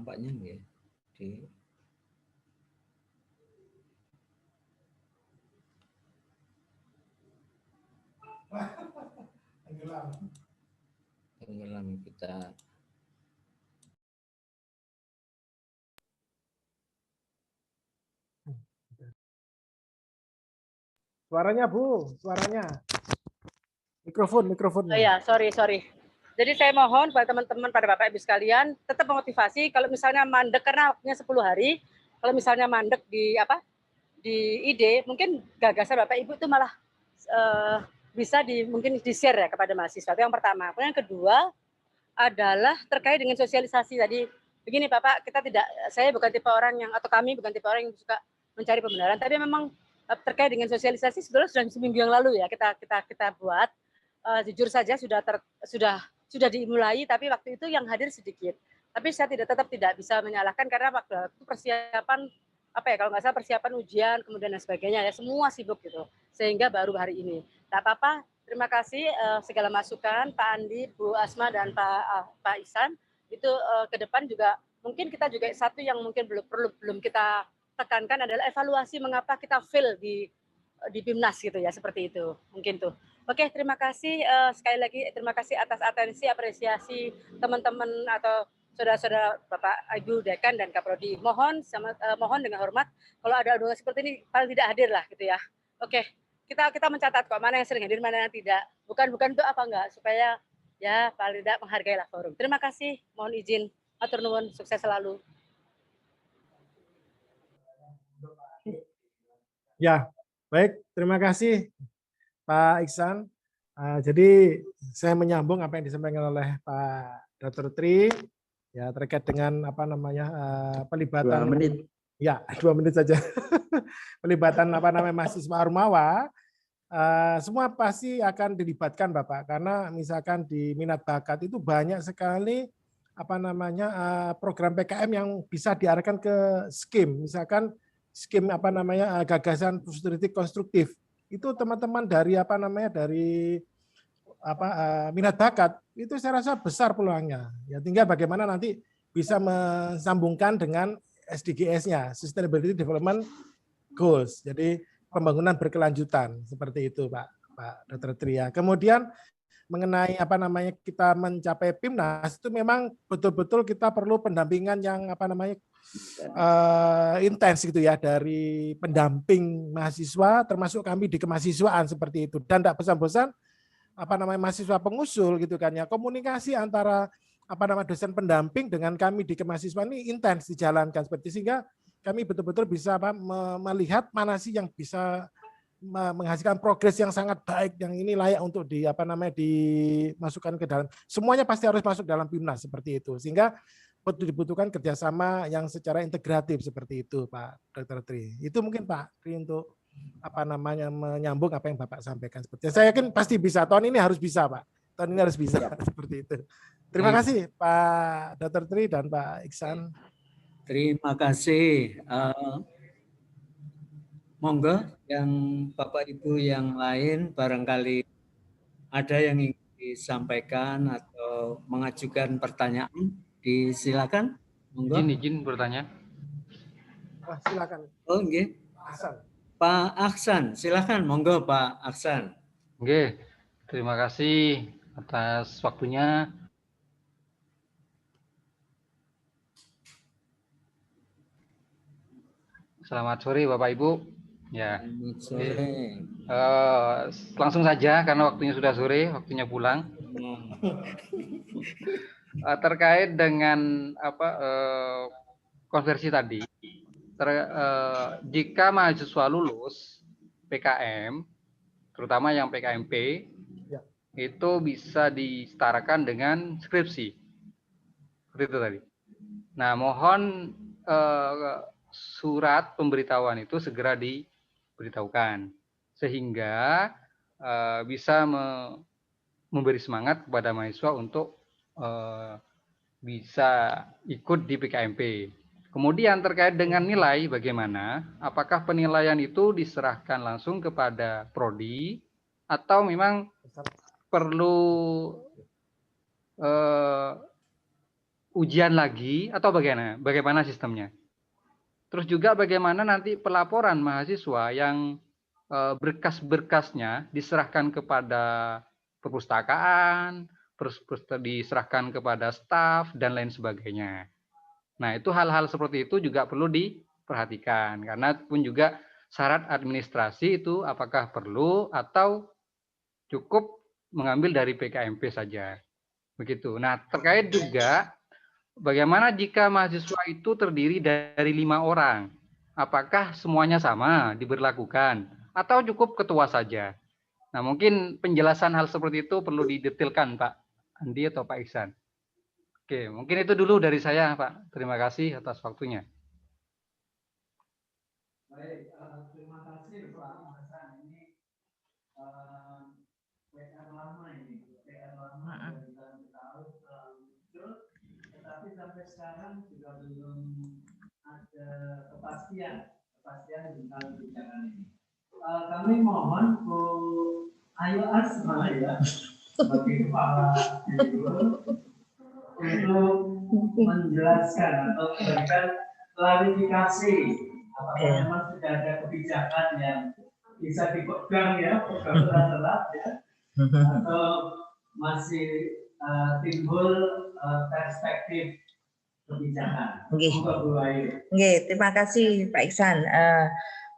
nampaknya nggih. Di tenggelam kita. Suaranya Bu, suaranya. Mikrofonnya. Oh ya, sorry. Jadi saya mohon pada teman-teman, pada Bapak Ibu sekalian, tetap memotivasi. Kalau misalnya mandek karena waktunya 10 hari, kalau misalnya mandek di ide, mungkin gagasan Bapak Ibu itu malah bisa mungkin di-share ya kepada mahasiswa. Itu yang pertama. Kemudian yang kedua adalah terkait dengan sosialisasi tadi. Begini Bapak, saya bukan tipe orang yang, atau kami bukan tipe orang yang suka mencari pembenaran, tapi memang terkait dengan sosialisasi sebetulnya sudah seminggu yang lalu ya kita buat. Jujur saja sudah dimulai, tapi waktu itu yang hadir sedikit. Tapi saya tetap tidak bisa menyalahkan karena waktu itu persiapan kalau nggak salah persiapan ujian kemudian dan sebagainya ya, semua sibuk gitu sehingga baru hari ini. Tak apa-apa, terima kasih segala masukan Pak Andi, Bu Asma dan Pak Ihsan. Itu ke depan juga mungkin kita juga satu yang mungkin belum kita tekankan adalah evaluasi mengapa kita fail di PIMNAS gitu ya, seperti itu mungkin tuh. Oke, terima kasih sekali lagi, terima kasih atas atensi, apresiasi teman-teman atau saudara-saudara Bapak Ibu Dekan dan Kaprodi. Mohon dengan hormat kalau ada undangan seperti ini paling tidak hadir lah gitu ya. Oke, kita mencatat kok mana yang sering hadir, mana yang tidak. Bukan untuk apa enggak, supaya ya paling tidak menghargailah forum. Terima kasih, mohon izin, matur nuwun, sukses selalu. Ya, baik, terima kasih Pak Ihsan. Jadi saya menyambung apa yang disampaikan oleh Pak Dr. Tri ya terkait dengan pelibatan 2 menit. Ya, 2 menit saja. Pelibatan mahasiswa Ormawa. Semua pasti akan dilibatkan Bapak, karena misalkan di minat bakat itu banyak sekali program PKM yang bisa diarahkan ke skim, misalkan skim gagasan futuristik konstruktif. Itu teman-teman dari minat bakat itu saya rasa besar peluangnya. Ya tinggal bagaimana nanti bisa mensambungkan dengan SDGs-nya, Sustainability Development Goals. Jadi pembangunan berkelanjutan seperti itu Pak Dr. Tria. Kemudian mengenai kita mencapai PIMNAS itu memang betul-betul kita perlu pendampingan yang intens gitu ya dari pendamping mahasiswa termasuk kami di kemahasiswaan seperti itu, dan tidak bosan-bosan mahasiswa pengusul gitu kan ya, komunikasi antara dosen pendamping dengan kami di kemahasiswaan ini intens dijalankan seperti, sehingga kami betul-betul bisa melihat mana sih yang bisa menghasilkan progres yang sangat baik, yang ini layak untuk dimasukkan ke dalam. Semuanya pasti harus masuk dalam PIMNAS seperti itu, sehingga dibutuhkan kerjasama yang secara integratif seperti itu Pak Dr. Tri. Itu mungkin Pak Tri untuk menyambung apa yang Bapak sampaikan seperti itu. Saya yakin pasti bisa, tahun ini harus bisa Pak. Tahun ini harus bisa seperti itu. Terima kasih Pak Dr. Tri dan Pak Ihsan. Terima kasih. Monggo yang Bapak Ibu yang lain barangkali ada yang ingin disampaikan atau mengajukan pertanyaan, disilakan. Monggo. Izin bertanya. Silakan. Oh, nggih. Pak Aksan, silakan. Monggo Pak Aksan. Oke, terima kasih atas waktunya. Selamat sore Bapak Ibu. Ya. Selamat sore. Langsung saja karena waktunya sudah sore, waktunya pulang. Terkait dengan konversi tadi, jika mahasiswa lulus PKM, terutama yang PKMP, itu bisa disetarakan dengan skripsi, seperti itu tadi. Nah, mohon surat pemberitahuan itu segera diberitahukan sehingga bisa memberi semangat kepada mahasiswa untuk bisa ikut di PKMP. Kemudian terkait dengan nilai bagaimana? Apakah penilaian itu diserahkan langsung kepada prodi atau memang perlu ujian lagi atau bagaimana? Bagaimana sistemnya? Terus juga bagaimana nanti pelaporan mahasiswa yang berkas-berkasnya diserahkan kepada perpustakaan, diserahkan kepada staf, dan lain sebagainya. Nah, itu hal-hal seperti itu juga perlu diperhatikan. Karena pun juga syarat administrasi itu apakah perlu atau cukup mengambil dari PKMP saja. Begitu. Nah, terkait juga bagaimana jika mahasiswa itu terdiri dari 5 orang? Apakah semuanya sama diberlakukan atau cukup ketua saja? Nah, mungkin penjelasan hal seperti itu perlu didetailkan, Pak Andi atau Pak Iksan. Oke, mungkin itu dulu dari saya, Pak. Terima kasih atas waktunya. Baik, terima kasih Pak Hasan. Ini PR lama ini, PR lama dari tahun ke tahun muncul, tetapi sampai sekarang juga belum ada kepastian tentang kebijakan ini. Kami mohon Bu Ayu Asma ya, sebagai kepala untuk menjelaskan atau memberikan klarifikasi apakah memang sudah ada kebijakan yang bisa dipegang ya, pegang erat ya, atau masih timbul perspektif kebijakan. Oke, terima kasih Pak Iksan.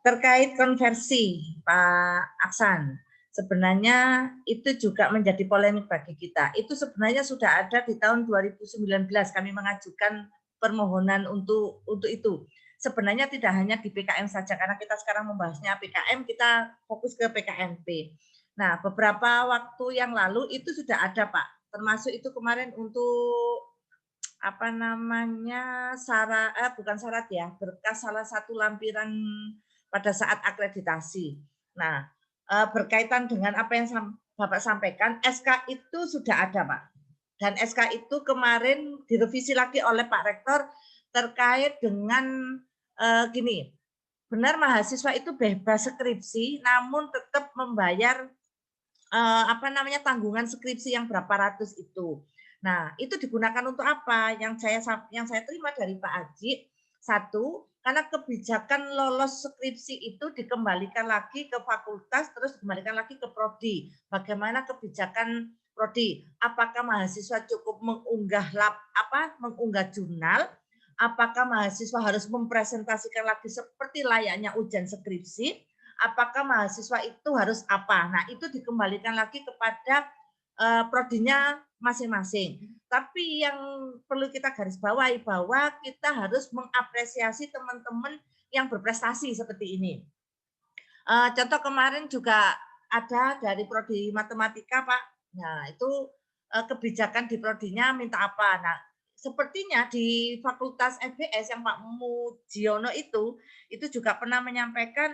Terkait konversi Pak Aksan, sebenarnya itu juga menjadi polemik bagi kita. Itu sebenarnya sudah ada di tahun 2019 kami mengajukan permohonan untuk itu. Sebenarnya tidak hanya di PKM saja, karena kita sekarang membahasnya PKM, kita fokus ke PKMP. Nah, beberapa waktu yang lalu itu sudah ada Pak, termasuk itu kemarin untuk apa namanya bukan syarat ya, berkas salah satu lampiran pada saat akreditasi. Nah, berkaitan dengan apa yang Bapak sampaikan, SK itu sudah ada Pak, dan SK itu kemarin direvisi lagi oleh Pak Rektor terkait dengan gini, benar mahasiswa itu bebas skripsi, namun tetap membayar tanggungan skripsi yang berapa ratus itu. Nah, itu digunakan untuk apa? Yang saya terima dari Pak Haji, satu, karena kebijakan lolos skripsi itu dikembalikan lagi ke fakultas, terus dikembalikan lagi ke prodi. Bagaimana kebijakan prodi? Apakah mahasiswa cukup mengunggah jurnal? Apakah mahasiswa harus mempresentasikan lagi seperti layaknya ujian skripsi? Apakah mahasiswa itu harus apa? Nah, itu dikembalikan lagi kepada prodinya masing-masing. Tapi yang perlu kita garis bawahi bahwa kita harus mengapresiasi teman-teman yang berprestasi seperti ini. Contoh kemarin juga ada dari prodi matematika, Pak. Nah, itu kebijakan di prodinya minta apa? Nah, sepertinya di Fakultas FBS yang Pak Mujiono itu juga pernah menyampaikan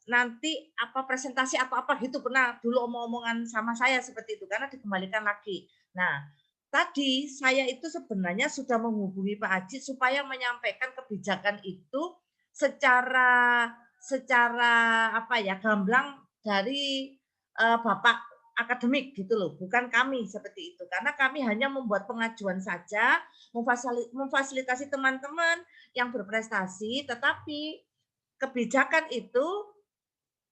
nanti apa presentasi atau apa gitu, pernah dulu omong-omongan sama saya seperti itu, karena dikembalikan lagi. Nah, tadi saya itu sebenarnya sudah menghubungi Pak Haji supaya menyampaikan kebijakan itu secara gamblang dari Bapak akademik gitu loh, bukan kami seperti itu, karena kami hanya membuat pengajuan saja, memfasilitasi teman-teman yang berprestasi, tetapi kebijakan itu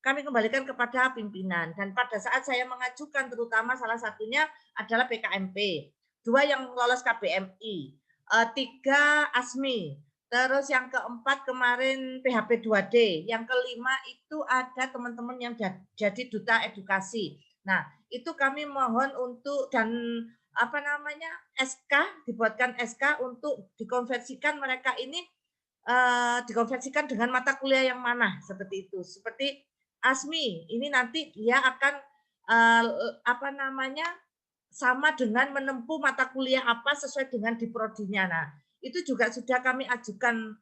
kami kembalikan kepada pimpinan. Dan pada saat saya mengajukan, terutama salah satunya adalah PKMP, 2 yang lolos KBMI, 3 ASMI, terus yang keempat kemarin PHP 2D, yang kelima itu ada teman-teman yang jadi duta edukasi. Nah, itu kami mohon untuk dan SK, dibuatkan SK untuk dikonversikan mereka ini dikonversikan dengan mata kuliah yang mana seperti itu. Seperti ASMI ini nanti dia akan sama dengan menempuh mata kuliah apa sesuai dengan di prodinya. Nah, itu juga sudah kami ajukan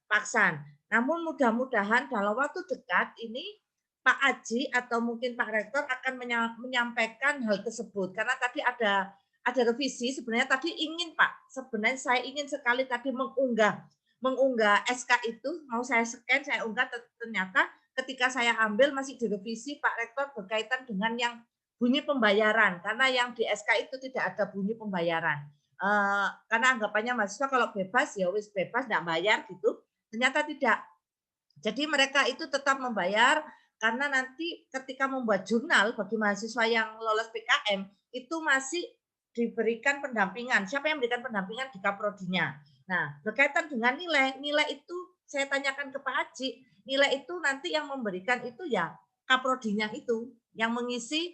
Paksan. Namun mudah-mudahan dalam waktu dekat ini Pak Aji atau mungkin Pak Rektor akan menyampaikan hal tersebut, karena tadi ada revisi. Sebenarnya tadi ingin Pak, sebenarnya saya ingin sekali tadi mengunggah SK itu, mau saya scan, saya unggah, ternyata ketika saya ambil masih direvisi Pak Rektor berkaitan dengan yang bunyi pembayaran, karena yang di SK itu tidak ada bunyi pembayaran. karena anggapannya mahasiswa kalau bebas ya wis bebas nggak bayar gitu. Ternyata tidak. Jadi mereka itu tetap membayar karena nanti ketika membuat jurnal bagi mahasiswa yang lolos PKM itu masih diberikan pendampingan. Siapa yang memberikan pendampingan di kaprodinya. Nah, berkaitan dengan nilai itu saya tanyakan ke Pak Haji, nilai itu nanti yang memberikan itu ya kaprodinya itu, yang mengisi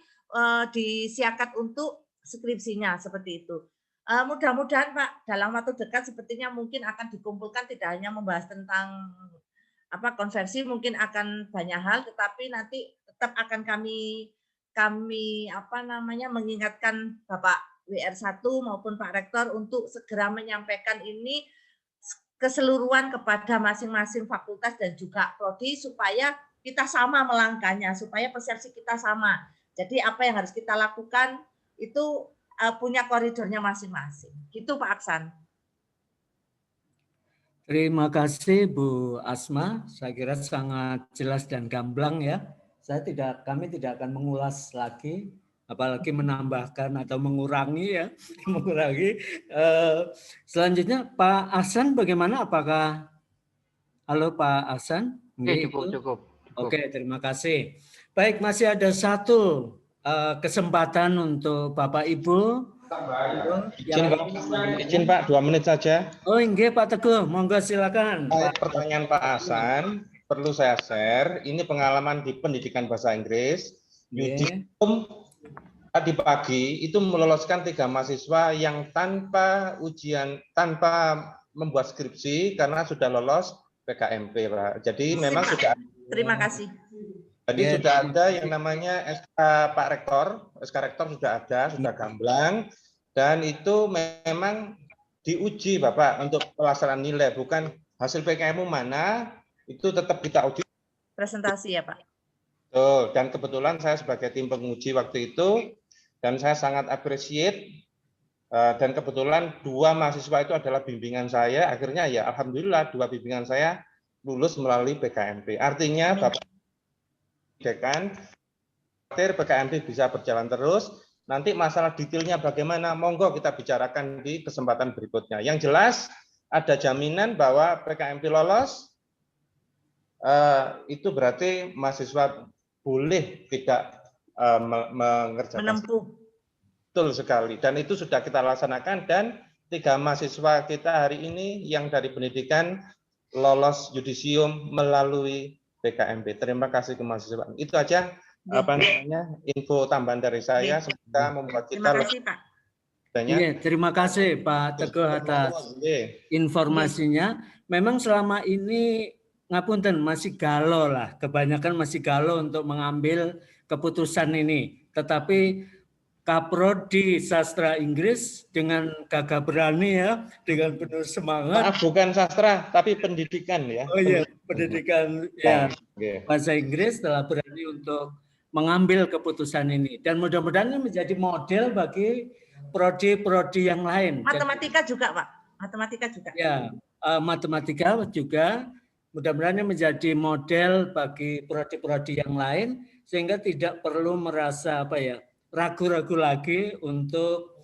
disiapkan untuk skripsinya seperti itu. Mudah-mudahan Pak dalam waktu dekat sepertinya mungkin akan dikumpulkan tidak hanya membahas tentang konversi, mungkin akan banyak hal, tetapi nanti tetap akan kami mengingatkan Bapak WR1 maupun Pak Rektor untuk segera menyampaikan ini keseluruhan kepada masing-masing fakultas dan juga prodi supaya kita sama melangkahnya, supaya persepsi kita sama. Jadi apa yang harus kita lakukan itu punya koridornya masing-masing. Gitu Pak Aksan. Terima kasih Bu Asma, saya kira sangat jelas dan gamblang ya. Kami tidak akan mengulas lagi, apalagi menambahkan atau mengurangi ya, mengurangi. Selanjutnya Pak Ahsan bagaimana? Apakah halo Pak Ahsan? Cukup. Oke, terima kasih. Baik, masih ada satu kesempatan untuk Bapak Ibu. Izin Pak, 2 menit saja. Oh, enggak Pak Teguh, monggo silakan. Pertanyaan Pak Hasan, perlu saya share. Ini pengalaman di pendidikan bahasa Inggris. Yudisium tadi pagi itu meloloskan 3 mahasiswa yang tanpa ujian, tanpa membuat skripsi karena sudah lolos PKMP, Pak. Jadi memang sudah. Terima kasih. Jadi sudah ada yang namanya SK Pak Rektor, SK Rektor sudah ada, sudah gamblang, dan itu memang diuji Bapak untuk pelaksanaan nilai, bukan hasil PKM mana, itu tetap kita uji. Presentasi ya Pak. Betul, dan kebetulan saya sebagai tim penguji waktu itu, dan saya sangat appreciate, dan kebetulan 2 mahasiswa itu adalah bimbingan saya, akhirnya ya Alhamdulillah 2 bimbingan saya lulus melalui PKMP. Artinya Bapak Dekan, PKMP bisa berjalan terus. Nanti masalah detailnya bagaimana, monggo kita bicarakan di kesempatan berikutnya. Yang jelas ada jaminan bahwa PKMP lolos, itu berarti mahasiswa boleh tidak mengerjakan. Menempuh. Betul sekali. Dan itu sudah kita laksanakan dan 3 mahasiswa kita hari ini yang dari pendidikan lolos yudisium melalui PKMP. Terima kasih ke mahasiswa. Itu aja info tambahan dari saya. Semoga membuat kita lebih banyak. Terima kasih Pak Teguh atas informasinya. Memang selama ini ngapunten masih galau lah. Kebanyakan masih galau untuk mengambil keputusan ini. Tetapi Kaprodi Sastra Inggris dengan gagah berani ya, dengan penuh semangat. Maaf, bukan sastra, tapi pendidikan ya. Oh iya, pendidikan ya, bahasa Inggris telah berani untuk mengambil keputusan ini. Dan mudah-mudahan ini menjadi model bagi prodi-prodi yang lain. Matematika juga Pak, matematika juga. Ya, matematika juga mudah-mudahan ini menjadi model bagi prodi-prodi yang lain, sehingga tidak perlu merasa ragu-ragu lagi untuk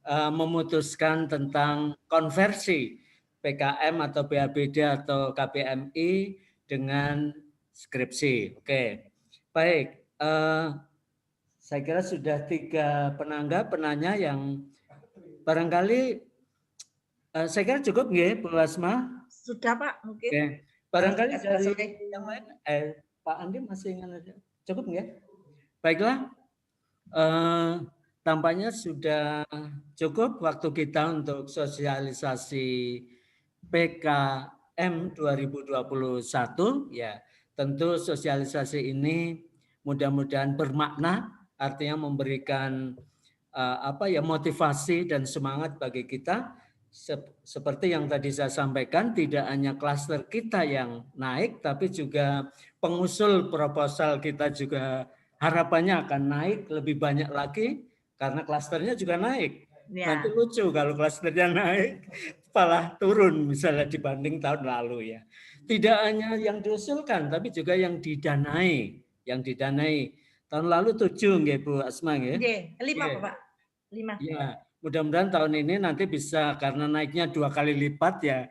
memutuskan tentang konversi PKM atau PABD atau KPMI dengan skripsi. Oke, baik. Saya kira sudah 3 penanya yang barangkali saya kira cukup nggih, Bu Asma? Sudah Pak, mungkin. Oke. Barangkali dari yang lain, Pak Andi masih ingat aja. Cukup nggih? Baiklah. Tampaknya sudah cukup waktu kita untuk sosialisasi PKM 2021 ya. Tentu sosialisasi ini mudah-mudahan bermakna, artinya memberikan motivasi dan semangat bagi kita. Seperti yang tadi saya sampaikan, tidak hanya klaster kita yang naik, tapi juga pengusul proposal kita juga harapannya akan naik lebih banyak lagi karena klasternya juga naik. Ya. Nanti lucu kalau klasternya naik malah turun misalnya dibanding tahun lalu ya. Tidak hanya yang diusulkan tapi juga yang didanai. Tahun lalu 7 nggih Bu Asma nggih. Nggih, 5 Pak. 5. Ya, mudah-mudahan tahun ini nanti bisa, karena naiknya 2 kali lipat ya.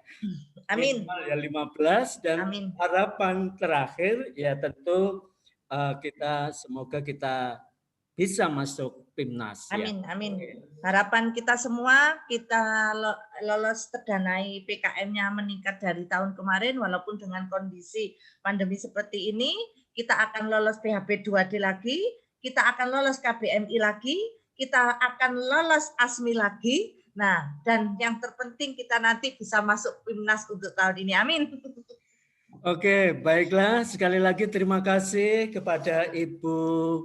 Amin. Minimal ya 15, dan Amin. harapan terakhir ya tentu semoga kita bisa masuk PIMNAS. Amin, ya. amin. Harapan kita semua, kita lolos terdanai PKM-nya meningkat dari tahun kemarin, walaupun dengan kondisi pandemi seperti ini, kita akan lolos PHB 2D lagi, kita akan lolos KBMI lagi, kita akan lolos ASMI lagi. Nah, dan yang terpenting kita nanti bisa masuk PIMNAS untuk tahun ini. Amin. Oke, baiklah. Sekali lagi terima kasih kepada Ibu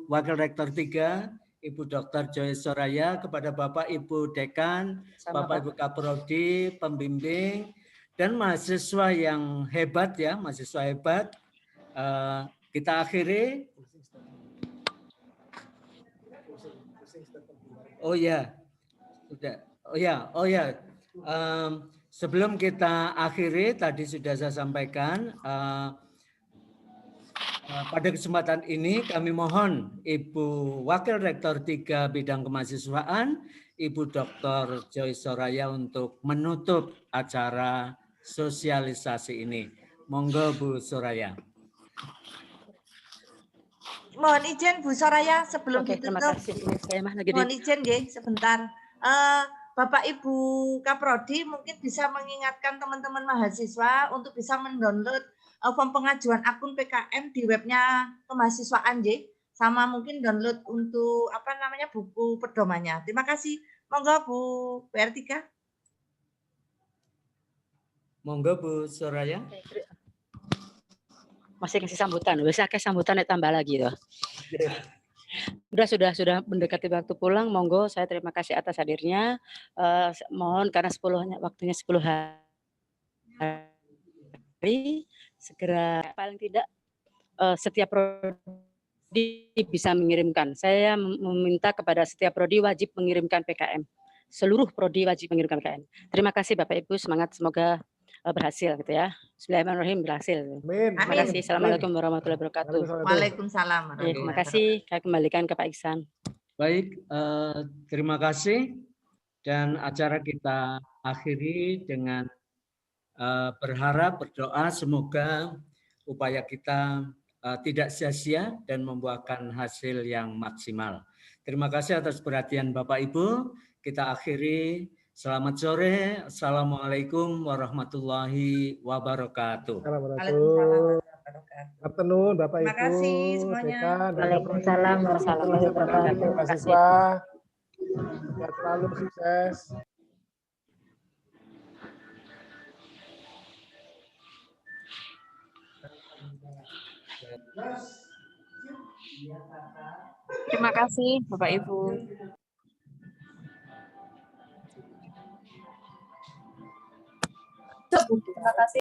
Wakil Rektor 3, Ibu Dr. Joy Soraya, kepada Bapak Ibu Dekan, Bapak Ibu Kaprodi, pembimbing, dan mahasiswa yang hebat ya, mahasiswa hebat. Kita akhiri. Oh ya, sudah. Oh ya. Sebelum kita akhiri, tadi sudah saya sampaikan, pada kesempatan ini kami mohon Ibu Wakil Rektor 3 Bidang Kemahasiswaan, Ibu Dr. Joy Soraya untuk menutup acara sosialisasi ini. Monggo Bu Soraya. Mohon izin Bu Soraya sebelum Terima ditutup. kasih. Saya mah lagi Mohon izin nggih sebentar. Bapak Ibu Kaprodi mungkin bisa mengingatkan teman-teman mahasiswa untuk bisa mendownload form pengajuan akun PKM di webnya kemahasiswaan nggih, sama mungkin download untuk buku pedomannya. Terima kasih. Monggo Bu PR3. Monggo Bu Soraya. Masih kasih sambutan, bisa kasih sambutan tambah lagi tuh. Sudah mendekati waktu pulang, monggo saya terima kasih atas hadirnya. Mohon karena waktunya 10 hari, segera paling tidak setiap prodi bisa mengirimkan. Saya meminta kepada setiap prodi wajib mengirimkan PKM. Seluruh prodi wajib mengirimkan PKM. Terima kasih Bapak Ibu, semangat, semoga berhasil gitu ya. Bismillahirrahmanirrahim, berhasil. Amin. Terima kasih. Assalamualaikum warahmatullahi wabarakatuh. Waalaikumsalam. Terima kasih. Saya kembalikan ke Pak Iksan. Baik, terima kasih. Dan acara kita akhiri dengan berharap, berdoa semoga upaya kita tidak sia-sia dan membuahkan hasil yang maksimal. Terima kasih atas perhatian Bapak Ibu. Kita akhiri. Selamat sore. Assalamualaikum warahmatullahi wabarakatuh. Waalaikumsalam. Afternoon, Bapak Ibu. Terima kasih semuanya. Waalaikumsalam warahmatullahi wabarakatuh. Mahasiswa, sehat selalu, sukses. Terima kasih Bapak Ibu. Terima kasih.